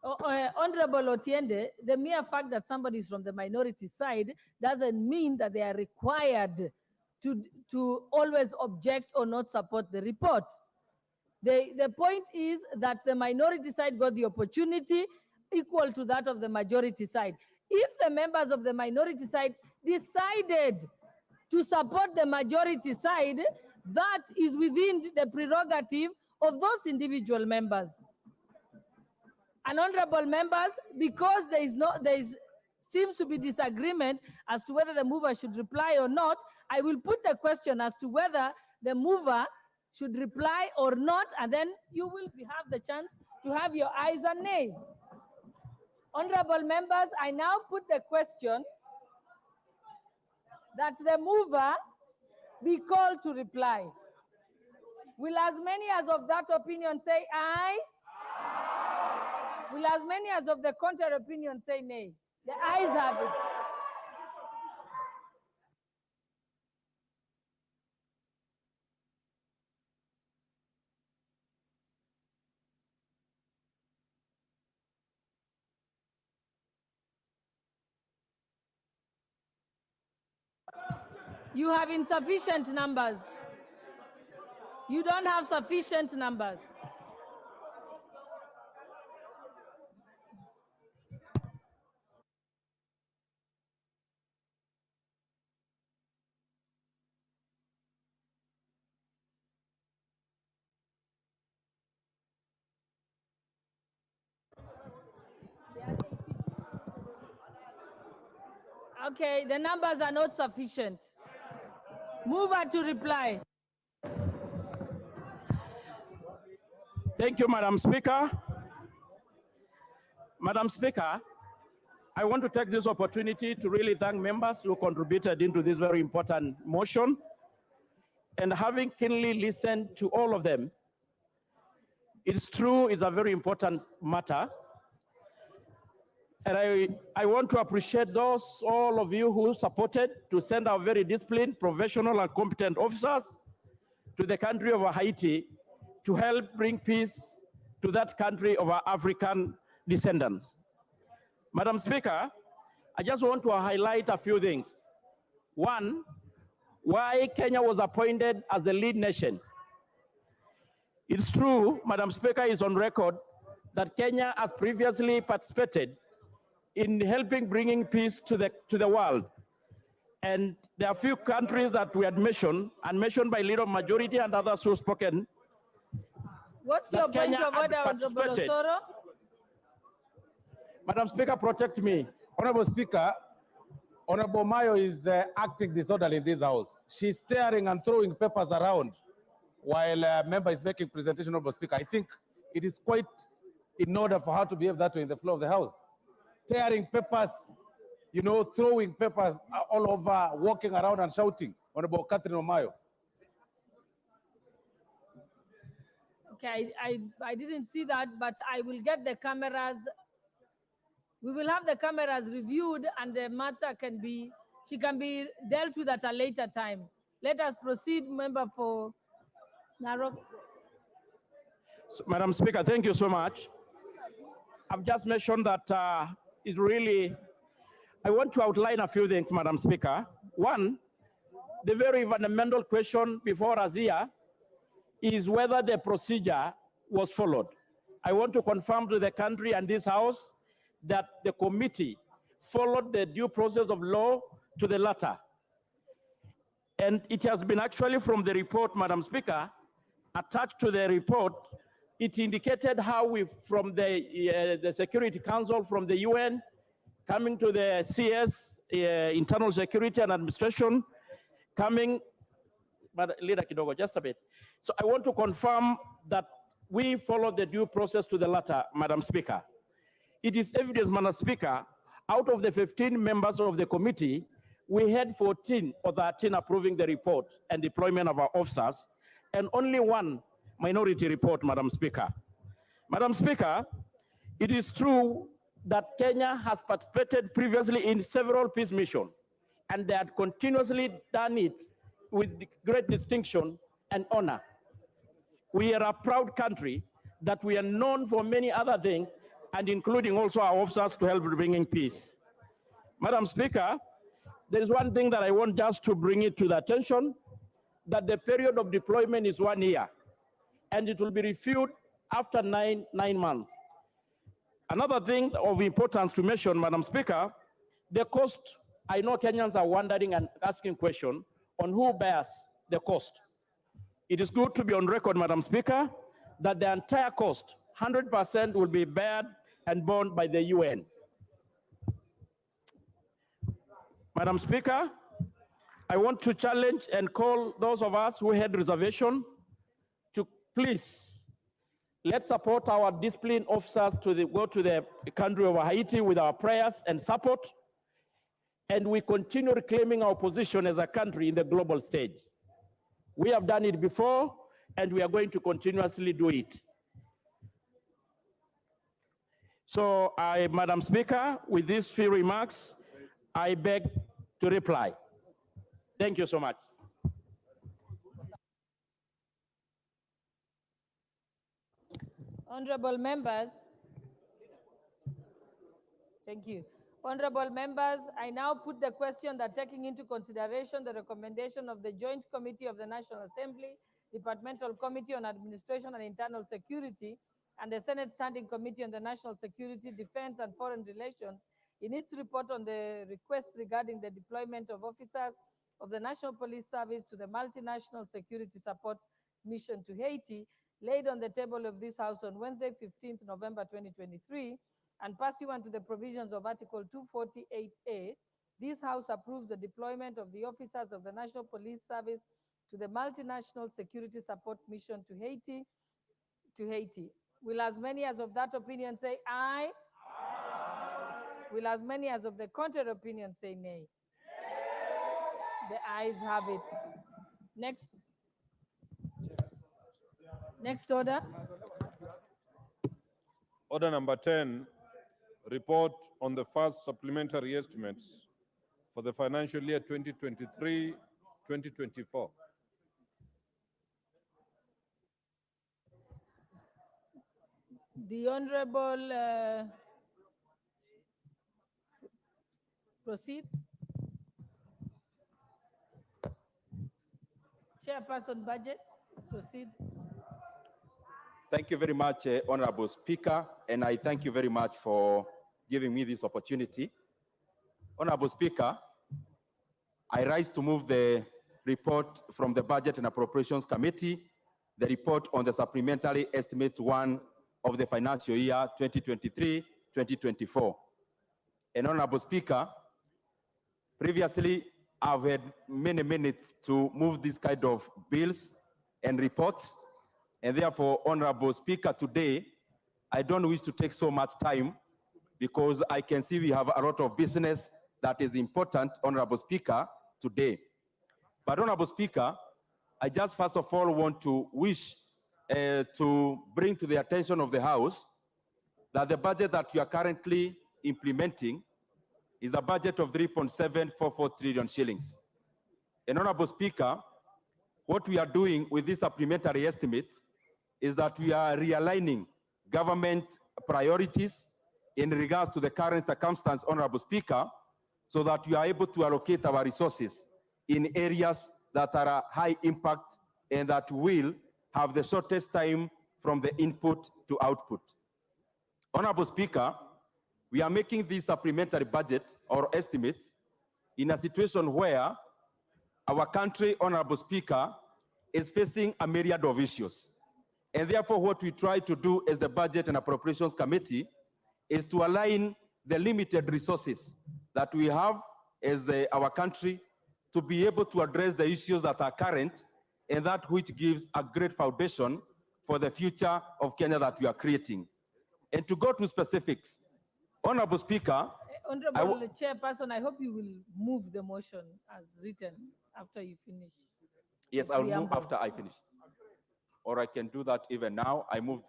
Honorable Otiende, the mere fact that somebody is from the minority side doesn't mean that they are required to always object or not support the report. The point is that the minority side got the opportunity equal to that of the majority side. If the members of the minority side decided to support the majority side, that is within the prerogative of those individual members. And honorable members, because there seems to be disagreement as to whether the mover should reply or not, I will put the question as to whether the mover should reply or not, and then you will have the chance to have your ayes and nays. Honorable members, I now put the question that the mover be called to reply. Will as many as of that opinion say aye? Will as many as of the contrary opinion say nay? The ayes have it. You have insufficient numbers. You don't have sufficient numbers. Okay, the numbers are not sufficient. Mover to reply. Thank you, Madam Speaker. Madam Speaker, I want to take this opportunity to really thank members who contributed into this very important motion. And having keenly listened to all of them, it's true, it's a very important matter. And I want to appreciate all of you who supported to send our very disciplined, professional, and competent officers to the country of Haiti to help bring peace to that country of our African descendant. Madam Speaker, I just want to highlight a few things. One, why Kenya was appointed as the lead nation. It's true, Madam Speaker, is on record that Kenya has previously participated in helping bringing peace to the world. And there are a few countries that we had mentioned, and mentioned by Leader Majority and others who have spoken. What's your point of order, Honorable Osoro? Madam Speaker, protect me. Honorable Speaker, Honorable Mayo is acting disorderly in this house. She's tearing and throwing papers around while a member is making presentation, Honorable Speaker. I think it is quite in order for her to behave that way in the floor of the house. Tearing papers, you know, throwing papers all over, walking around and shouting. Honorable Catherine Omayo. Okay, I didn't see that, but I will get the cameras. We will have the cameras reviewed and the matter can be She can be dealt with at a later time. Let us proceed, member for Narok. So, Madam Speaker, thank you so much. I've just mentioned that it really, I want to outline a few things, Madam Speaker. One, the very fundamental question before us here is whether the procedure was followed. I want to confirm to the country and this House that the committee followed the due process of law to the letter. And it has been actually from the report, Madam Speaker, attached to the report, it indicated how we, from the Security Council, from the UN, coming to the CS, Internal Security and Administration, coming, but Leader Kidogo, just a bit. So I want to confirm that we followed the due process to the letter, Madam Speaker. It is evidence, Madam Speaker, out of the 15 members of the committee, we had 14 or 13 approving the report and deployment of our officers, and only one minority report, Madam Speaker. Madam Speaker, it is true that Kenya has participated previously in several peace missions, and they had continuously done it with great distinction and honor. We are a proud country that we are known for many other things, and including also our officers to help bringing peace. Madam Speaker, there is one thing that I want just to bring it to the attention, that the period of deployment is 1 year, and it will be reviewed after nine months. Another thing of importance to mention, Madam Speaker, the cost. I know Kenyans are wondering and asking questions on who bears the cost. It is good to be on record, Madam Speaker, that the entire cost, 100%, will be bared and borne by the UN. Madam Speaker, I want to challenge and call those of us who had reservation to please, let's support our discipline officers to go to the country of Haiti with our prayers and support, and we continue reclaiming our position as a country in the global stage. We have done it before, and we are going to continuously do it. So, Madam Speaker, with these few remarks, I beg to reply. Thank you so much. Honorable members, thank you. Honorable members, I now put the question that taking into consideration the recommendation of the Joint Committee of the National Assembly, Departmental Committee on Administration and Internal Security, and the Senate Standing Committee on the National Security, Defense, and Foreign Relations in its report on the request regarding the deployment of officers of the National Police Service to the Multinational Security Support Mission to Haiti, laid on the table of this House on Wednesday, 15th November 2023, and pursuant to the provisions of Article 248A, this House approves the deployment of the officers of the National Police Service to the Multinational Security Support Mission to Haiti. Will as many as of that opinion say aye? Aye. Will as many as of the contrary opinion say nay? The ayes have it. Next order. Order number 10, report on the first supplementary estimates for the financial year 2023-2024. The Honorable proceed. Chairperson Budget, proceed. Thank you very much, Honorable Speaker, and I thank you very much for giving me this opportunity. Honorable Speaker, I rise to move the report from the Budget and Appropriations Committee, the report on the Supplementary Estimates 1 of the financial year 2023-2024. And Honorable Speaker, previously I've had many minutes to move this kind of bills and reports, and therefore, Honorable Speaker, today, I don't wish to take so much time because I can see we have a lot of business that is important, Honorable Speaker, today. But Honorable Speaker, I just first of all want to wish to bring to the attention of the House that the budget that we are currently implementing is a budget of 3.744 trillion shillings. And Honorable Speaker, what we are doing with these supplementary estimates is that we are realigning government priorities in regards to the current circumstance, Honorable Speaker, so that we are able to allocate our resources in areas that are a high impact and that will have the shortest time from the input to output. Honorable Speaker, we are making this supplementary budget or estimates in a situation where our country, Honorable Speaker, is facing a myriad of issues. And therefore, what we try to do as the Budget and Appropriations Committee is to align the limited resources that we have as our country to be able to address the issues that are current and that which gives a great foundation for the future of Kenya that we are creating. And to go to specifics, Honorable Speaker, Honorable Chairperson, I hope you will move the motion as written after you finish. yes, the I'll move preamble. after I finish. Or I can do that even now. I move.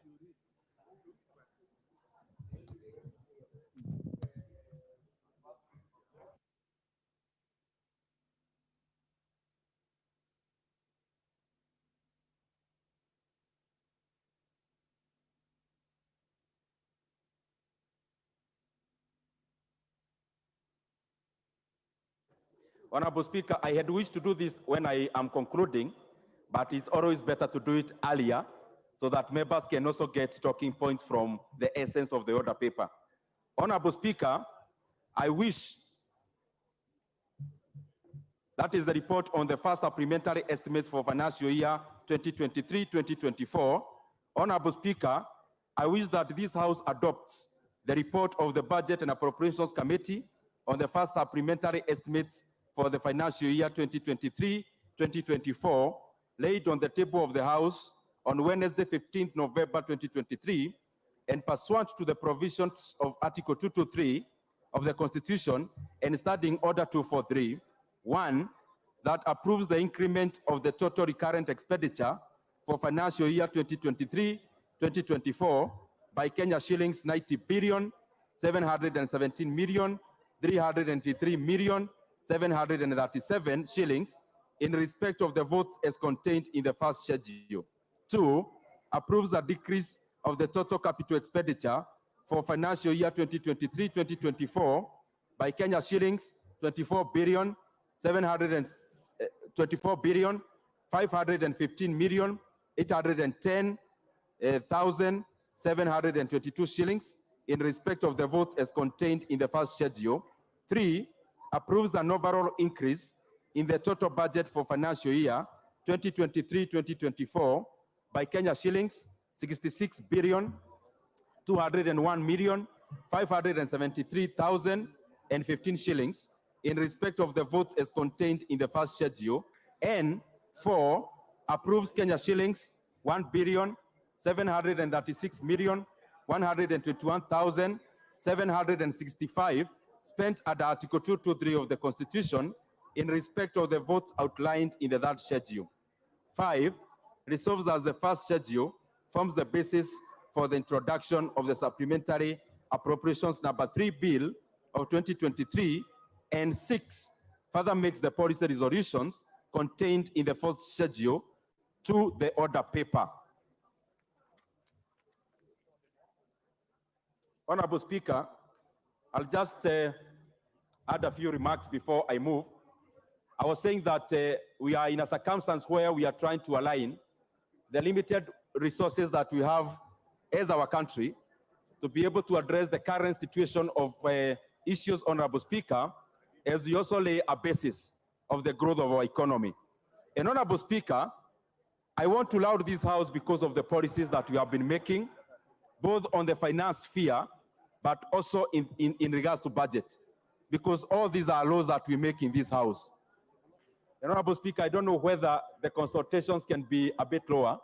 Honorable Speaker, I had wished to do this when I am concluding, but it's always better to do it earlier so that members can also get talking points from the essence of the order paper. Honorable Speaker, I wish that is the report on the first supplementary estimates for financial year 2023-2024. Honorable Speaker, I wish that this House adopts the report of the Budget and Appropriations Committee on the first supplementary estimates for the financial year 2023-2024, laid on the table of the House on Wednesday, 15th November 2023, and pursuant to the provisions of Article 223 of the Constitution and Standing Order 243, 1, that approves the increment of the total recurrent expenditure for financial year 2023-2024 by Kenya shillings 90 billion, 717 million, 303 million, 737 shillings in respect of the votes as contained in the first schedule. 2, approves a decrease of the total capital expenditure for financial year 2023-2024 by Kenya shillings 24 billion, 515 million, 810,722 shillings in respect of the votes as contained in the first schedule. 3, approves an overall increase in the total budget for financial year 2023-2024 by Kenya shillings 66 billion, 201 million, 573,015 shillings in respect of the votes as contained in the first schedule. And 4, approves Kenya shillings 1 billion, 736 million, 121,765 spent under Article 223 of the Constitution in respect of the votes outlined in the third schedule. 5, resolves as the first schedule forms the basis for the introduction of the Supplementary Appropriations Number 3 Bill of 2023, and 6, further makes the policy resolutions contained in the fourth schedule to the order paper. Honorable Speaker, I'll just add a few remarks before I move. I was saying that we are in a circumstance where we are trying to align the limited resources that we have as our country to be able to address the current situation of issues, Honorable Speaker, as we also lay a basis of the growth of our economy. And Honorable Speaker, I want to laud this House because of the policies that we have been making, both on the finance sphere, but also in regards to budget, because all these are laws that we make in this House. Honorable Speaker, I don't know whether the consultations can be a bit lower.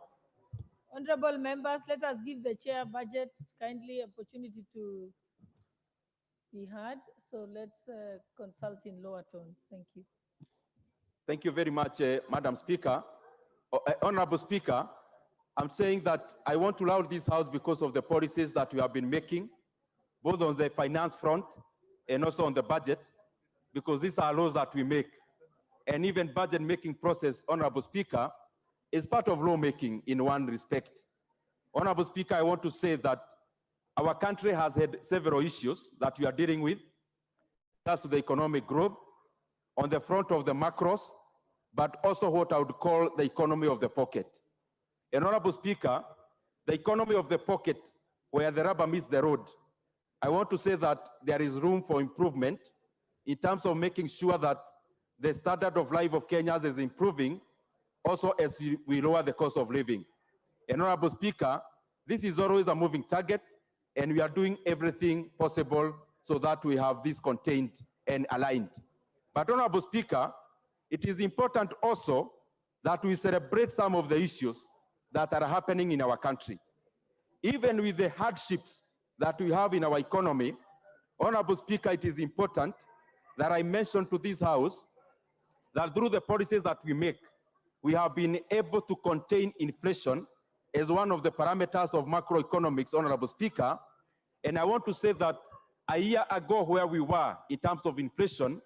Honorable members, let us give the chair budget kindly opportunity to be heard. So let's consult in lower tones. Thank you. Thank you very much, Madam Speaker. Honorable Speaker, I'm saying that I want to laud this House because of the policies that we have been making, both on the finance front and also on the budget, because these are laws that we make. And even budget making process, Honorable Speaker, is part of lawmaking in one respect. Honorable Speaker, I want to say that our country has had several issues that we are dealing with. That's to the economic growth on the front of the macros, but also what I would call the economy of the pocket. And Honorable Speaker, the economy of the pocket, where the rubber meets the road, I want to say that there is room for improvement in terms of making sure that the standard of life of Kenyans is improving, also as we lower the cost of living. And Honorable Speaker, this is always a moving target, and we are doing everything possible so that we have this contained and aligned. But Honorable Speaker, it is important also that we celebrate some of the issues that are happening in our country. Even with the hardships that we have in our economy, Honorable Speaker, it is important that I mention to this House that through the policies that we make, we have been able to contain inflation as one of the parameters of macroeconomics, Honorable Speaker. And I want to say that a year ago where we were in terms of inflation,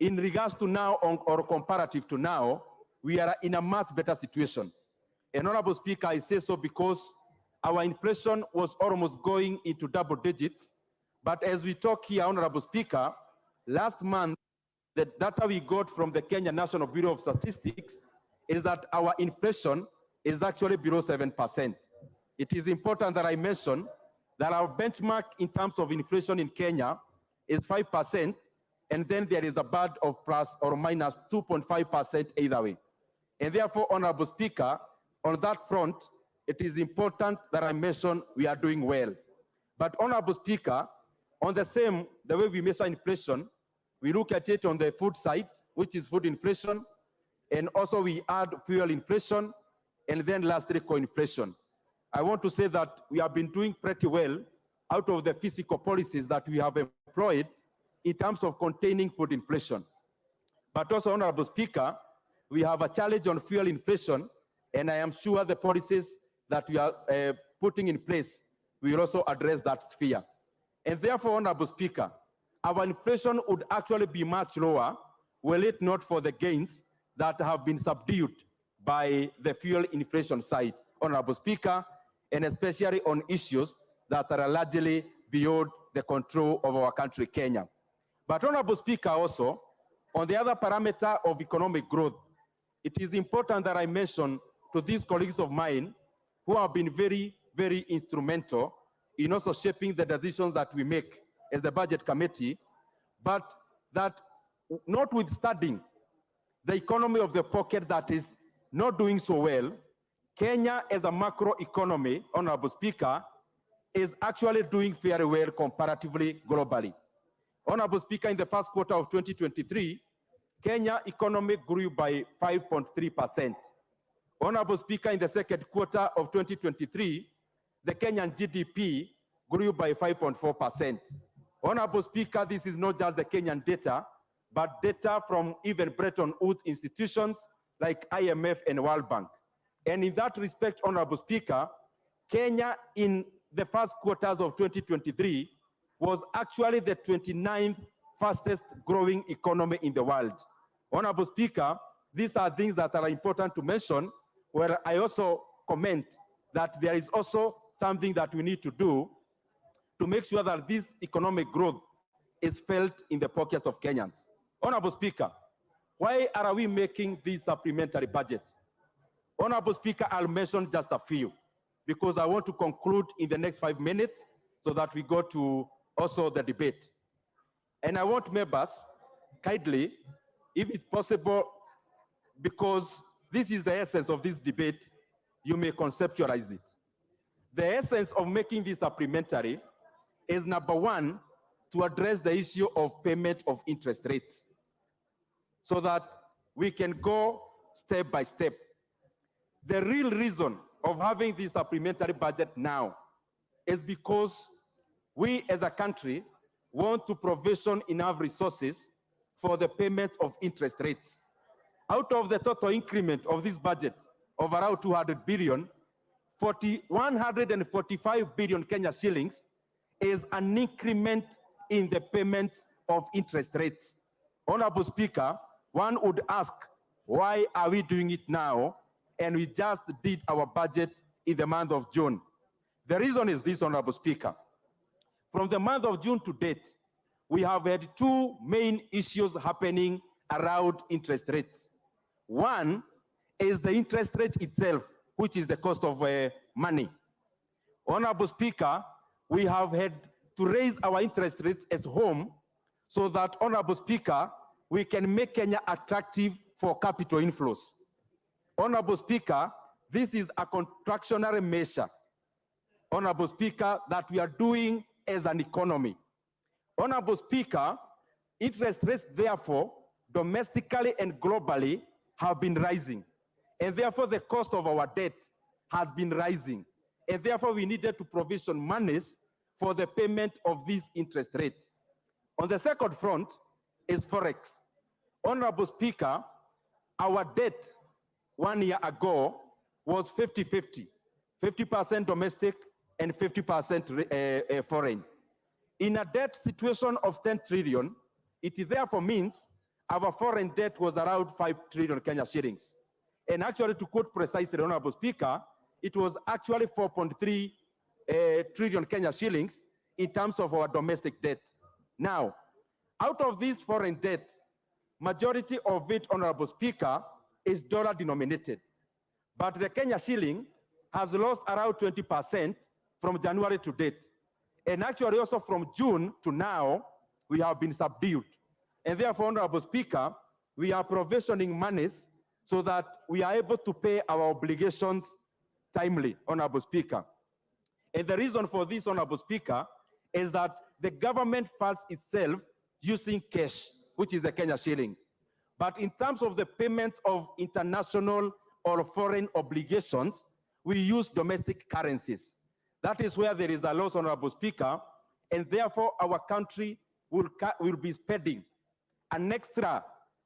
in regards to now or comparative to now, we are in a much better situation. And Honorable Speaker, I say so because our inflation was almost going into double digits. But as we talk here, Honorable Speaker, last month, the data we got from the Kenya National Bureau of Statistics is that our inflation is actually below 7%. It is important that I mention that our benchmark in terms of inflation in Kenya is 5%, and then there is a band of plus or minus 2.5% either way. And therefore, Honorable Speaker, on that front, it is important that I mention we are doing well. But Honorable Speaker, on the way we measure inflation, we look at it on the food side, which is food inflation, and also we add fuel inflation, and then lastly, co-inflation. I want to say that we have been doing pretty well out of the fiscal policies that we have employed in terms of containing food inflation. But also, Honorable Speaker, we have a challenge on fuel inflation, and I am sure the policies that we are putting in place will also address that sphere. And therefore, Honorable Speaker, our inflation would actually be much lower were it not for the gains that have been subdued by the fuel inflation side, Honorable Speaker, and especially on issues that are largely beyond the control of our country, Kenya. But Honorable Speaker, also, on the other parameter of economic growth, it is important that I mention to these colleagues of mine who have been very, very instrumental in also shaping the decisions that we make as the Budget Committee, but that notwithstanding the economy of the pocket that is not doing so well, Kenya as a macro economy, Honorable Speaker, is actually doing very well comparatively globally. Honorable Speaker, in the first quarter of 2023, Kenya economy grew by 5.3%. Honorable Speaker, in the second quarter of 2023, the Kenyan GDP grew by 5.4%. Honorable Speaker, this is not just the Kenyan data, but data from even Bretton Woods institutions like IMF and World Bank. And in that respect, Honorable Speaker, Kenya in the first quarters of 2023 was actually the 29th fastest growing economy in the world. Honorable Speaker, these are things that are important to mention, where I also comment that there is also something that we need to do to make sure that this economic growth is felt in the pockets of Kenyans. Honorable Speaker, why are we making this supplementary budget? Honorable Speaker, I'll mention just a few because I want to conclude in the next 5 minutes so that we go to also the debate. And I want members kindly, if it's possible, because this is the essence of this debate, you may conceptualize it. The essence of making this supplementary is number one, to address the issue of payment of interest rates so that we can go step by step. The real reason of having this supplementary budget now is because we as a country want to provision enough resources for the payment of interest rates. Out of the total increment of this budget of around 200 billion, 145 billion Kenya shillings is an increment in the payments of interest rates. Honorable Speaker, one would ask, why are we doing it now? And we just did our budget in the month of June. The reason is this, Honorable Speaker. From the month of June to date, we have had two main issues happening around interest rates. One is the interest rate itself, which is the cost of money. Honorable Speaker, we have had to raise our interest rates as home so that, Honorable Speaker, we can make Kenya attractive for capital inflows. Honorable Speaker, this is a contractionary measure, Honorable Speaker, that we are doing as an economy. Honorable Speaker, interest rates, therefore, domestically and globally have been rising. And therefore, the cost of our debt has been rising. And therefore, we needed to provision monies for the payment of this interest rate. On the second front is Forex. Honorable Speaker, our debt 1 year ago was 50-50, 50% domestic and 50% foreign. In a debt situation of 10 trillion, it therefore means our foreign debt was around 5 trillion Kenya shillings. And actually, to quote precisely, Honorable Speaker, it was actually 4.3 trillion Kenya shillings in terms of our domestic debt. Now, out of this foreign debt, majority of it, Honorable Speaker, is dollar denominated. But the Kenya shilling has lost around 20% from January to date. And actually also from June to now, we have been subdued. And therefore, Honorable Speaker, we are provisioning monies so that we are able to pay our obligations timely, Honorable Speaker. And the reason for this, Honorable Speaker, is that the government funds itself using cash, which is the Kenya shilling. But in terms of the payments of international or foreign obligations, we use domestic currencies. That is where there is a loss, Honorable Speaker, and therefore our country will be spending an extra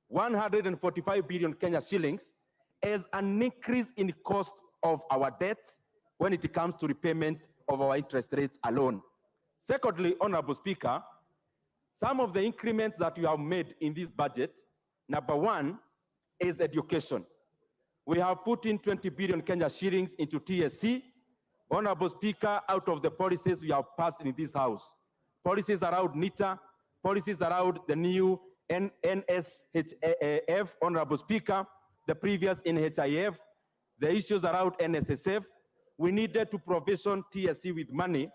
145 billion Kenya shillings as an increase in cost of our debts when it comes to repayment of our interest rates alone. Secondly, Honorable Speaker, some of the increments that you have made in this budget, number one is education. We have put in 20 billion Kenya shillings into TSC. Honorable Speaker, out of the policies we have passed in this House, policies around NITA, policies around the new NSHF, Honorable Speaker, the previous NHIF, the issues around NSSF, we needed to provision TSC with money,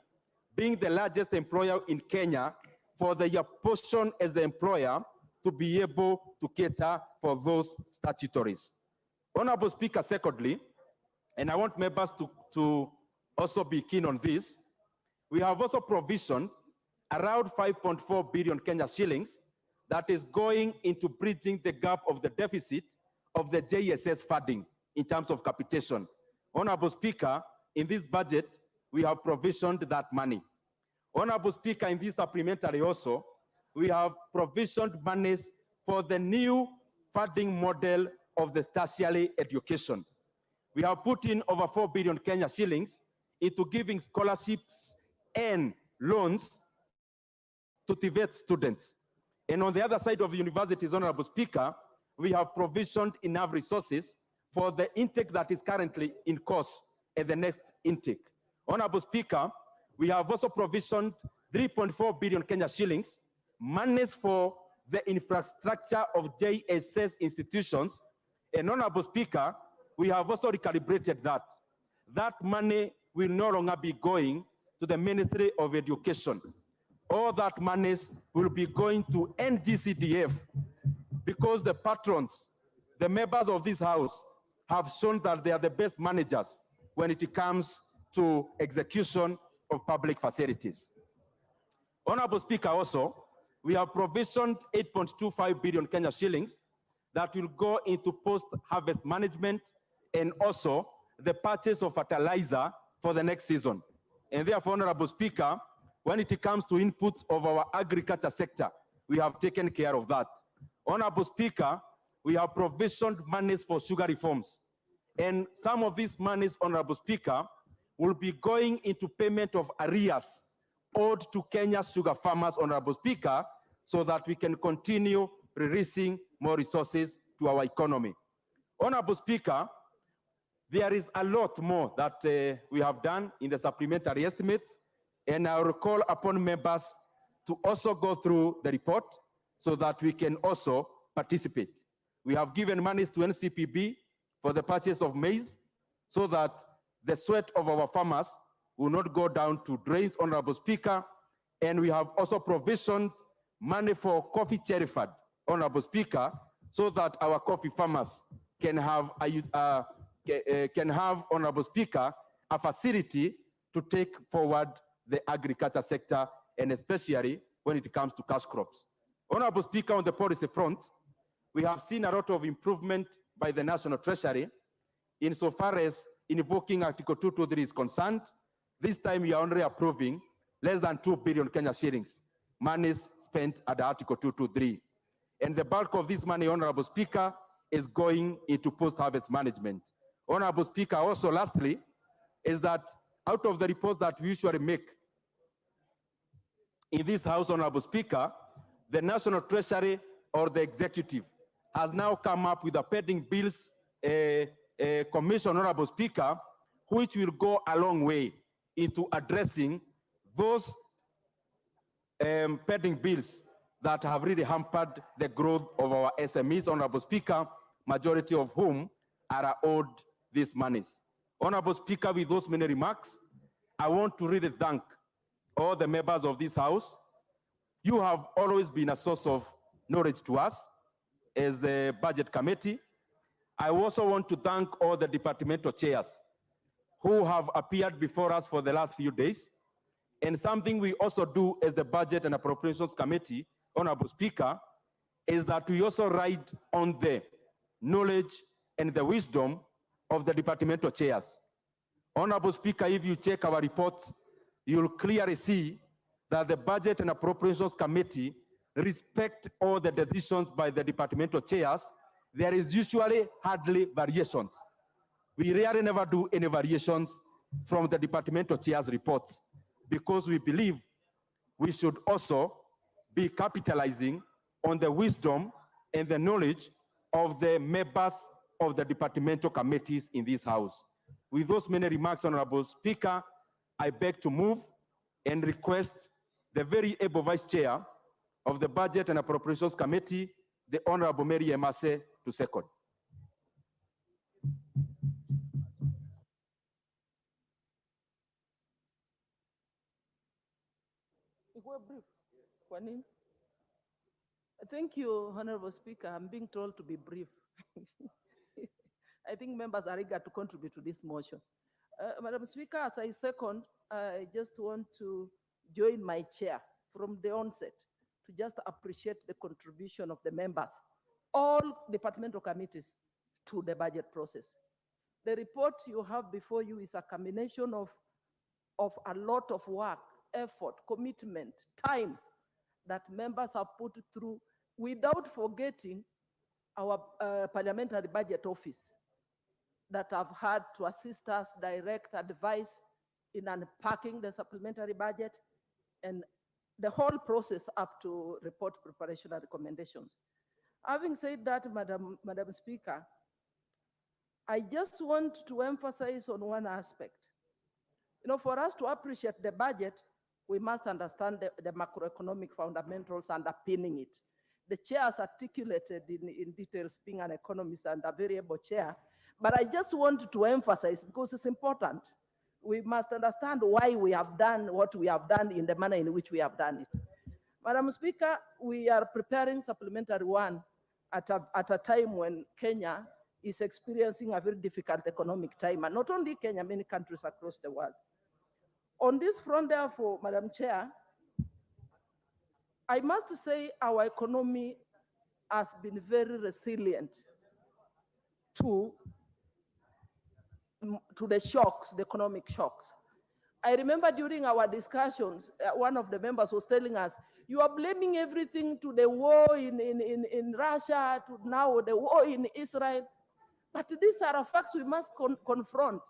being the largest employer in Kenya, for the portion as the employer to be able to cater for those statutories. Honorable Speaker, secondly, and I want members to also be keen on this, we have also provisioned around 5.4 billion Kenya shillings that is going into bridging the gap of the deficit of the JSS funding in terms of capitation. Honorable Speaker, in this budget, we have provisioned that money. Honorable Speaker, in this supplementary also, we have provisioned monies for the new funding model of the tertiary education. We have put in over 4 billion Kenya shillings into giving scholarships and loans to TVET students. And on the other side of the universities, Honorable Speaker, we have provisioned enough resources for the intake that is currently in course and the next intake. Honorable Speaker, we have also provisioned 3.4 billion Kenya shillings, monies for the infrastructure of JSS institutions. And Honorable Speaker, we have also recalibrated that. That money will no longer be going to the Ministry of Education. All that monies will be going to NGCDF because the patrons, the members of this House, have shown that they are the best managers when it comes to execution of public facilities. Honorable Speaker, also, we have provisioned 8.25 billion Kenya shillings that will go into post-harvest management and also the purchase of fertilizer for the next season. And therefore, Honorable Speaker, when it comes to inputs of our agriculture sector, we have taken care of that. Honorable Speaker, we have provisioned monies for sugar reforms. And some of these monies, Honorable Speaker, will be going into payment of arrears owed to Kenya's sugar farmers, Honorable Speaker, so that we can continue releasing more resources to our economy. Honorable Speaker, there is a lot more that we have done in the supplementary estimates, and I will call upon members to also go through the report so that we can also participate. We have given monies to NCPB for the purchase of maize so that the sweat of our farmers will not go down to drains, Honorable Speaker, and we have also provisioned money for coffee cherry fund, Honorable Speaker, so that our coffee farmers can have, Honorable Speaker, a facility to take forward the agriculture sector, and especially when it comes to cash crops. Honorable Speaker, on the policy front, we have seen a lot of improvement by the National Treasury insofar as invoking Article 223 is concerned. This time we are only approving less than 2 billion Kenya shillings, monies spent at Article 223. And the bulk of this money, Honorable Speaker, is going into post-harvest management. Honorable Speaker, also lastly, is that out of the reports that we usually make in this House, Honorable Speaker, the National Treasury or the Executive has now come up with a pending bills commission, Honorable Speaker, which will go a long way into addressing those pending bills that have really hampered the growth of our SMEs, Honorable Speaker, majority of whom are owed these monies. Honorable Speaker, with those many remarks, I want to really thank all the members of this House. You have always been a source of knowledge to us as the Budget Committee. I also want to thank all the departmental chairs who have appeared before us for the last few days. And something we also do as the Budget and Appropriations Committee, Honorable Speaker, is that we also ride on the knowledge and the wisdom of the departmental chairs. Honorable Speaker, if you check our reports, you'll clearly see that the Budget and Appropriations Committee respect all the decisions by the departmental chairs. There is usually hardly variations. We rarely never do any variations from the departmental chairs' reports because we believe we should also be capitalizing on the wisdom and the knowledge of the members of the departmental committees in this House. With those many remarks, Honorable Speaker, I beg to move and request the very able Vice Chair of the Budget and Appropriations Committee, the Honorable Mary Emase, to second. Thank you, Honorable Speaker. I'm being told to be brief. I think members are eager to contribute to this motion. Madam Speaker, as I second, I just want to join my chair from the onset to just appreciate the contribution of the members, all departmental committees, to the budget process. The report you have before you is a combination of a lot of work, effort, commitment, time that members have put through, without forgetting our parliamentary budget office that have had to assist us, direct advice in unpacking the supplementary budget and the whole process up to report preparation and recommendations. Having said that, Madam Speaker, I just want to emphasize on one aspect. You know, for us to appreciate the budget, we must understand the macroeconomic fundamentals underpinning it. The chair has articulated in details, being an economist and a very able chair, but I just want to emphasize, because it's important, we must understand why we have done what we have done in the manner in which we have done it. Madam Speaker, we are preparing supplementary one at a time when Kenya is experiencing a very difficult economic time, and not only Kenya, many countries across the world. On this front, therefore, Madam Chair, I must say our economy has been very resilient to the shocks, the economic shocks. I remember during our discussions, one of the members was telling us, you are blaming everything to the war in Russia, to now the war in Israel. But these are facts we must confront.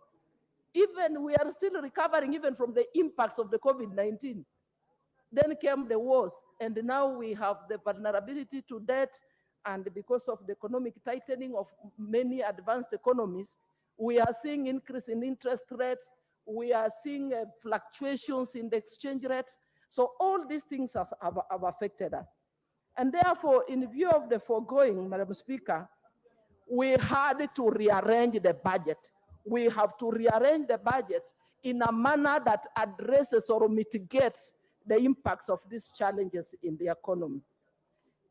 Even we are still recovering even from the impacts of the COVID-19. Then came the wars, and now we have the vulnerability to debt, and because of the economic tightening of many advanced economies, we are seeing increase in interest rates, we are seeing fluctuations in the exchange rates. So all these things have affected us. And therefore, in view of the foregoing, Madam Speaker, we had to rearrange the budget. We have to rearrange the budget in a manner that addresses or mitigates the impacts of these challenges in the economy.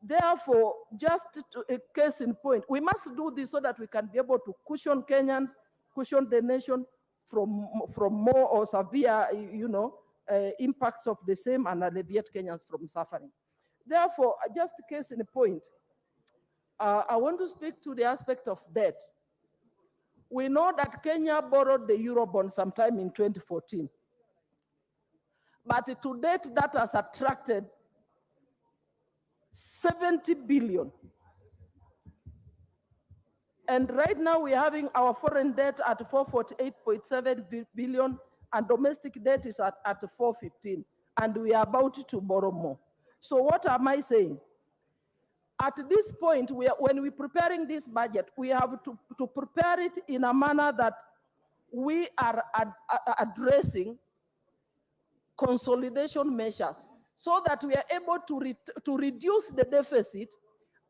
Therefore, just a case in point, we must do this so that we can be able to cushion Kenyans, cushion the nation from more or severe, impacts of the same, and alleviate Kenyans from suffering. Therefore, just a case in point, I want to speak to the aspect of debt. We know that Kenya borrowed the Eurobond sometime in 2014. But to date, that has attracted 70 billion. And right now we're having our foreign debt at 448.7 billion, and domestic debt is at 415, and we are about to borrow more. So what am I saying? At this point, when we're preparing this budget, we have to prepare it in a manner that we are addressing consolidation measures so that we are able to reduce the deficit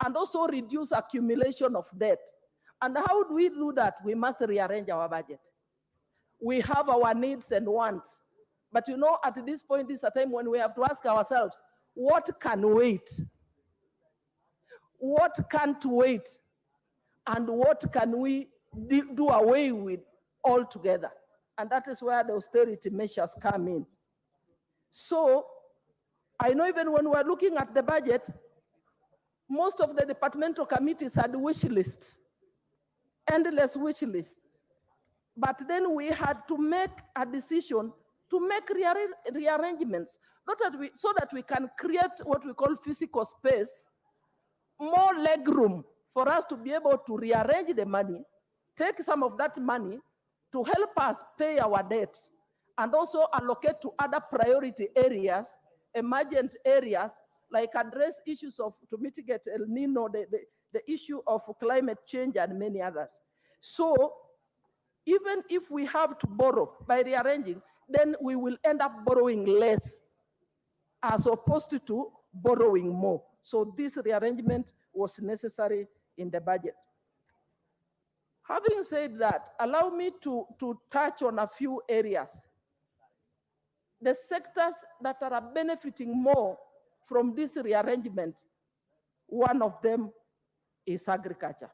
and also reduce accumulation of debt. And how do we do that? We must rearrange our budget. We have our needs and wants. But at this point, is a time when we have to ask ourselves, what can wait? What can't wait? And what can we do away with altogether? And that is where the austerity measures come in. So I know even when we're looking at the budget, most of the departmental committees had wish lists, endless wish lists. But then we had to make a decision to make rearrangements, so that we can create what we call physical space, more leg room for us to be able to rearrange the money, take some of that money to help us pay our debt, and also allocate to other priority areas, emergent areas, like address issues to mitigate El Nino, the issue of climate change, and many others. So even if we have to borrow by rearranging, then we will end up borrowing less as opposed to borrowing more. So this rearrangement was necessary in the budget. Having said that, allow me to touch on a few areas. The sectors that are benefiting more from this rearrangement, one of them is agriculture.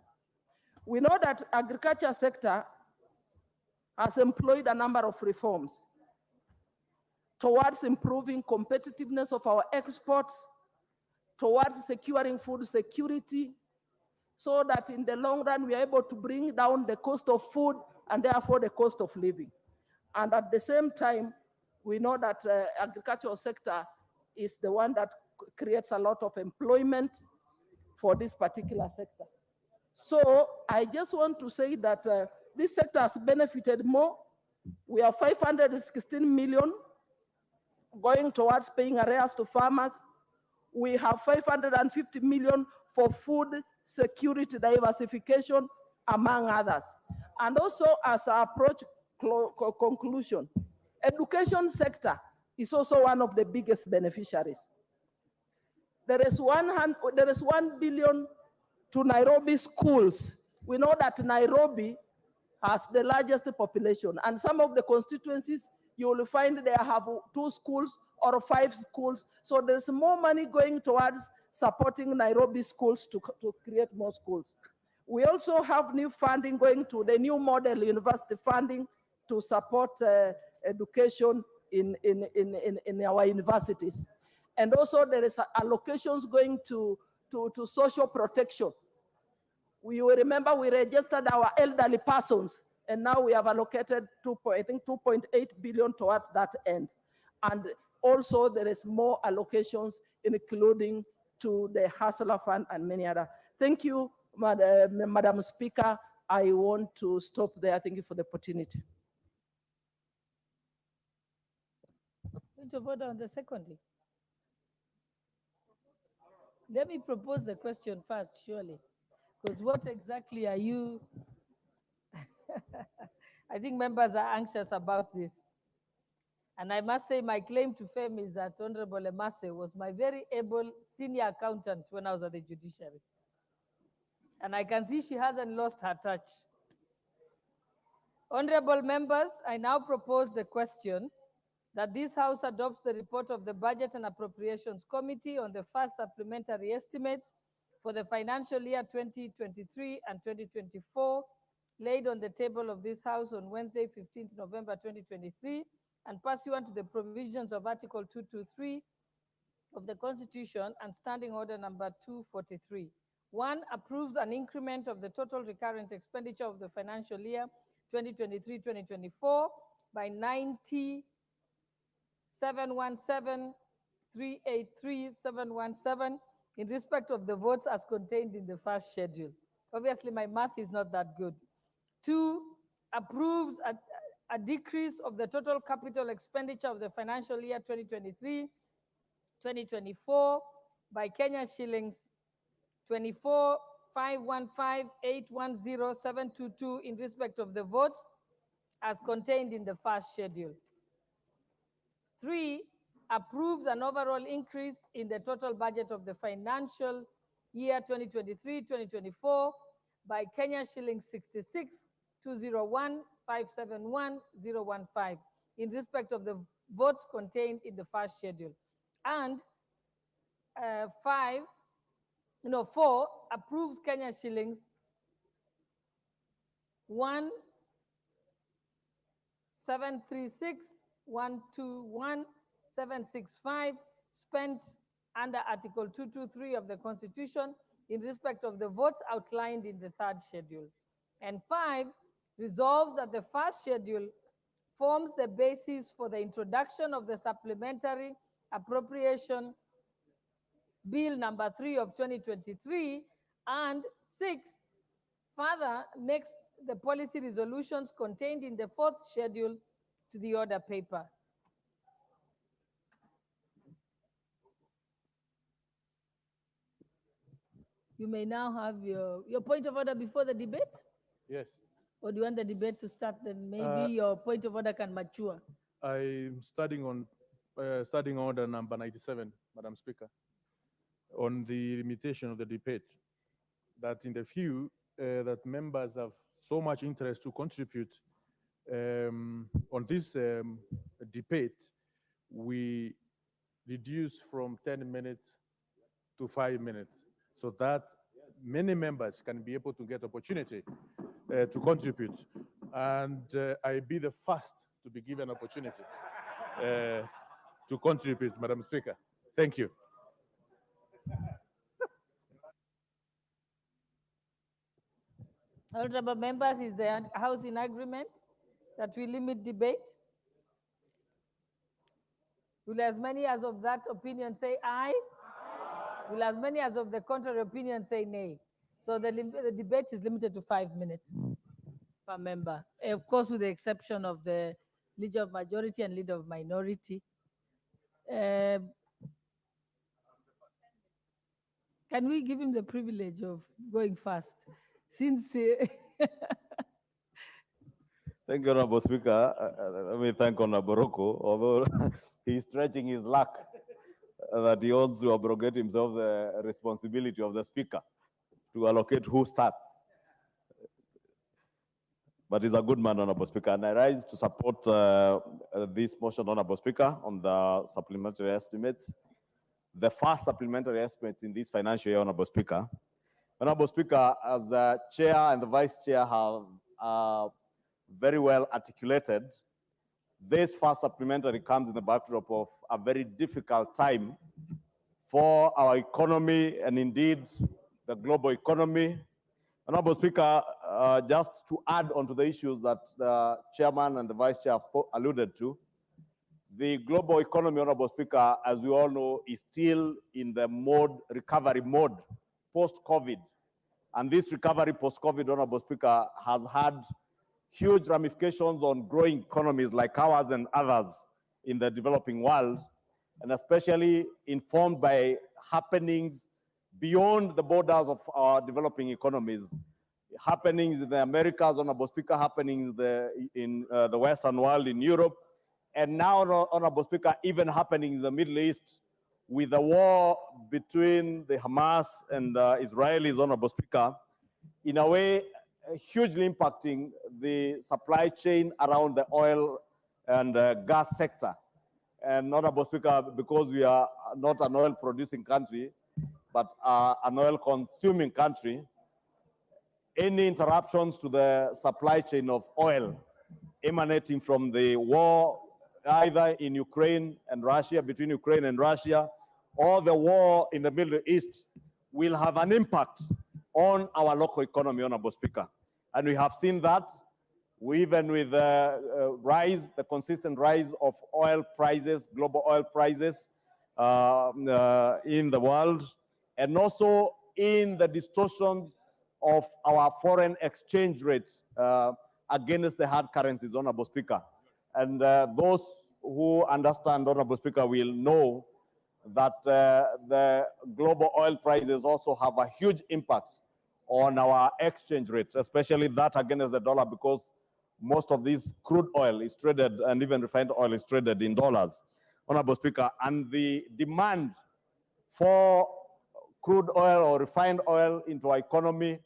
We know that agriculture sector has employed a number of reforms towards improving competitiveness of our exports, towards securing food security, so that in the long run we are able to bring down the cost of food and therefore the cost of living. And at the same time, we know that agricultural sector is the one that creates a lot of employment for this particular sector. So I just want to say that this sector has benefited more. We have 516 million going towards paying arrears to farmers. We have 550 million for food security diversification, among others. And also, as I approach conclusion, education sector is also one of the biggest beneficiaries. There is 1 billion to Nairobi schools. We know that Nairobi has the largest population, and some of the constituencies you will find they have 2 schools or 5 schools. So there's more money going towards supporting Nairobi schools to create more schools. We also have new funding going to the new model university funding to support education in our universities. And also there is allocations going to social protection. We will remember we registered our elderly persons, and now we have allocated 2.8 billion towards that end. And also there is more allocations, including to the Hustler Fund and many other. Thank you, Madam Speaker. I want to stop there. Thank you for the opportunity. Point of order on the secondly. Let me propose the question first, surely. Because what exactly are you? I think members are anxious about this. And I must say my claim to fame is that Honorable Emase was my very able senior accountant when I was at the judiciary. And I can see she hasn't lost her touch. Honorable members, I now propose the question that this House adopts the report of the Budget and Appropriations Committee on the first supplementary estimates for the financial year 2023 and 2024, laid on the table of this House on Wednesday, 15th November 2023, and pursuant to the provisions of Article 223 of the Constitution and Standing Order number 243. 1. Approves an increment of the total recurrent expenditure of the financial year 2023-2024 by 90,717,383,717 in respect of the votes as contained in the first schedule. Obviously, my math is not that good. 2. Approves a decrease of the total capital expenditure of the financial year 2023-2024 by Kenya shillings 24,515,810,722 in respect of the votes as contained in the first schedule. 3. Approves an overall increase in the total budget of the financial year 2023-2024 by Kenya shillings 66,201,571,015 in respect of the votes contained in the first schedule. And 4. Approves Kenya shillings 1,736,121,765 spent under Article 223 of the Constitution in respect of the votes outlined in the third schedule. And 5. Resolves that the first schedule forms the basis for the introduction of the supplementary appropriation Bill number 3 of 2023, and 6. Further makes the policy resolutions contained in the fourth schedule to the order paper. You may now have your point of order before the debate? Yes, Or do you want the debate to start? Then maybe your point of order can mature. I'm studying order number 97, Madam Speaker, on the limitation of the debate. That in the view that members have so much interest to contribute on this debate, we reduce from 10 minutes to 5 minutes, so that many members can be able to get opportunity to contribute. And I be the first to be given opportunity to contribute, Madam Speaker. Thank you. Honorable members, is the House in agreement that we limit debate? Will as many as of that opinion say aye? Will as many as of the contrary opinion say nay? So the debate is limited to 5 minutes per member. Of course, with the exception of the leader of majority and leader of minority. Can we give him the privilege of going first? Since Thank you, Honorable Speaker. Let me thank Honorable Boroko, although he's stretching his luck that he wants to abrogate himself the responsibility of the Speaker to allocate who starts. But he's a good man, Honorable Speaker, and I rise to support this motion, Honorable Speaker, on the supplementary estimates. The first supplementary estimates in this financial year, Honorable Speaker. Honorable Speaker, as the Chair and the Vice Chair have very well articulated, this first supplementary comes in the backdrop of a very difficult time for our economy and indeed the global economy. Honorable Speaker, just to add on to the issues that the Chairman and the Vice Chair have alluded to, the global economy, Honorable Speaker, as we all know, is still in the recovery mode post-COVID. And this recovery post-COVID, Honorable Speaker, has had huge ramifications on growing economies like ours and others in the developing world, and especially informed by happenings beyond the borders of our developing economies. Happenings in the Americas, Honorable Speaker, happening in the Western world, in Europe, and now, Honorable Speaker, even happening in the Middle East with the war between the Hamas and Israelis, Honorable Speaker, in a way hugely impacting the supply chain around the oil and gas sector. And Honorable Speaker, because we are not an oil producing country, but an oil consuming country, any interruptions to the supply chain of oil emanating from the war either in Ukraine and Russia, between Ukraine and Russia, or the war in the Middle East will have an impact on our local economy, Honorable Speaker. And we have seen that even with the consistent rise of oil prices, global oil prices in the world, and also in the distortion of our foreign exchange rates against the hard currencies, Honorable Speaker. And those who understand, Honorable Speaker, will know that the global oil prices also have a huge impact on our exchange rates, especially that against the dollar, because most of this crude oil is traded, and even refined oil is traded in dollars, Honorable Speaker. And the demand for crude oil or refined oil into our economy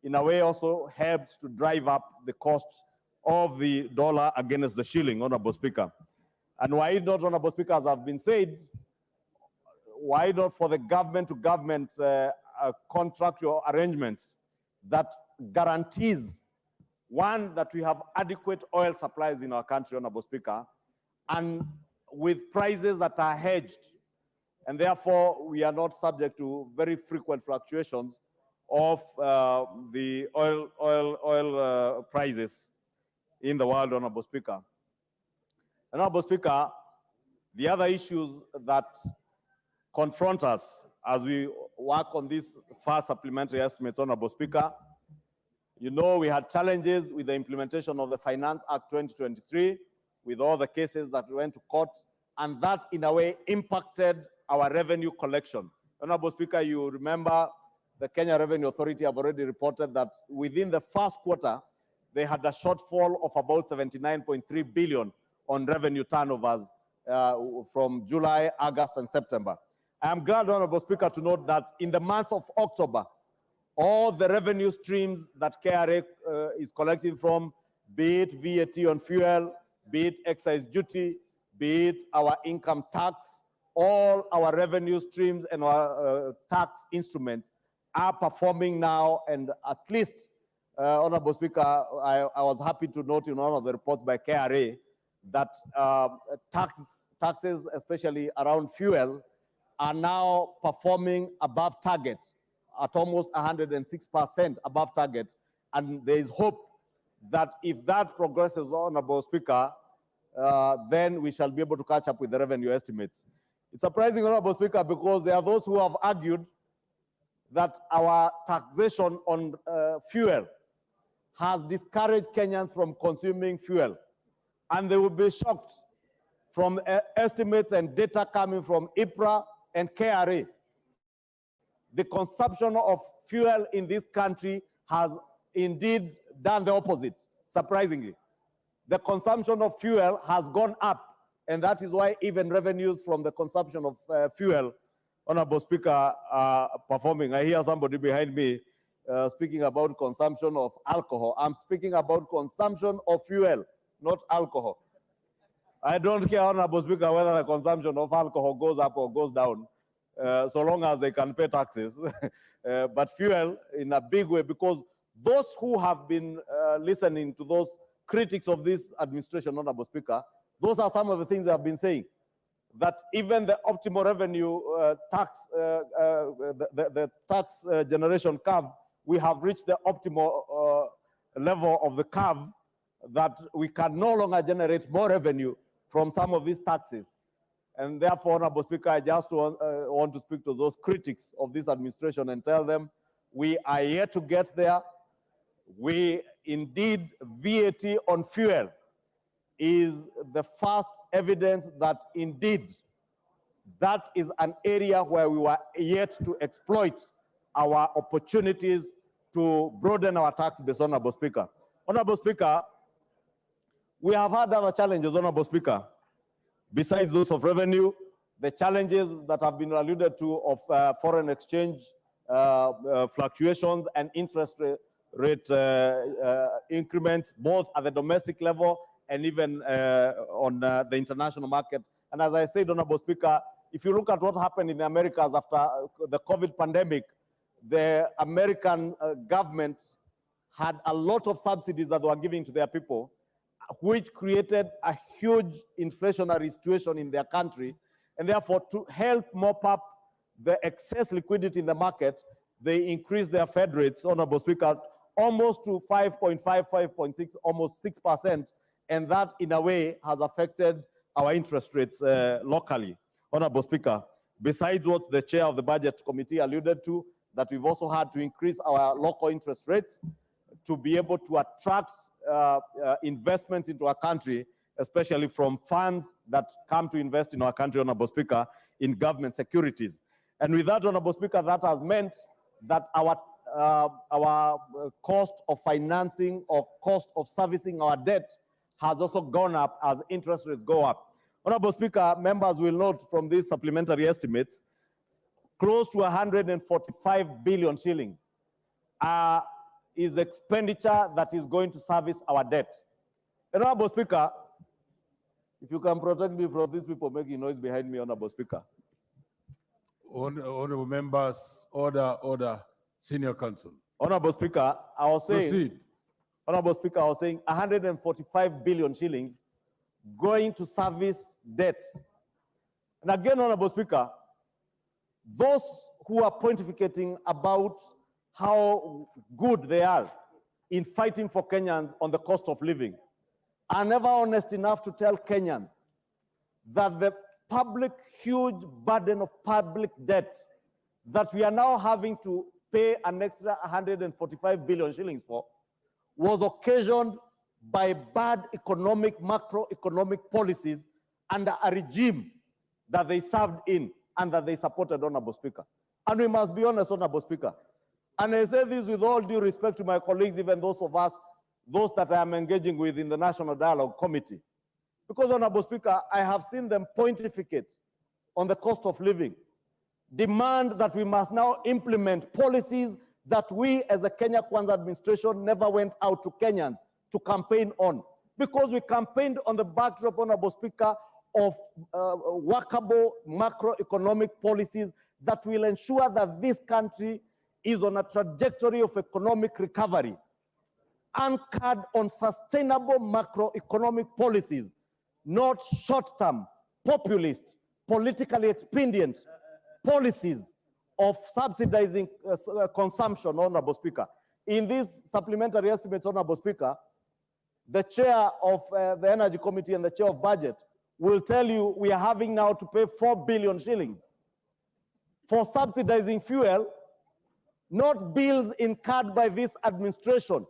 in a way also helps to drive up the cost of the dollar against the shilling, Honorable Speaker. And why not, Honorable Speaker, as I've been said, why not for the government-to-government contractual arrangements that guarantees, one, that we have adequate oil supplies in our country, Honorable Speaker, and with prices that are hedged, and therefore we are not subject to very frequent fluctuations of the oil prices in the world, Honorable Speaker. Honorable Speaker, the other issues that confront us as we work on these first supplementary estimates, Honorable Speaker, you know we had challenges with the implementation of the Finance Act 2023, with all the cases that went to court, and that in a way impacted our revenue collection. Honorable Speaker, you remember the Kenya Revenue Authority have already reported that within the first quarter, they had a shortfall of about 79.3 billion on revenue turnovers from July, August, and September. I am glad, Honorable Speaker, to note that in the month of October, all the revenue streams that KRA is collecting from, be it VAT on fuel, be it excise duty, be it our income tax, all our revenue streams and our tax instruments are performing now. And at least, Honorable Speaker, I was happy to note in one of the reports by KRA that taxes, especially around fuel, are now performing above target at almost 106% above target. And there is hope that if that progresses, Honorable Speaker, then we shall be able to catch up with the revenue estimates. It's surprising, Honorable Speaker, because there are those who have argued that our taxation on fuel has discouraged Kenyans from consuming fuel. And they will be shocked from estimates and data coming from IPRA and KRA. The consumption of fuel in this country has indeed done the opposite, surprisingly. The consumption of fuel has gone up, and that is why even revenues from the consumption of fuel, Honorable Speaker, are performing. I hear somebody behind me speaking about consumption of alcohol. I'm speaking about consumption of fuel, not alcohol. I don't care, Honorable Speaker, whether the consumption of alcohol goes up or goes down, so long as they can pay taxes. But fuel in a big way, because those who have been listening to those critics of this administration, Honorable Speaker, those are some of the things they have been saying, that even the optimal revenue tax, the tax generation curve, we have reached the optimal level of the curve, that we can no longer generate more revenue from some of these taxes. And therefore, Honorable Speaker, I just want to speak to those critics of this administration and tell them we are yet to get there. We indeed, VAT on fuel is the first evidence that indeed that is an area where we were yet to exploit our opportunities to broaden our tax base, Honorable Speaker. Honorable Speaker, we have had other challenges, Honorable Speaker, besides those of revenue, the challenges that have been alluded to of foreign exchange fluctuations and interest rate increments, both at the domestic level and even on the international market. And as I said, Honorable Speaker, if you look at what happened in the Americas after the COVID pandemic, the American government had a lot of subsidies that they were giving to their people, which created a huge inflationary situation in their country. And therefore, to help mop up the excess liquidity in the market, they increased their Fed rates, Honorable Speaker, almost to 5.5, 5.6, almost 6%. And that, in a way, has affected our interest rates locally, Honorable Speaker. Besides what the chair of the Budget Committee alluded to, that we've also had to increase our local interest rates to be able to attract investments into our country, especially from funds that come to invest in our country, Honorable Speaker, in government securities. And with that, Honorable Speaker, that has meant that our cost of financing or cost of servicing our debt has also gone up as interest rates go up. Honorable Speaker, members will note from these supplementary estimates, close to 145 billion shillings is expenditure that is going to service our debt. Honorable Speaker, if you can protect me from these people making noise behind me, Honorable Speaker. Honorable members, order, senior counsel. Honorable Speaker, I was saying, Proceed. Honorable Speaker, I was saying 145 billion shillings going to service debt. And again, Honorable Speaker, those who are pontificating about how good they are in fighting for Kenyans on the cost of living are never honest enough to tell Kenyans that the huge burden of public debt that we are now having to pay an extra 145 billion shillings for was occasioned by bad macroeconomic policies under a regime that they served in and that they supported, Honorable Speaker. And we must be honest, Honorable Speaker. And I say this with all due respect to my colleagues, even those that I am engaging with in the National Dialogue Committee. Because, Honorable Speaker, I have seen them pontificate on the cost of living, demand that we must now implement policies that we as a Kenya Kwanza administration never went out to Kenyans to campaign on. Because we campaigned on the backdrop, Honorable Speaker, of workable macroeconomic policies that will ensure that this country is on a trajectory of economic recovery, anchored on sustainable macroeconomic policies, not short-term, populist, politically expedient policies of subsidizing consumption, Honorable Speaker. In these supplementary estimates, Honorable Speaker, the chair of the Energy Committee and the chair of Budget will tell you we are having now to pay 4 billion shillings for subsidizing fuel, not bills incurred by this administration,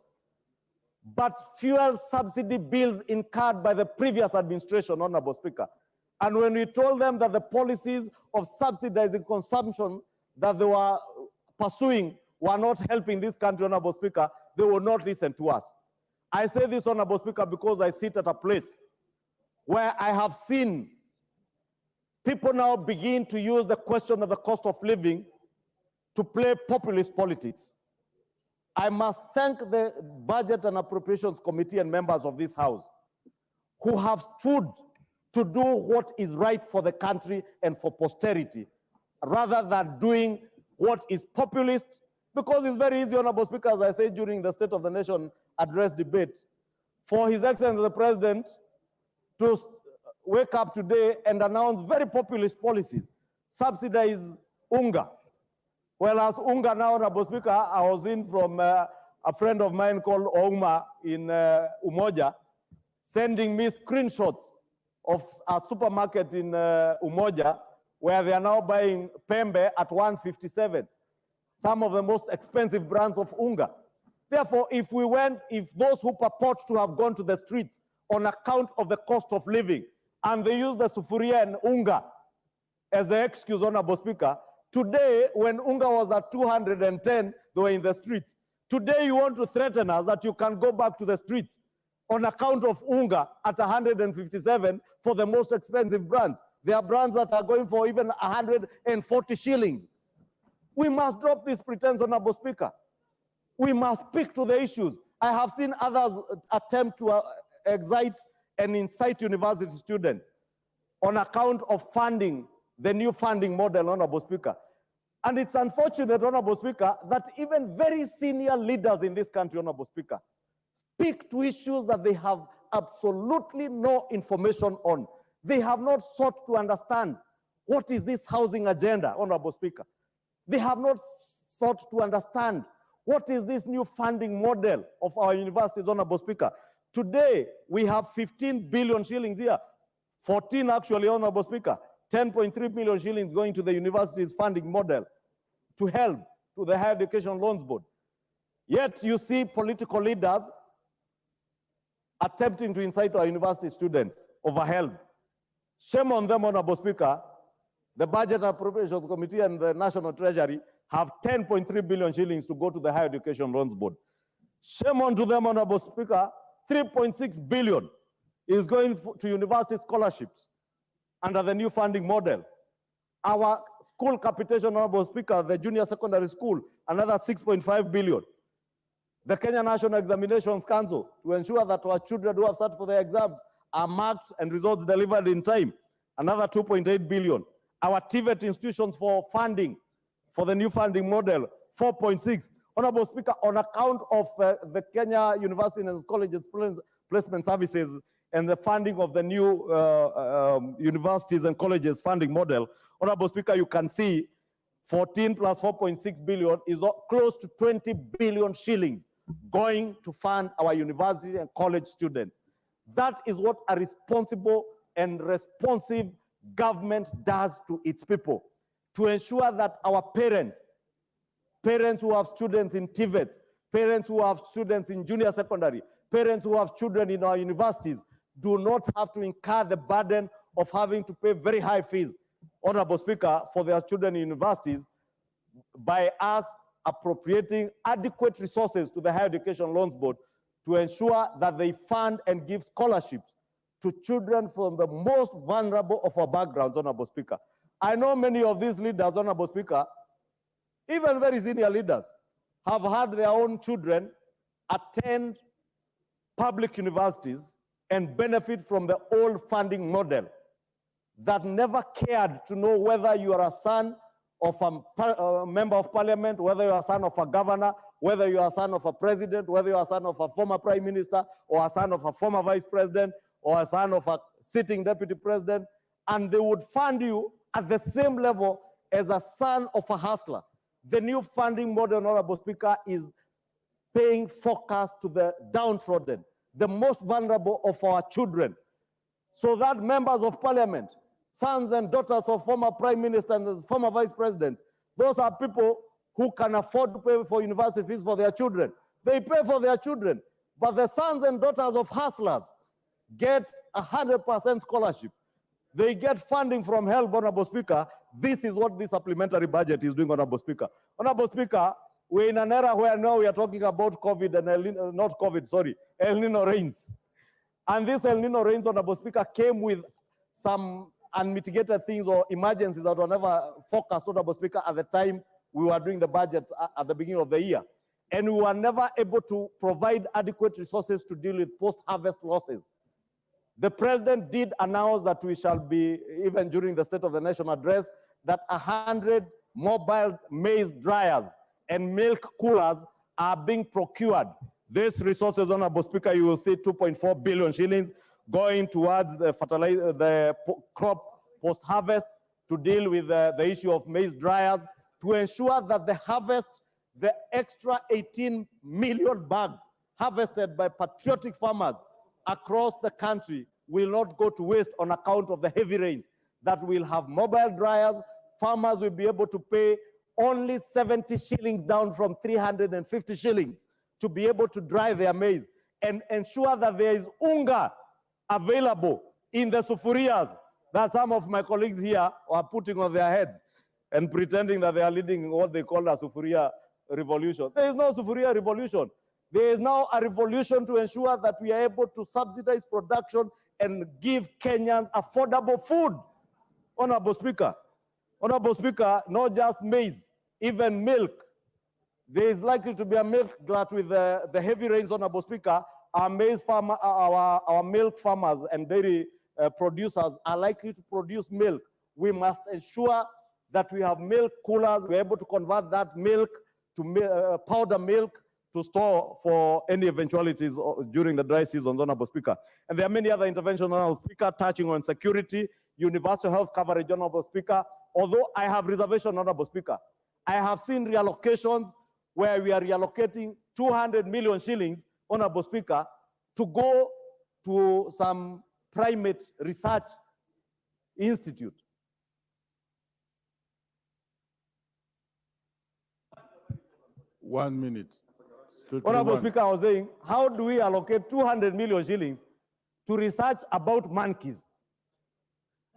but fuel subsidy bills incurred by the previous administration, Honorable Speaker. And when we told them that the policies of subsidizing consumption that they were pursuing were not helping this country, Honorable Speaker, they would not listen to us. I say this, Honorable Speaker, because I sit at a place where I have seen people now begin to use the question of the cost of living to play populist politics. I must thank the Budget and Appropriations Committee and members of this House who have stood to do what is right for the country and for posterity, rather than doing what is populist, because it's very easy, Honorable Speaker, as I said during the State of the Nation address debate, for His Excellency the President to wake up today and announce very populist policies, subsidize unga. Well, as unga now, Honorable Speaker, I was in from a friend of mine called Ouma in Umoja, sending me screenshots of a supermarket in Umoja, where they are now buying Pembe at 157, some of the most expensive brands of unga. Therefore, if those who purport to have gone to the streets on account of the cost of living, and they use the sufuria and unga as the excuse, Honorable Speaker, Today, when unga was at 210, they were in the streets. Today, you want to threaten us that you can go back to the streets on account of unga at 157 for the most expensive brands. There are brands that are going for even 140 shillings. We must drop this pretense, Honorable Speaker. We must speak to the issues. I have seen others attempt to excite and incite university students on account of funding, the new funding model, Honorable Speaker. And it's unfortunate, Honorable Speaker, that even very senior leaders in this country, Honorable Speaker, speak to issues that they have absolutely no information on. They have not sought to understand what is this housing agenda, Honorable Speaker. They have not sought to understand what is this new funding model of our universities, Honorable Speaker. Today, we have 15 billion shillings here, 14 actually, Honorable Speaker, 10.3 million shillings going to the university's funding model to help to the Higher Education Loans Board. Yet you see political leaders attempting to incite our university students over help. Shame on them, Honorable Speaker. The Budget and Appropriations Committee and the National Treasury have 10.3 billion shillings to go to the Higher Education Loans Board. Shame on to them, Honorable Speaker. 3.6 billion is going to university scholarships under the new funding model. Our school capitation, Honorable Speaker, the junior secondary school, another 6.5 billion. The Kenya National Examinations Council, to ensure that our children who have sat for their exams are marked and results delivered in time, another 2.8 billion. Our TVET institutions for funding, for the new funding model, 4.6. Honorable Speaker, on account of the Kenya University and Colleges Placement Services and the funding of the new universities and colleges funding model, Honorable Speaker, you can see 14 plus 4.6 billion is close to 20 billion shillings going to fund our university and college students. That is what a responsible and responsive government does to its people, to ensure that our parents who have students in TVET, parents who have students in junior secondary, parents who have children in our universities do not have to incur the burden of having to pay very high fees, Honorable Speaker, for their children in universities by us appropriating adequate resources to the Higher Education Loans Board to ensure that they fund and give scholarships to children from the most vulnerable of our backgrounds, Honorable Speaker. I know many of these leaders, Honorable Speaker, even very senior leaders, have had their own children attend public universities and benefit from the old funding model that never cared to know whether you are a son of a member of parliament, whether you are a son of a governor, whether you are a son of a president, whether you are a son of a former prime minister, or a son of a former vice president, or a son of a sitting deputy president, and they would fund you at the same level as a son of a hustler. The new funding model, Honorable Speaker, is paying focus to the downtrodden, the most vulnerable of our children, so that members of parliament, sons and daughters of former prime ministers and former vice presidents, those are people who can afford to pay for university fees for their children. They pay for their children, but the sons and daughters of hustlers get 100% scholarship. They get funding from HELB, Honorable Speaker. This is what this supplementary budget is doing, Honorable Speaker. Honorable Speaker, we're in an era where now we are talking about COVID and El Nino rains. And this El Nino rains, Honorable Speaker, came with some unmitigated things or emergencies that were never forecast, Honorable Speaker, at the time we were doing the budget at the beginning of the year. And we were never able to provide adequate resources to deal with post-harvest losses. The president did announce that we shall be, even during the State of the Nation address, that 100 mobile maize dryers and milk coolers are being procured. These resources, Honorable Speaker, you will see 2.4 billion shillings going towards the crop post-harvest to deal with the issue of maize dryers, to ensure that the harvest, the extra 18 million bags harvested by patriotic farmers across the country will not go to waste on account of the heavy rains, that will have mobile dryers. Farmers will be able to pay only 70 shillings down from 350 shillings to be able to dry their maize and ensure that there is unga available in the sufurias that some of my colleagues here are putting on their heads. and pretending that they are leading what they call a Sufuria revolution. There is no Sufuria revolution. There is now a revolution to ensure that we are able to subsidize production and give Kenyans affordable food. Honorable Speaker, not just maize, even milk. There is likely to be a milk glut with the heavy rains, Honorable Speaker. Our maize farmer, our milk farmers and dairy producers are likely to produce milk. We must ensure that we have milk coolers. We're able to convert that milk to powder milk to store for any eventualities during the dry season, Honorable Speaker. And there are many other interventions, Honorable Speaker, touching on security, universal health coverage, Honorable Speaker. Although I have reservation, Honorable Speaker, I have seen reallocations where we are reallocating 200 million shillings, Honorable Speaker, to go to some private research institute. One minute. Honorable Speaker, I was saying, how do we allocate 200 million shillings to research about monkeys?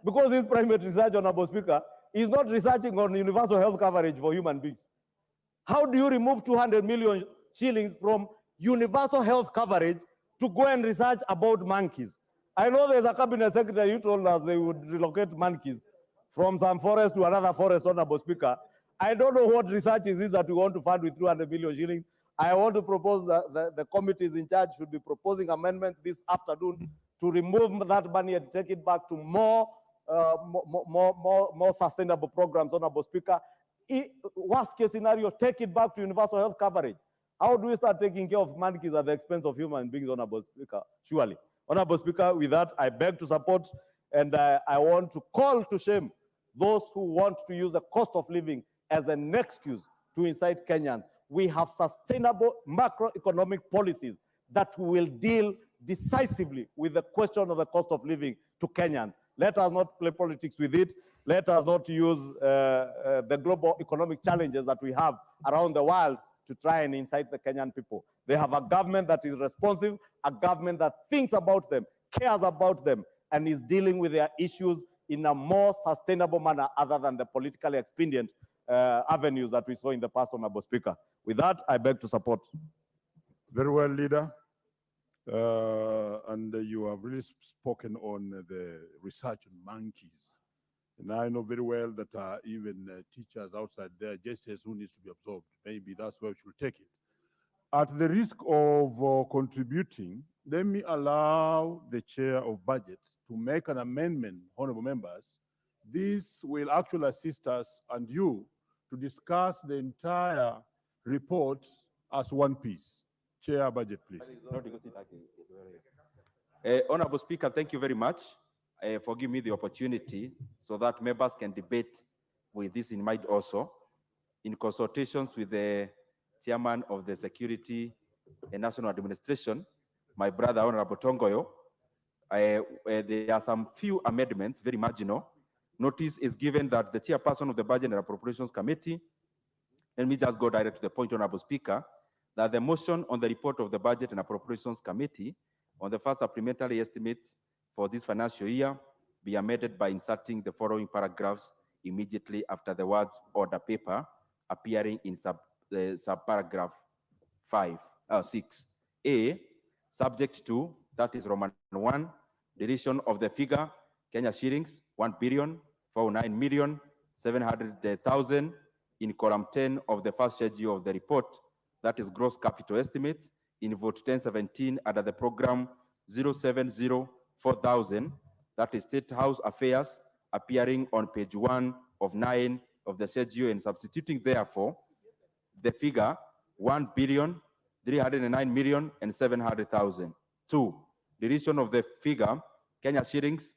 Because this private research, Honorable Speaker, is not researching on universal health coverage for human beings. How do you remove 200 million shillings from universal health coverage to go and research about monkeys? I know there's a cabinet secretary who told us they would relocate monkeys from some forest to another forest, Honorable Speaker. I don't know what research is this that we want to fund with 200 million shillings. I want to propose that the committees in charge should be proposing amendments this afternoon to remove that money and take it back to more sustainable programs, Honorable Speaker. Worst case scenario, take it back to universal health coverage. How do we start taking care of monkeys at the expense of human beings, Honorable Speaker? Surely. Honorable Speaker, with that, I beg to support, and I want to call to shame those who want to use the cost of living as an excuse to incite Kenyans. We have sustainable macroeconomic policies that will deal decisively with the question of the cost of living to Kenyans. Let us not play politics with it. Let us not use the global economic challenges that we have around the world to try and incite the Kenyan people. They have a government that is responsive, a government that thinks about them, cares about them, and is dealing with their issues in a more sustainable manner other than the politically expedient avenues that we saw in the past, Honorable Speaker. With that, I beg to support. Very well, Leader. And you have really spoken on the research on monkeys. And I know very well that even teachers outside there just says who needs to be absorbed. Maybe that's where we should take it. At the risk of contributing, let me allow the chair of budget to make an amendment, honorable members. This will actually assist us and you to discuss the entire report as one piece. Chair budget, please. Honorable Speaker, thank you very much for giving me the opportunity so that members can debate with this in mind also. In consultations with the chairman of the Security and National Administration, my brother, Honorable Tongoyo, there are some few amendments, very marginal. Notice is given that the chairperson of the Budget and Appropriations Committee, let me just go direct to the point, Honorable Speaker, that the motion on the report of the Budget and Appropriations Committee on the first supplementary estimates for this financial year be amended by inserting the following paragraphs immediately after the words order paper appearing in subparagraph 6. A, subject to, that is Roman 1, deletion of the figure Kenya shillings 1,409,700,000 in column 10 of the first schedule of the report, that is gross capital estimates, in vote 1017 under the program 0704,000, that is State House Affairs, appearing on page 1 of 9 of the schedule, and substituting therefore the figure 1,309,700,000. 2, deletion of the figure Kenya shillings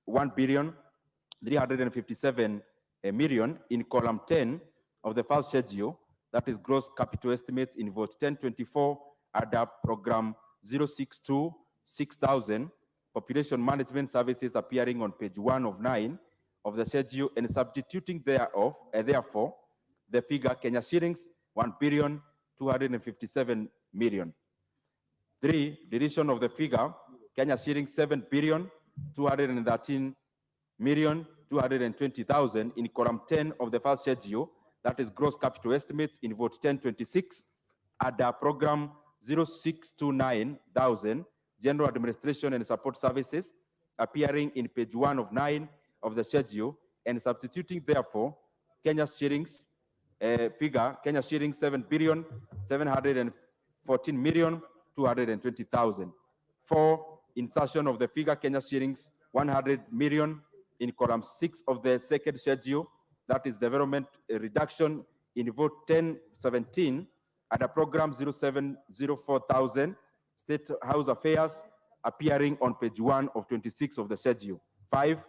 1,357,000,000 in column 10 of the first schedule, that is gross capital estimates, in vote 1024 under program 062,6,000, population management services, appearing on page 1 of 9 of the schedule, and substituting therefore the figure Kenya shillings 1,257,000,000. 3, deletion of the figure Kenya shillings 7,213,000,000 220,000 in column 10 of the first schedule, that is gross capital estimates in vote 1026, under program 0629,000, general administration and support services, appearing in page 1 of 9 of the schedule, and substituting therefore Kenya shillings figure, Kenya shillings 7,714,220,000. For insertion of the figure Kenya shillings 100 million in column 6 of the second schedule, that is development reduction in vote 1017 at a program 0704,000, State House Affairs, appearing on page 1 of 26 of the schedule. 5,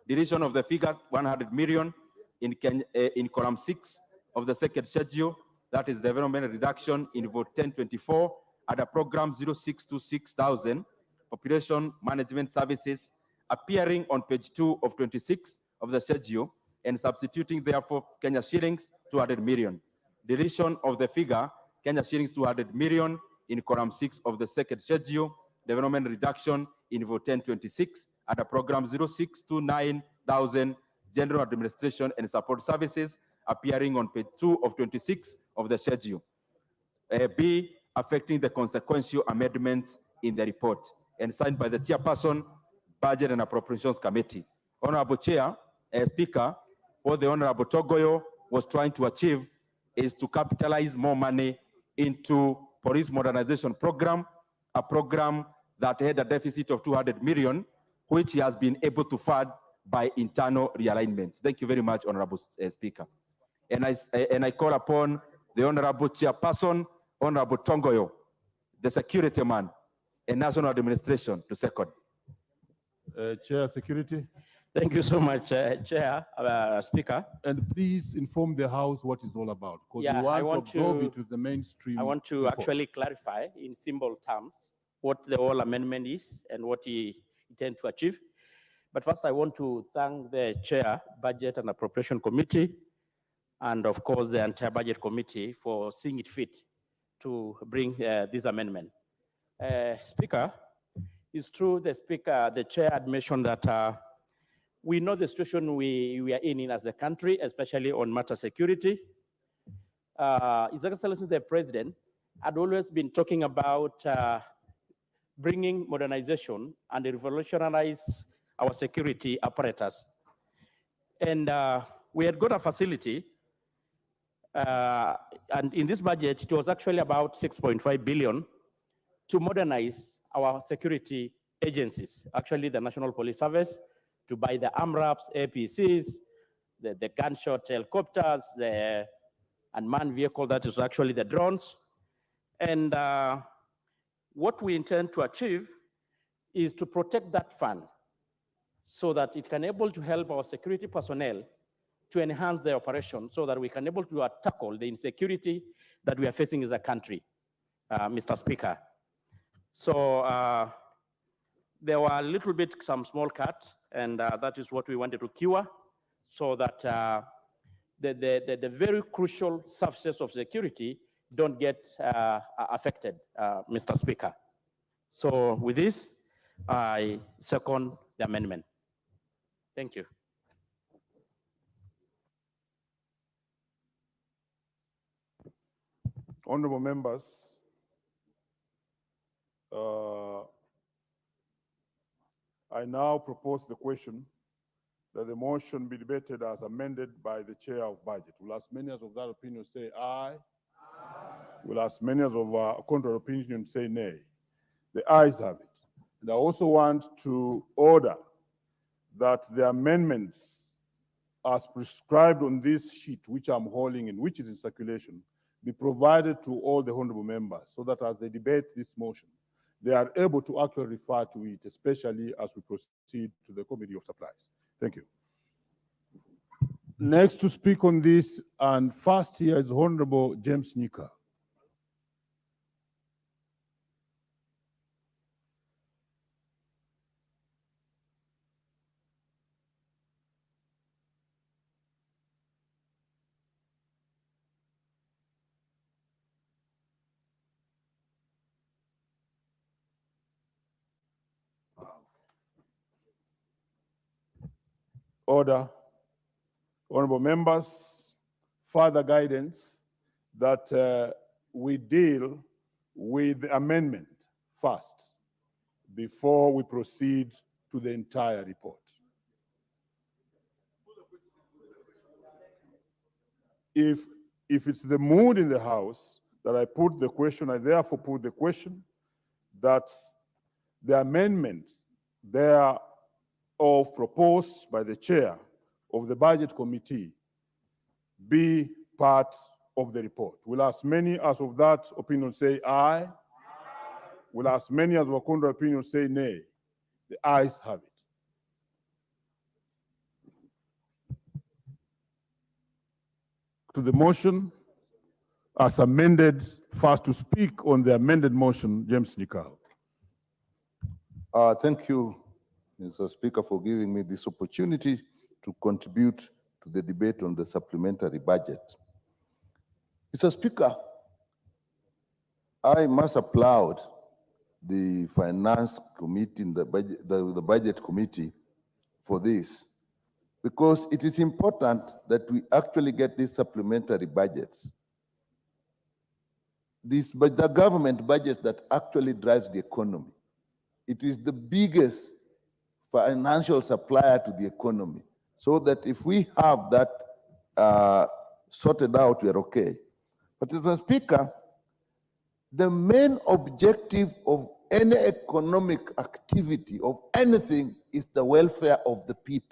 deletion of the figure 100 million in column 6 of the second schedule, that is development reduction in vote 1024 at a program 0626,000, population management services, appearing on page 2 of 26 of the schedule, and substituting therefore Kenya shillings 200 million. Deletion of the figure Kenya shillings 200 million in column 6 of the second schedule, development reduction in vote 1026 at a program 0629,000, general administration and support services, appearing on page 2 of 26 of the schedule. B, affecting the consequential amendments in the report, and signed by the chairperson, Budget and Appropriations Committee. Honorable Chair, Speaker, what the Honorable Togoyo was trying to achieve is to capitalize more money into police modernization program, a program that had a deficit of 200 million, which he has been able to fund by internal realignments. Thank you very much, Honorable Speaker. And I call upon the Honorable Chairperson, Honorable Tongoyo, the security man, and National Administration to second. Chair, Security. Thank you so much, Chair, Speaker. And please inform the House what it's all about, because Yeah, we I want to absorb to- it to the mainstream. I want to report. actually clarify in simple terms what the whole amendment is and what he intends to achieve. But first, I want to thank the Chair, Budget and Appropriation Committee, and of course, the entire Budget Committee for seeing it fit to bring this amendment. Speaker, it's true the Chair had mentioned that we know the situation we are in as a country, especially on matter security. His Excellency the President had always been talking about bringing modernization and revolutionize our security apparatus. And we had got a facility, and in this budget, it was actually about 6.5 billion to modernize our security agencies, actually the National Police Service, to buy the AMRAPs, APCs, the gunshot helicopters, the unmanned vehicle that is actually the drones. And what we intend to achieve is to protect that fund so that it can able to help our security personnel to enhance their operation so that we can able to tackle the insecurity that we are facing as a country, Mr. Speaker. So there were a little bit, some small cuts, and that is what we wanted to cure so that the very crucial services of security don't get affected, Mr. Speaker. So with this, I second the amendment. Thank you. Honorable members, I now propose the question that the motion be debated as amended by the Chair of Budget. Will as many as of that opinion say aye? Will as many as of contrary opinion say nay? The ayes have it. And I also want to order that the amendments as prescribed on this sheet, which I'm holding and which is in circulation, be provided to all the honorable members so that as they debate this motion, they are able to actually refer to it, especially as we proceed to the Committee of Supplies. Thank you. Next to speak on this, and first here is Honorable James Nika. Order. Honorable members, further guidance that we deal with the amendment first before we proceed to the entire report. If it's the mood in the House that I put the question, I therefore put the question that the amendment thereof proposed by the chair of the Budget Committee be part of the report. Will as many as of that opinion say aye? Will as many as of contrary opinion say nay? The ayes have it. To the motion as amended, first to speak on the amended motion, James Nyikal. Thank you, Mr. Speaker, for giving me this opportunity to contribute to the debate on the supplementary budget. Mr. Speaker, I must applaud the Finance Committee, the Budget Committee for this, because it is important that we actually get these supplementary budgets. But the government budget that actually drives the economy. It is the biggest financial supplier to the economy. So that if we have that sorted out, we are okay. But Mr. Speaker, the main objective of any economic activity, of anything, is the welfare of the people.